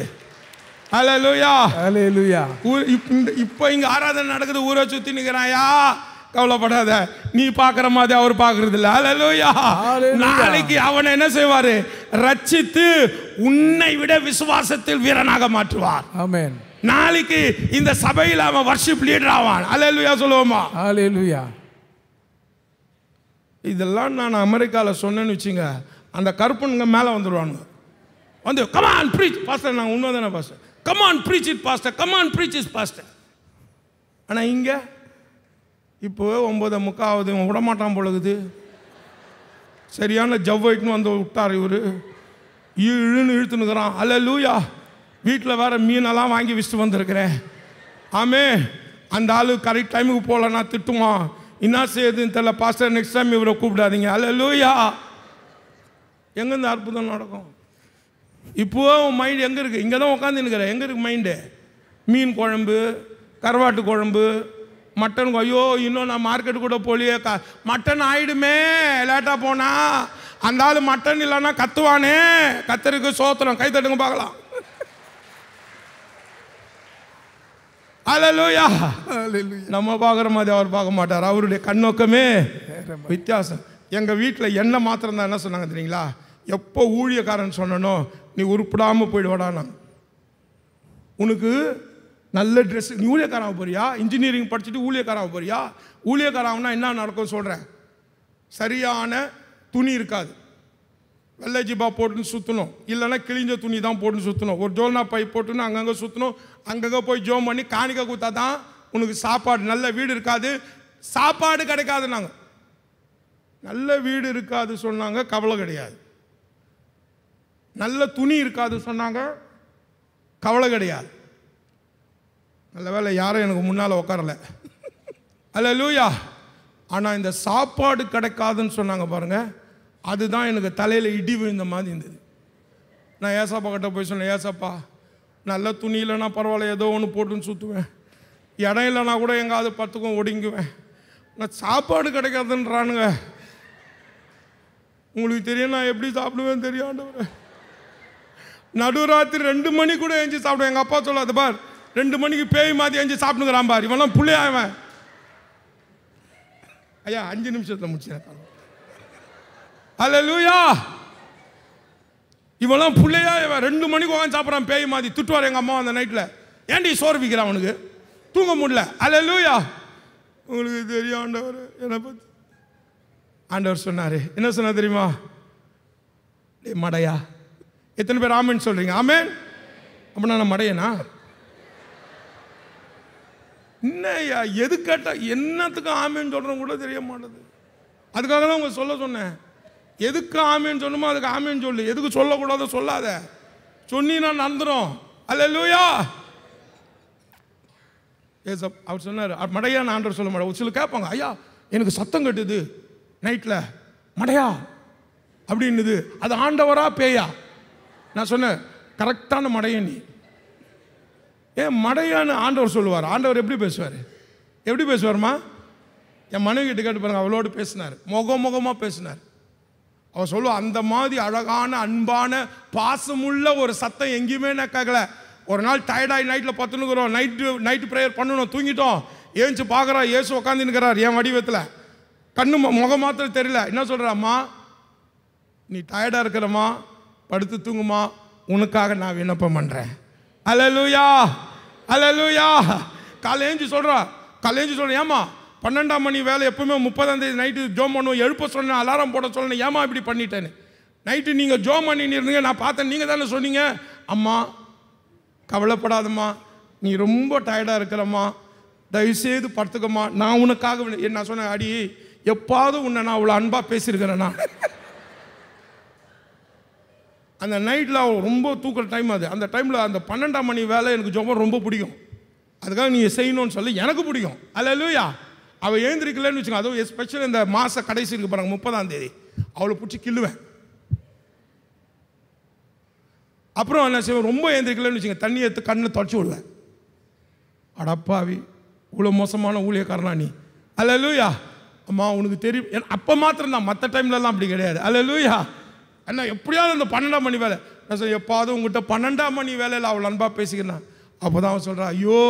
ஹல்லேலூயா, ஹல்லேலூயா. இப்போ இங்கே ஆராதனை நடக்குது, ஊரை சுற்றி நிற்கிறாயா, கவலைப்படாத, நீ பார்க்குற மாதிரி அவர் பார்க்கறது இல்லை. ஹல்லேலூயா. நாளைக்கு அவனை என்ன செய்வாரு? ரட்சித்து உன்னை விட விசுவாசத்தில் வீரனாக மாற்றுவார். ஆமென். நாளைக்கு இந்த சபையில் அவன் வர்ஷிப் லீடர் ஆவான். ஹல்லேலூயா சொல்லுவோமா? ஹல்லேலூயா. இதெல்லாம் நான் அமெரிக்காவில் சொன்னேன்னு வச்சுங்க, அந்த கருப்பனுங்க மேலே வந்துடுவானுங்க. வந்து கம் ஆன் ப்ரீச் பாஸ்டர், நாங்கள் உண்மை தானே pastor, come on preach it pastor, come on preach it pastor. ஆனால் இங்கே இப்போ 9:45 ஆகுது, விடமாட்டான் பொழுது. சரியான ஜவ்வைக்குன்னு வந்து விட்டார் இவர், இழுன்னு இழுத்துனுக்குறான். ஹல்லேலூயா. வீட்டில் வேறு மீனெல்லாம் வாங்கி வச்சுட்டு வந்திருக்கிறேன். ஆமே, அந்த ஆளு கரெக்ட் டைமுக்கு போகலன்னா திட்டுவான். என்ன செய்யுதுன்னு தெரியல பாஸ்டர், நெக்ஸ்ட் டைம் இவரை கூப்பிடாதீங்க. ஹல்லேலூயா. எங்கேருந்து அற்புதம் நடக்கும்? இப்போ உன் மைண்டு எங்கே இருக்குது? இங்கே தான் உட்காந்து நிற்கிறேன். எங்கே இருக்குது மைண்டு? மீன் குழம்பு, கருவாட்டு குழம்பு, மட்டன். ஐயோ இன்னும் நான் மார்க்கெட்டு கூட போலியே, மட்டன் ஆயிடுமே லேட்டாக போனா. அந்த ஆள் மட்டன் இல்லைன்னா கத்துவானே. கத்தருக்கு சோத்திரம். கை தட்டுங்க பார்க்கலாம். ஹல்லேலூயா. நம்ம பார்க்குற மாதிரி அவர் பார்க்க மாட்டார். அவருடைய கண்ணோக்கமே வித்தியாசம். எங்கள் வீட்டில் என்ன மாத்திரம் தான் என்ன சொன்னாங்க தெரியுங்களா? எப்போ ஊழியக்காரன் சொன்னனோ நீ உருப்பிடாமல் போயிடுவாடானா. உனக்கு நல்ல ட்ரெஸ், நீ ஊழியக்காராக போறியா? இன்ஜினியரிங் படிச்சுட்டு ஊழியக்காராக போறியா? ஊழியக்காராகனா என்ன நடக்கும் சொல்கிறேன். சரியான துணி இருக்காது, வெள்ளை ஜிப்பா போட்டுன்னு சுற்றணும், இல்லைன்னா கிழிஞ்ச துணி தான் போட்டுன்னு சுற்றணும். ஒரு ஜோல்னா பை போட்டுன்னு அங்கங்கே சுற்றணும். அங்கங்கே போய் ஜோம் பண்ணி காணிக்க கொடுத்தா தான் உனக்கு சாப்பாடு. நல்ல வீடு இருக்காது, சாப்பாடு கிடைக்காது. நாங்கள் நல்ல வீடு இருக்காது சொன்னாங்க, கவலை கிடையாது. நல்ல துணி இருக்காது சொன்னாங்க, கவலை கிடையாது. நல்ல வேலை யாரும் எனக்கு முன்னால் உட்காரல. ஹல்லேலூயா. ஆனால் இந்த சாப்பாடு கிடைக்காதுன்னு சொன்னாங்க பாருங்க, அதுதான் எனக்கு தலையில் இடி விழுந்த மாதிரி இருந்தது. நான் ஏசப்பா கிட்ட போய் சொன்னேன், ஏசப்பா நல்ல துணி இல்லைன்னா பரவாயில்ல, ஏதோ ஒன்று போட்டுன்னு சுற்றுவேன், இடம் இல்லைன்னா கூட எங்காவது பத்துக்கும் ஒடுங்குவேன். நான் சாப்பாடு கிடைக்காதுன்றானுங்க. உங்களுக்கு தெரியும் நான் எப்படி சாப்பிடுவேன் தெரியும். நடுராத்திரி 2 மணி கூட எழுஞ்சி சாப்பிடுவேன். எங்கள் அப்பா சொல்லாது பார், 2 மணிக்கு பேய் மாதிரி எழுஞ்சி சாப்பிட்டுக்கிறான் பார், இவெல்லாம் புள்ளையாவன். ஐயா 5 நிமிஷத்தில் முடிச்சேன். ஹல்லேலூயா. இவெல்லாம் புள்ளையா, இவன் 2 மணிக்கு உட்காந்து சாப்பிட்றான் பேய் மாதிரி. திட்டுவார் எங்கள் அம்மா அந்த நைட்டில், ஏன்டி சோறு விற்கிறான் அவனுக்கு, தூங்க முடியல. ஹல்லேலூயா. உங்களுக்கு தெரியும் ஆண்டவர் என்னை பற்றி. ஆண்டவர் சொன்னார், என்ன சொன்னார் தெரியுமா? டே மடையா. எத்தனை பேர் ஆமேன்னு சொல்கிறீங்க? ஆமேன். அப்போ நான் மடையனா? என்னையா எது கேட்டால் என்னத்துக்கு ஆமேன்னு சொல்கிறோம் கூட தெரிய மாட்டேது. அதுக்காக தான் உங்க சொல்ல சொன்னேன். எதுக்கு ஆமேன்னு சொன்னோமோ அதுக்கு ஆமேன்னு சொல்லு. எதுக்கு சொல்லக்கூடாதோ சொல்லாத. சொன்னீங்கன்னா நடந்துடும். ஹல்லேலூயா. ஏசப் அவர் சொன்னார், மடையா ஆண்டவர் சொல்ல மாட்டேன். சில கேட்பாங்க, ஐயா எனக்கு சத்தம் கட்டுது நைட்டில், மடையா அப்படின்னுது, அது ஆண்டவரா பேயா? நான் சொன்னேன், கரெக்டான மடையன் நீ. ஏன் மடையான்னு ஆண்டவர் சொல்லுவார். ஆண்டவர் எப்படி பேசுவார்? எப்படி பேசுவார்மா? என் மனைவி கிட்ட கேட்டு பாருங்க, அவளோடு பேசினார், முகமாக பேசினார். அவர் சொல்லுவார், அந்த மாதிரி அழகான அன்பான பாசமுள்ள ஒரு சத்தம் எங்கேயுமே நான் கேட்கல. ஒரு நாள் டயர்டாகி நைட்டில் பத்துனுக்குறோம், நைட்டு ப்ரேயர் பண்ணணும், தூங்கிட்டோம். ஏஞ்சி பார்க்குறா, ஏசு உட்காந்துன்னுக்கிறார் என் வடிவத்தில், கண்ணு முகம் மாத்திரம் தெரியல. என்ன சொல்கிறாம்மா, நீ டயர்டாக இருக்கிறம்மா, படுத்து தூங்குமா, உனக்காக நான் விண்ணப்பம் பண்ணுறேன். ஹல்லேலூயா. அல்லேலூயா. காலேஞ்சு சொல்கிறேன் ஏமா 12ஆம் மணி வேலை எப்பவுமே 30ஆம் தேதி நைட்டு ஜோம் பண்ணுவோம், எழுப்ப சொன்னேன், அலாரம் போட சொன்னேன், ஏமா இப்படி பண்ணிட்டேன்னு. நைட்டு நீங்கள் ஜோம் பண்ணின்னு இருந்தீங்க, நான் பார்த்தேன், நீங்கள் தானே சொன்னீங்க. அம்மா கவலைப்படாதம்மா, நீ ரொம்ப டயர்டாக இருக்கிறம்மா, தயவுசெய்து படுத்துக்கம்மா, நான் உனக்காக நான் சொன்னேன், அடி எப்பாவது உன்னை நான் அவ்வளோ அன்பாக பேசியிருக்கிறேன்னா. அந்த நைட்டில் ரொம்ப தூக்குற டைம் அது. அந்த டைமில் அந்த 12ஆம் மணி வேலை எனக்கு ஜோம் ரொம்ப பிடிக்கும், அதுக்காக நீங்கள் செய்யணும்னு சொல்லி எனக்கு பிடிக்கும். அல்லேலூயா. அவள் எழுந்திருக்கலன்னு வச்சுக்கோங்க, அதுவும் எஸ்பெஷலி இந்த மாத கடைசி இருக்கு பாருங்க 30ஆம் தேதி, அவளை பிடிச்சி கிள்ளுவேன். அப்புறம் என்ன செய்வேன், ரொம்ப எழுந்திருக்கலன்னு வச்சுங்க, தண்ணி எடுத்து கண்ணில் தொடச்சி விடுவேன். அடப்பாவி, இவ்வளோ மோசமான ஊழியக்காரனா நீ. அல்லேலூயா. அம்மா உனக்கு தெரியும், அப்போ மாத்திரம் தான், மற்ற டைம்லலாம் அப்படி கிடையாது. அல்லேலூயா. என்ன எப்படியாவது அந்த 12ஆம் மணி வேலை, நான் சொல்ல எப்பாவது உங்கள்கிட்ட 12ஆம் மணி வேலையில் அவள் அன்பாக பேசிக்கிறேன். அப்போ தான் அவன் சொல்கிறான், ஐயோ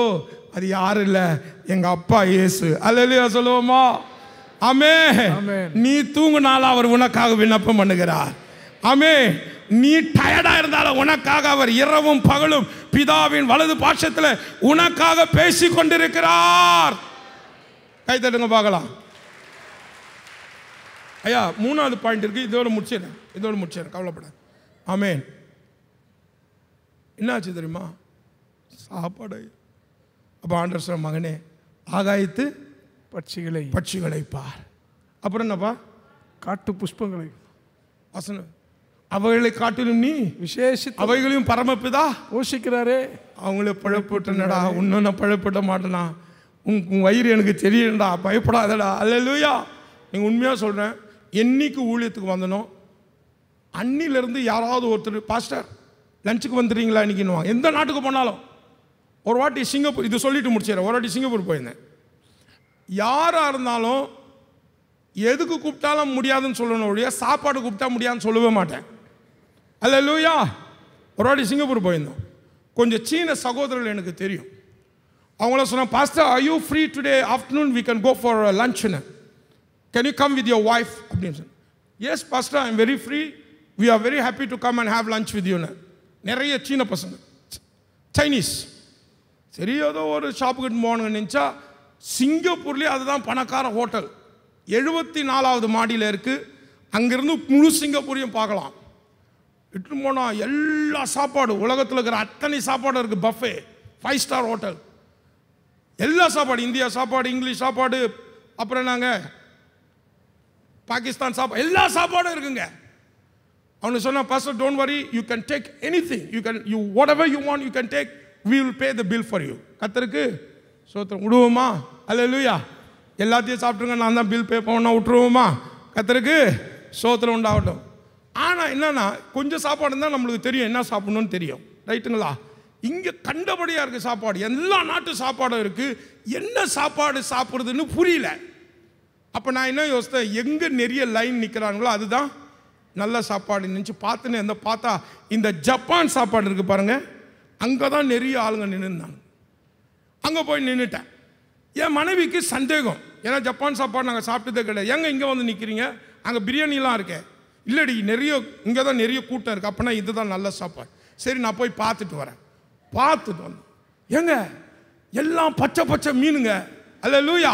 அது யாரும் இல்லை, எங்கள் அப்பா இயேசு. அல்லேலூயா சொல்லுவோமா? ஆமென். நீ தூங்குனாலும் அவர் உனக்காக விண்ணப்பம் பண்ணுகிறார். ஆமென். நீ டயர்டா இருந்தாலும் உனக்காக அவர் இரவும் பகலும் பிதாவின் வலது பாட்சத்தில் உனக்காக பேசி கொண்டிருக்கிறார். கை தட்டுங்க பார்க்கலாம். ஐயா 3வது பாயிண்ட் இருக்கு, இதோட முடிச்சிடறேன், கவலைப்பட. ஆமென். என்னாச்சு தெரியுமா? சாப்பாடு. அப்போ ஆண்டவர் சொல்ற, மகனே ஆகாயத்து பட்சிகளை பார். அப்புறம் என்னப்பா? காட்டு புஷ்பங்களை வசனம், அவைகளை காட்டிலும் நீ விசேஷ அவைகளையும் பரமபிதா போஷிக்கிறாரே. அவங்கள பழப்பட்டனடா, இன்னும் நான் பழப்பட்ட மாட்டேனா, உன் வயிறு எனக்கு தெரியலடா, பயப்படாதடா. அல்லேலூயா. நீங்கள் உண்மையாக சொல்கிறேன், என்னைக்கு ஊழியத்துக்கு வந்தனோ அன்னிலிருந்து யாராவது ஒருத்தர், பாஸ்டர் லஞ்சுக்கு வந்துடுறீங்களா இன்னைக்குன்னு, எந்த நாட்டுக்கு போனாலும். ஒரு வாட்டி சிங்கப்பூர், இது சொல்லிட்டு முடிச்சிடறேன், ஒரு வாட்டி சிங்கப்பூர் போயிருந்தேன். யாராக இருந்தாலும் எதுக்கு கூப்பிட்டாலும் முடியாதுன்னு சொல்லணும் ஒழிய, சாப்பாடு கூப்பிட்டா முடியாதுன்னு சொல்லவே மாட்டேன். அல்லேலூயா. ஒரு வாட்டி சிங்கப்பூர் போயிருந்தோம். கொஞ்சம் சீன சகோதரர்கள் எனக்கு தெரியும். அவங்கள சொன்னால், pastor are you free today afternoon, we can go for lunch, can you come with your wife அப்படின்னு சொன்னேன். yes pastor, I am very free, we are very happy to come and have lunch with you. நிறைய சீன பசங்க, Chinese. சரி ஏதோ ஒரு ஷாப்புக்கிட்டு போகணுன்னு நினச்சா, சிங்கப்பூர்லேயே அதுதான் பணக்கார ஹோட்டல், 74வது மாடியில் இருக்குது. அங்கேருந்து முழு சிங்கப்பூரையும் பார்க்கலாம். இட்டு போனால் எல்லா சாப்பாடு, உலகத்தில் இருக்கிற அத்தனை சாப்பாடு இருக்குது. பஃபே, 5 ஸ்டார் ஹோட்டல், எல்லா சாப்பாடு, இந்தியா சாப்பாடு, இங்கிலீஷ் சாப்பாடு, அப்புறம் நாங்கள் பாகிஸ்தான் சாப்பாடு, எல்லா சாப்பாடும் இருக்குங்க. அவனு சொன்னா, pastor don't worry, you can take anything, you what ever you want you can take, we will pay the bill for you. கர்த்தருக்கு ஸ்தோத்திரம். விடுவோமா? அல்லேலூயா. எல்லாத்தையும் சாப்பிட்டுருங்க, நான் தான் பில் பே பண்ண விட்டுருவோமா? கர்த்தருக்கு ஸ்தோத்திரம் உண்டாகட்டும். ஆனால் என்னன்னா, கொஞ்சம் சாப்பாடு இருந்தால் நம்மளுக்கு தெரியும் என்ன சாப்பிடணும்னு தெரியும், ரைட்டுங்களா? இங்கே கண்டபடியாக இருக்குது சாப்பாடு, எல்லா நாட்டு சாப்பாடும் இருக்குது. என்ன சாப்பாடு சாப்பிட்றதுன்னு புரியல. அப்போ நான் என்ன யோசித்தேன், எங்கே நிறைய லைன் நிற்கிறாங்களோ அதுதான் நல்ல சாப்பாடு நினச்சி பார்த்துன்னு பார்த்தா, இந்த ஜப்பான் சாப்பாடு இருக்குது பாருங்கள், அங்கே தான் நிறைய ஆளுங்க நின்றுந்தாங்க. அங்கே போய் நின்றுட்டேன். என் மனைவிக்கு சந்தேகம், ஏன்னா ஜப்பான் சாப்பாடு நாங்கள் சாப்பிட்டதே கிடையாது. ஏங்க இங்கே வந்து நிற்கிறீங்க, அங்கே பிரியாணிலாம் இருக்கே. இல்லடி, நிறைய இங்கே தான் நிறைய கூட்டம் இருக்குது. அப்படின்னா இதுதான் நல்ல சாப்பாடு. சரி நான் போய் பார்த்துட்டு வரேன். பார்த்துட்டு வந்தேன். ஏங்க எல்லாம் பச்சை பச்சை மீனுங்க. அல்லேலூயா.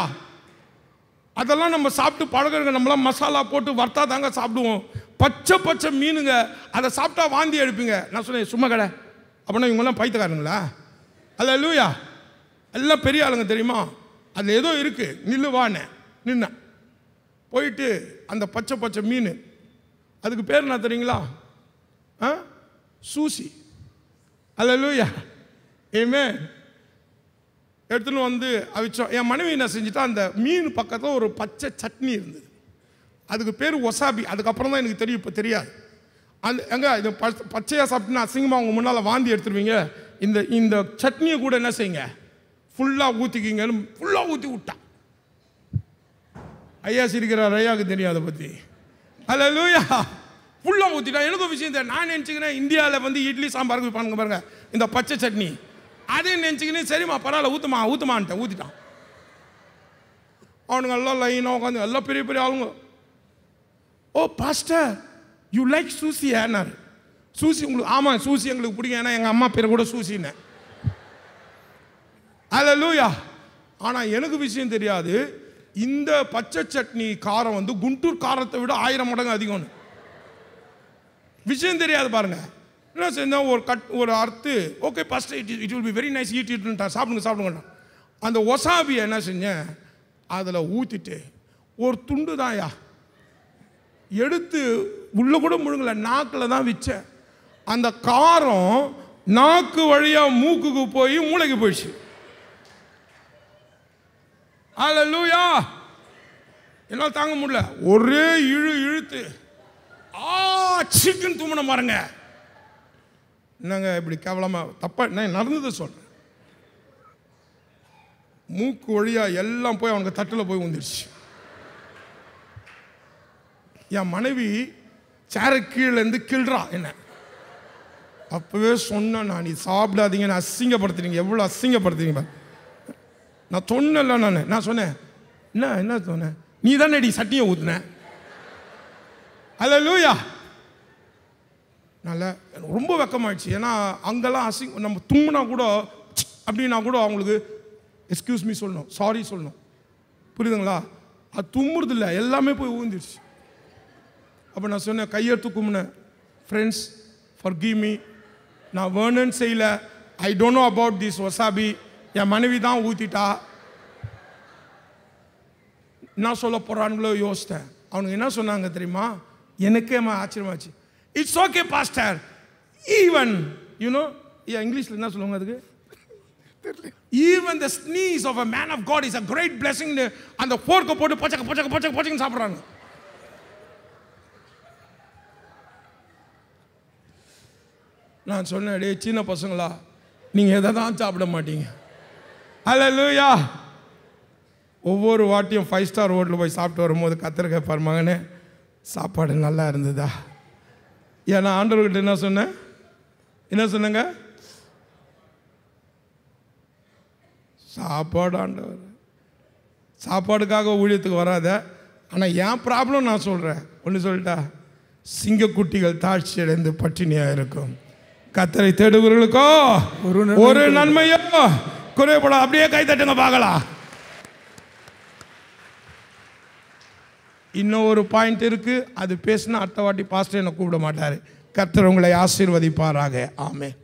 அதெல்லாம் நம்ம சாப்பிட்டு பழகுறங்க, நம்மளாம் மசாலா போட்டு வறுத்தா தாங்க சாப்பிடுவோம். பச்சை பச்சை மீனுங்க, அதை சாப்பிட்டா வாந்தி எடுப்பீங்க. நான் சொன்னேன், சும்மா கடை. அப்படின்னா இவங்கெல்லாம் பைத்தியக்காரங்களா? அல்லேலூயா. எல்லாம் பெரிய ஆளுங்க தெரியுமா? அதில் ஏதோ இருக்குது, நில்லுவான்னு நின்ன. போயிட்டு அந்த பச்சை பச்சை மீன், அதுக்கு பேர் என்ன தெரியுங்களா? சூசி. அல்லேலூயா. ஆமென். எடுத்துன்னு வந்து அவிச்சோம். என் மனைவி என்ன செஞ்சுட்டா, அந்த மீன் பக்கத்தில் ஒரு பச்சை சட்னி இருந்தது, அதுக்கு பேர் ஒசாபி. அதுக்கப்புறம் தான் எனக்கு தெரியும், இப்போ தெரியாது. அந்த எங்க இது பச்சையாக சாப்பிட்டுன்னா அசிங்கமாக அவங்க முன்னால் வாந்தி எடுத்துருவீங்க. இந்த சட்னியை கூட என்ன செய்யுங்க, ஃபுல்லாக ஊற்றிக்கிங்கன்னு ஃபுல்லாக ஊற்றி விட்டான். ஐயா சிரிக்கிறார், ஐயாவுக்கு தெரியும் அதை பற்றி. அல்லேலூயா. ஃபுல்லாக ஊற்றிட்டா. எனக்கு விஷயம் தெரியும். நான் நினச்சிக்கிறேன் இந்தியாவில் வந்து இட்லி சாம்பாருக்கு வைப்பானுங்க பாருங்க இந்த பச்சை சட்னி, அதே நினச்சிக்கினே சரிம்மா பரவாயில்ல ஊற்றுமான்ட்டேன். ஊற்றிட்டான். அவனுங்க எல்லாம் லைனாக உட்காந்து, எல்லாம் பெரிய பெரிய ஆளுங்க. ஓ பாஸ்டர் யூ லைக் சூசி ஏன்னாரு. சூசி உங்களுக்கு? ஆமாம் சூசி எங்களுக்கு பிடிக்கும், ஏன்னா எங்கள் அம்மா பேர் கூட சூசின்னு. ஹல்லேலூயா. ஆனால் எனக்கு விஷயம் தெரியாது, இந்த பச்சை சட்னி காரம் வந்து குண்டூர் காரத்தை விட 1000 மடங்கு அதிகம்னு விஷயம் தெரியாது பாருங்க. என்ன செஞ்சோம், ஒரு அறுத்து, okay first it will be very nice, ஈட்டிட்டு சாப்பிடுங்க. அந்த ஒசாபியை என்ன செஞ்சேன், அதில் ஊற்றிட்டு ஒரு துண்டு தான்யா எடுத்து உள்ள கூட முழுங்கல, நாக்கில் தான் வச்சேன். அந்த காரம் நாக்கு வழியாக மூக்குக்கு போய் மூளைக்கு போயிடுச்சு. ஹல்லேலூயா. என்னால் தாங்க முடியல, ஒரே இழுத்து சிக்கன் தும்மன பாருங்க. என்னங்க இப்படி கேவலமாக தப்பா நான் நடந்ததை சொல்கிறேன். மூக்கு வழியா எல்லாம் போய் அவனுக்கு தட்டில் போய் வந்துடுச்சு. என் மனைவி சேர கீழேருந்து கிள்றா என்ன. அப்பவே சொன்னேன், நான் நீ சாப்பிடாதீங்க, நான் அசிங்கப்படுத்துறீங்க, எவ்வளோ அசிங்கப்படுத்துறீங்க. நான் சொன்னல, நான் சொன்னேன், என்ன சொன்னேன், நீ தானே அடி சட்டியை ஊத்துன. ஹல்லேலூயா. நல்லா ரொம்ப வெக்கமாயிடுச்சு. ஏன்னா அங்கெல்லாம் நம்ம தும்முனா கூட அப்படின்னா கூட அவங்களுக்கு எக்ஸ்கியூஸ் மீ சொல்லணும், சாரி சொல்லணும், புரியுதுங்களா? அது தும்முறது இல்லை, எல்லாமே போய் ஊந்துடுச்சு. அப்போ நான் சொன்னேன், கையெடுத்து கும்பினேன், ஃப்ரெண்ட்ஸ் ஃபர்கிவ் மீ, நான் வேணும்னு செய்யல, I don't know about this wasabi, என் மனைவி தான் ஊற்றிட்டா. என்ன சொல்ல போகிறானுங்களோ யோசித்தேன். அவனுக்கு என்ன சொன்னாங்க தெரியுமா, எனக்கே ஆச்சரியமாச்சு. It's okay pastor, even you know, இங்கிலீஷில் என்ன சொல்லுவாங்க அதுக்கு, even the sneeze of a man of God is a great blessing. அந்த போர்க்க போட்டு பச்சக்க சாப்பிட்றாங்க. நான் சொன்னேன், டே சின்ன பசங்களா, நீங்கள் எதை தான் சாப்பிட மாட்டீங்க. ஹல்லேலூயா. ஒவ்வொரு வாட்டியும் 5 ஸ்டார் ஹோட்டலில் போய் சாப்பிட்டு வரும்போது கத்திரிக்காய் கேட்பார், மகனே சாப்பாடு நல்லா இருந்ததா? ஏன்னா ஆண்டவர்கிட்ட என்ன சொன்னேங்க, சாப்பாடு ஆண்டவர், சாப்பாடுக்காக ஊழியத்துக்கு வராத. ஆனால் என் ப்ராப்ளம் நான் சொல்கிறேன், ஒன்று சொல்லிட்டா, சிங்கக்குட்டிகள் தாழ்ச்சி அடைந்து பட்டினியாக இருக்கும், கர்த்தரை தேடுகிறவர்களுக்கோ ஒரு நன்மையோ குறைபட. அப்படியே கை தட்டுங்க பார்க்கலாம். இன்னும் ஒரு பாயிண்ட் இருக்கு, அது பேசினா அடுத்த வாட்டி பாஸ்டர் என்னை கூப்பிட மாட்டார். கர்த்தர் உங்களை ஆசீர்வதிப்பாராக. ஆமென்.